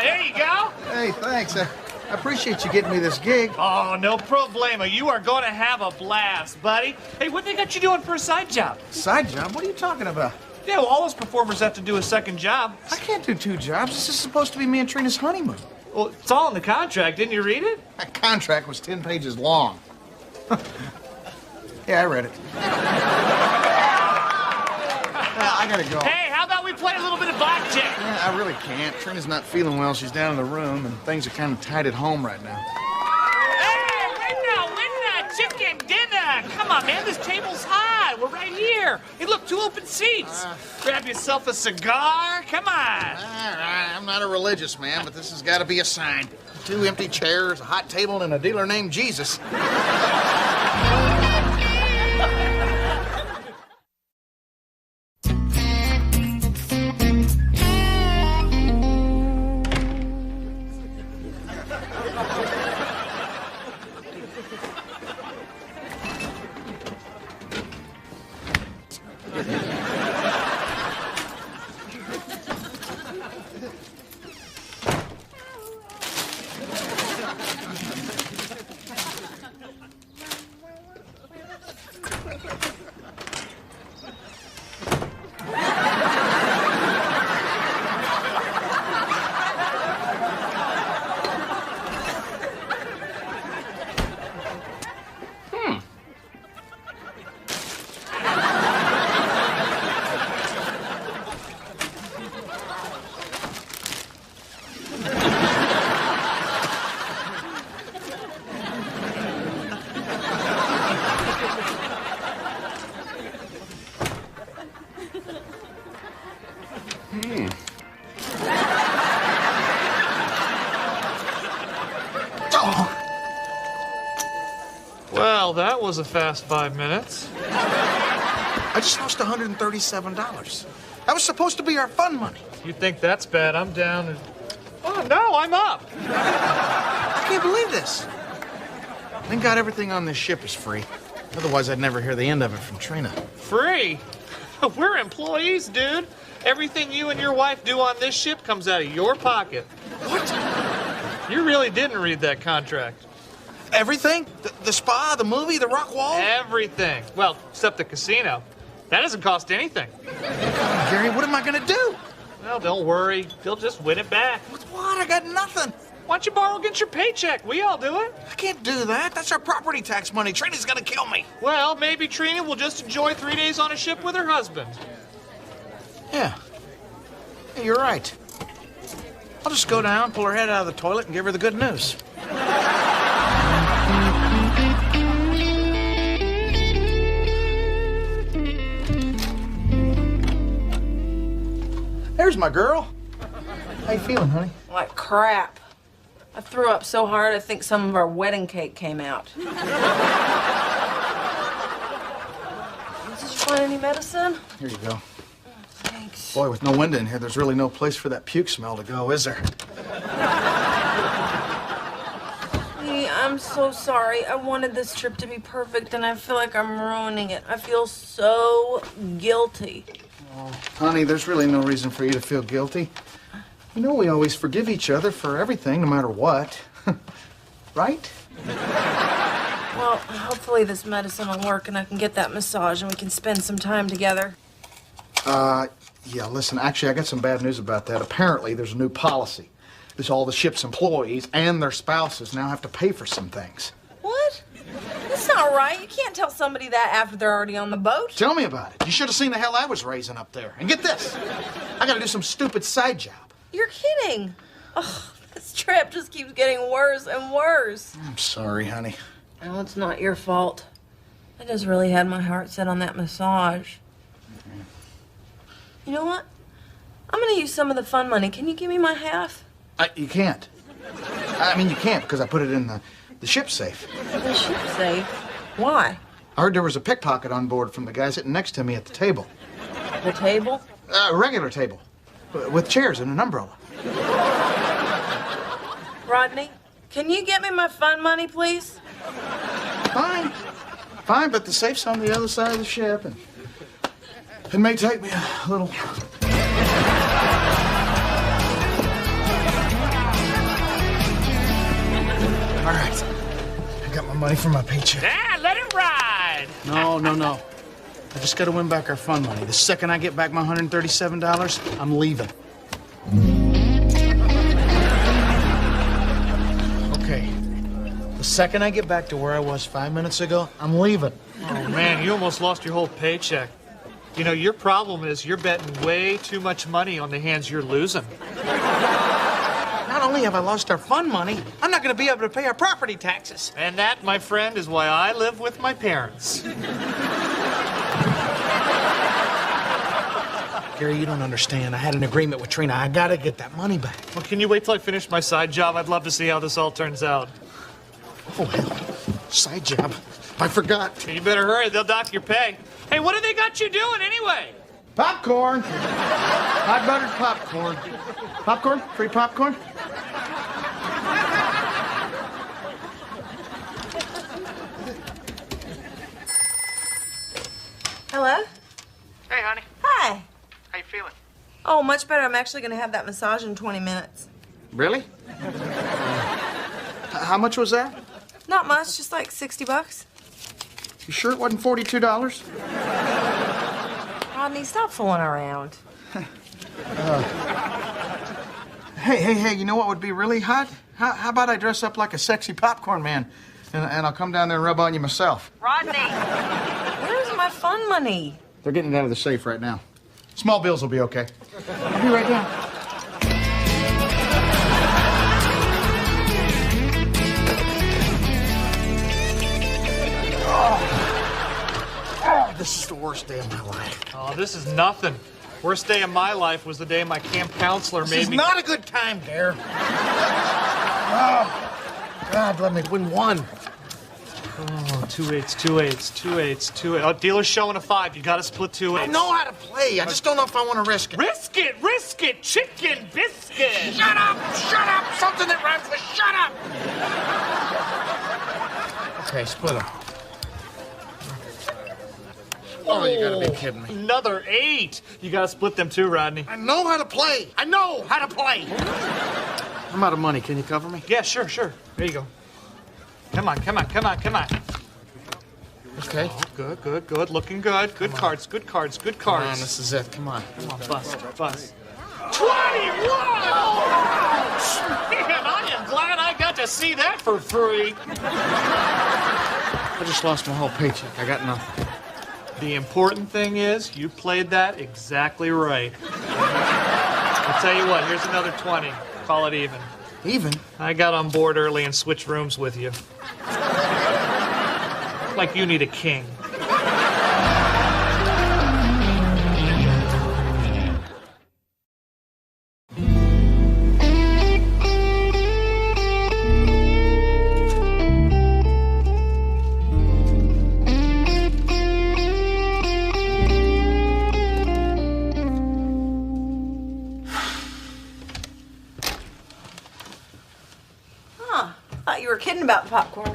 There you go. Hey, thanks. I appreciate you getting me this gig. Oh, no problema. You are going to have a blast, buddy. Hey, what they got you doing for a side job? Side job? What are you talking about? Yeah, well, all those performers have to do a second job. I can't do two jobs. This is supposed to be me and Trina's honeymoon. Well, it's all in the contract. Didn't you read it? That contract was 10 pages long. Yeah, I read it. I gotta go. Hey, how about we play a little bit of blackjack? Yeah, I really can't. Trina's not feeling well. She's down in the room, and things are kind of tight at home right now. Hey, winner, chicken dinner. Come on, man, this table's high. We're right here. Hey, look, 2 open seats. Grab yourself a cigar. Come on. All right, I'm not a religious man, but this has got to be a sign. 2 empty chairs, a hot table, and a dealer named Jesus. Well, that was a fast 5 minutes. I just lost $137. That was supposed to be our fun money. You think that's bad? I'm down. Oh, no, I'm up. I can't believe this. Thank God everything on this ship is free. Otherwise, I'd never hear the end of it from Trina. Free? We're employees, dude. Everything you and your wife do on this ship comes out of your pocket. What? You really didn't read that contract. Everything? The spa, the movie, the rock wall? Everything. Well, except the casino. That doesn't cost anything. Gary, what am I gonna do? Well, don't worry. They'll just win it back. With what? I got nothing. Why don't you borrow against your paycheck? We all do it. I can't do that. That's our property tax money. Trina's gonna kill me. Well, maybe Trina will just enjoy 3 days on a ship with her husband. Yeah. Hey, you're right. I'll just go down, pull her head out of the toilet, and give her the good news. my girl. How you feeling, honey? Like crap. I threw up so hard I think some of our wedding cake came out. Did you find any medicine? Here you go. Thanks. Boy, with no window in here, there's really no place for that puke smell to go, is there? Lee, I'm so sorry. I wanted this trip to be perfect, and I feel like I'm ruining it. I feel so guilty. Oh, honey, there's really no reason for you to feel guilty. You know we always forgive each other for everything, no matter what. Right? Well, hopefully this medicine will work, and I can get that massage, and we can spend some time together. Yeah, listen, actually, I got some bad news about that. Apparently, there's a new policy. There's all the ship's employees and their spouses now have to pay for some things. What? That's not right. You can't tell somebody that after they're already on the boat. Tell me about it. You should have seen the hell I was raising up there. And get this, I gotta do some stupid side job. You're kidding. Oh, this trip just keeps getting worse and worse. I'm sorry, honey. Well, it's not your fault. I just really had my heart set on that massage. You know what? I'm gonna use some of the fun money. Can you give me my half? You can't. I mean, you can't because I put it in the ship safe. The ship safe? Why? I heard there was a pickpocket on board from the guy sitting next to me at the table. The table? A regular table. With chairs and an umbrella. Rodney, can you get me my fun money, please? Fine. Fine, but the safe's on the other side of the ship, and it may take me a little... All right. I got my money from my paycheck. Ah, let it ride. No. I just got to win back our fund money. The second I get back my $137, I'm leaving. Okay. The second I get back to where I was 5 minutes ago, I'm leaving. Oh, man, you almost lost your whole paycheck. You know, your problem is you're betting way too much money on the hands you're losing. Not only have I lost our fund money, I'm not going to be able to pay our property taxes. And that, my friend, is why I live with my parents. Gary, you don't understand. I had an agreement with Trina. I got to get that money back. Well, can you wait till I finish my side job? I'd love to see how this all turns out. Oh, hell. Side job. I forgot. You better hurry. They'll dock your pay. Hey, what have they got you doing anyway? Popcorn. Hot buttered popcorn. Popcorn? Free popcorn? Hello? Hey, honey. Hi. How you feeling? Oh, much better. I'm actually going to have that massage in 20 minutes. Really? How much was that? Not much, just like $60. You sure it wasn't $42? Rodney, stop fooling around. Hey, you know what would be really hot? How about I dress up like a sexy popcorn man and I'll come down there and rub on you myself? Rodney! Where's my fun money? They're getting it out of the safe right now. Small bills will be okay. I'll be right down. Oh, this is the worst day of my life. Oh, this is nothing. Worst day of my life was the day my camp counselor made me... This is not a good time, Dare. Oh, God, let me win one. Oh, 2 8s, 2 8s, 2 8s, 2 8s. Oh, dealer's showing a 5. You gotta split 2 8s. I know how to play. I just don't know if I want to risk it. Risk it, chicken biscuit. Shut up! Something that rhymes with shut up! Okay, split them. Oh, you gotta be kidding me. Another 8. You gotta split them too, Rodney. I know how to play. I'm out of money. Can you cover me? Yeah, sure. There you go. Come on. Okay. Oh, good. Looking good. Good cards. Come on, this is it. Come on. Bust. 21! Man, I am glad I got to see that for free. I just lost my whole paycheck. I got nothing. The important thing is you played that exactly right. I'll tell you what, here's another 20. Call it even. Even? I got on board early and switched rooms with you. Like you need a king.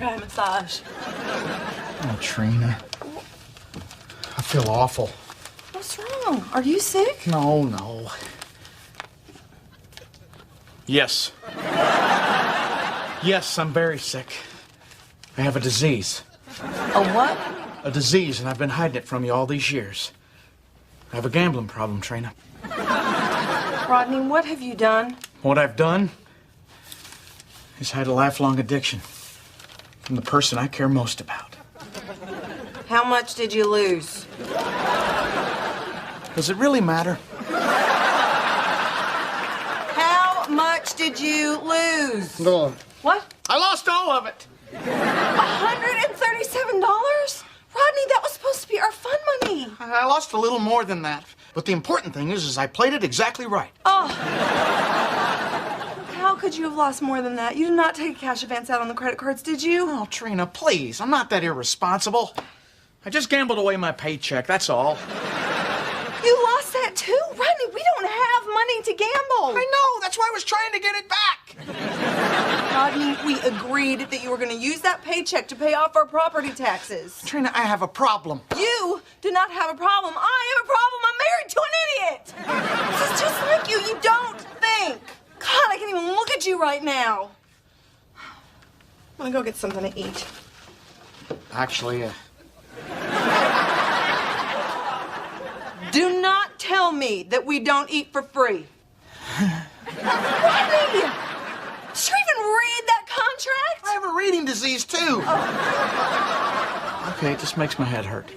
Okay, massage. Oh, Trina. I feel awful. What's wrong? Are you sick? No. Yes. Yes, I'm very sick. I have a disease. A what? A disease, and I've been hiding it from you all these years. I have a gambling problem, Trina. Rodney, what have you done? What I've done is had a lifelong addiction from the person I care most about. How much did you lose? Does it really matter? How much did you lose? No. What? I lost all of it. $137? Rodney, that was supposed to be our fun money. I lost a little more than that. But the important thing is I played it exactly right. Oh. How could you have lost more than that? You did not take a cash advance out on the credit cards, did you? Oh, Trina, please. I'm not that irresponsible. I just gambled away my paycheck, that's all. You lost that too? Rodney, we don't have money to gamble. I know. That's why I was trying to get it back. Rodney, we agreed that you were going to use that paycheck to pay off our property taxes. Trina, I have a problem. You do not have a problem. I have a problem. I'm married to an idiot. This is just like you. You don't think. God, I can't even look at you right now. I'm going to go get something to eat. Actually, Do not tell me that we don't eat for free. Rodney! Did you even read that contract? I have a reading disease, too. Oh. Okay, it just makes my head hurt.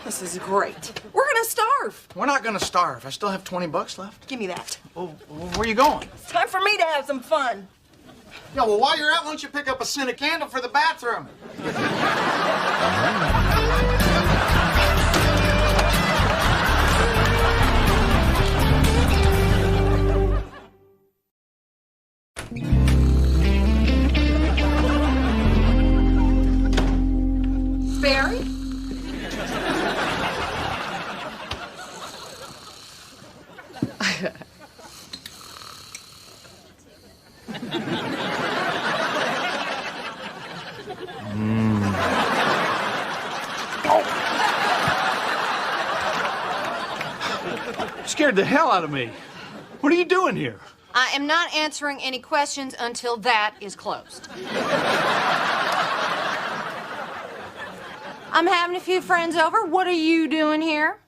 This is great. We're gonna starve. We're not gonna starve. I still have $20 left. Give me that. Oh, where are you going? It's time for me to have some fun. Yeah, well, while you're out, why don't you pick up a scented candle for the bathroom? Barry? Scared the hell out of me. What are you doing here? I am not answering any questions until that is closed. I'm having a few friends over. What are you doing here?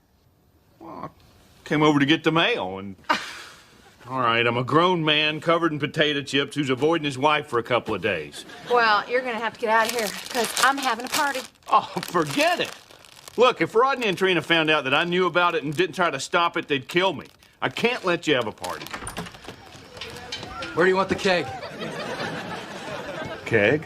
Came over to get the mail and... All right, I'm a grown man covered in potato chips who's avoiding his wife for a couple of days. Well, you're gonna have to get out of here, because I'm having a party. Oh, forget it. Look, if Rodney and Trina found out that I knew about it and didn't try to stop it, they'd kill me. I can't let you have a party. Where do you want the keg? Keg?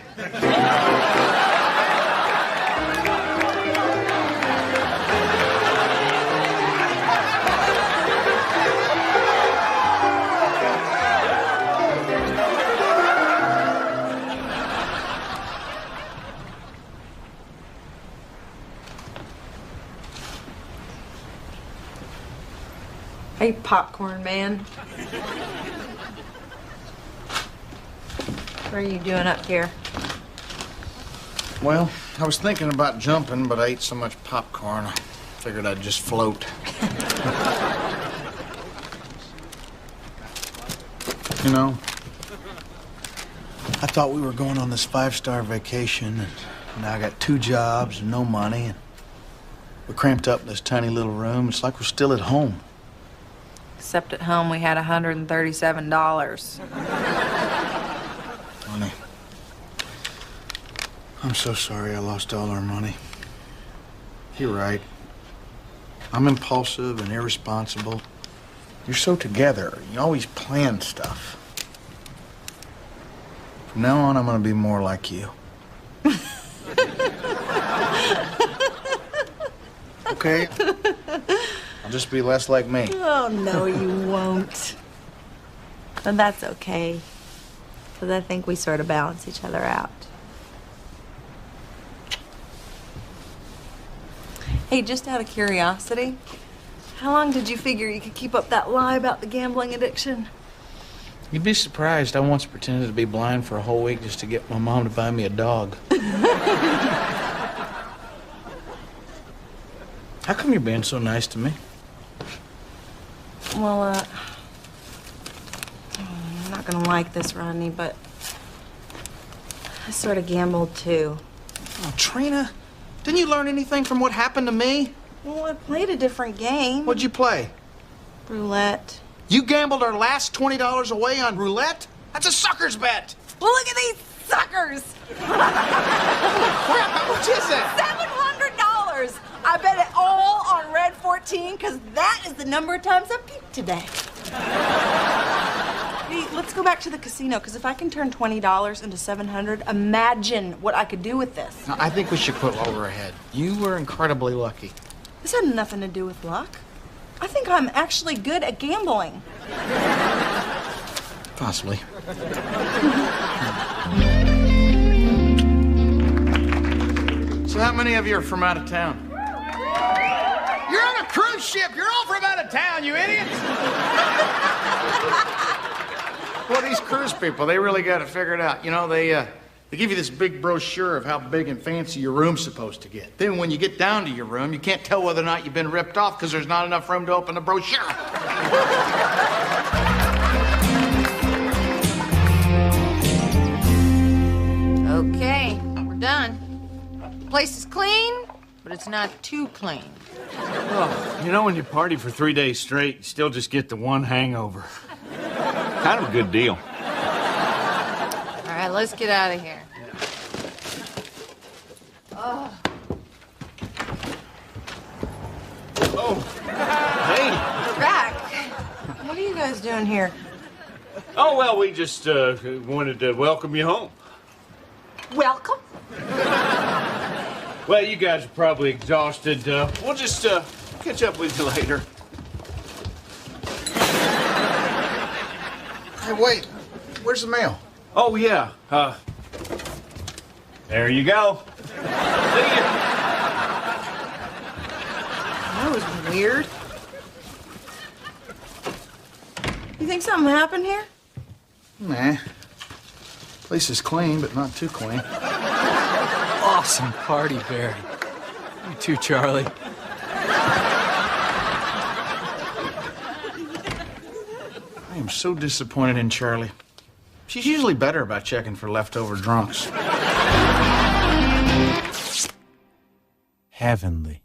Hey, popcorn man. What are you doing up here? Well, I was thinking about jumping, but I ate so much popcorn, I figured I'd just float. You know, I thought we were going on this 5-star vacation, and now I got 2 jobs and no money, and we're cramped up in this tiny little room. It's like we're still at home. Except at home we had $137. Honey, I'm so sorry I lost all our money. You're right. I'm impulsive and irresponsible. You're so together. You always plan stuff. From now on, I'm gonna be more like you. Okay? I'll just be less like me. Oh, no, you won't. But that's okay. Because I think we sort of balance each other out. Hey, just out of curiosity, how long did you figure you could keep up that lie about the gambling addiction? You'd be surprised. I once pretended to be blind for a whole week just to get my mom to buy me a dog. How come you're being so nice to me? Well, I'm not gonna like this, Rodney, but I sort of gambled too. Oh, Trina, didn't you learn anything from what happened to me? Well, I played a different game. What'd you play? Roulette. You gambled our last $20 away on roulette? That's a sucker's bet. Well, look at these suckers. Crap, how much is it? $700. I bet it all on red 14 because that is the number of times I peaked today. Hey, let's go back to the casino because if I can turn $20 into $700, imagine what I could do with this. No, I think we should put lower ahead. You were incredibly lucky. This had nothing to do with luck. I think I'm actually good at gambling. Possibly. So how many of you are from out of town? You're on a cruise ship. You're all from out of town, you idiots. Well, these cruise people, they really got it figured out. You know, they give you this big brochure of how big and fancy your room's supposed to get. Then when you get down to your room, you can't tell whether or not you've been ripped off because there's not enough room to open the brochure. Okay, we're done. The place is clean, but it's not too clean. Oh, you know, when you party for 3 days straight, you still just get the one hangover. Kind of a good deal. All right, let's get out of here. Oh. Hey. We're back. What are you guys doing here? Oh, well, we just wanted to welcome you home. Welcome. Well, you guys are probably exhausted. We'll just catch up with you later. Hey, wait. Where's the mail? Oh, yeah. There you go. See ya. That was weird. You think something happened here? Nah. Place is clean, but not too clean. Awesome party, Barry. You too, Charlie. I am so disappointed in Charlie. She's usually better about checking for leftover drunks. Heavenly.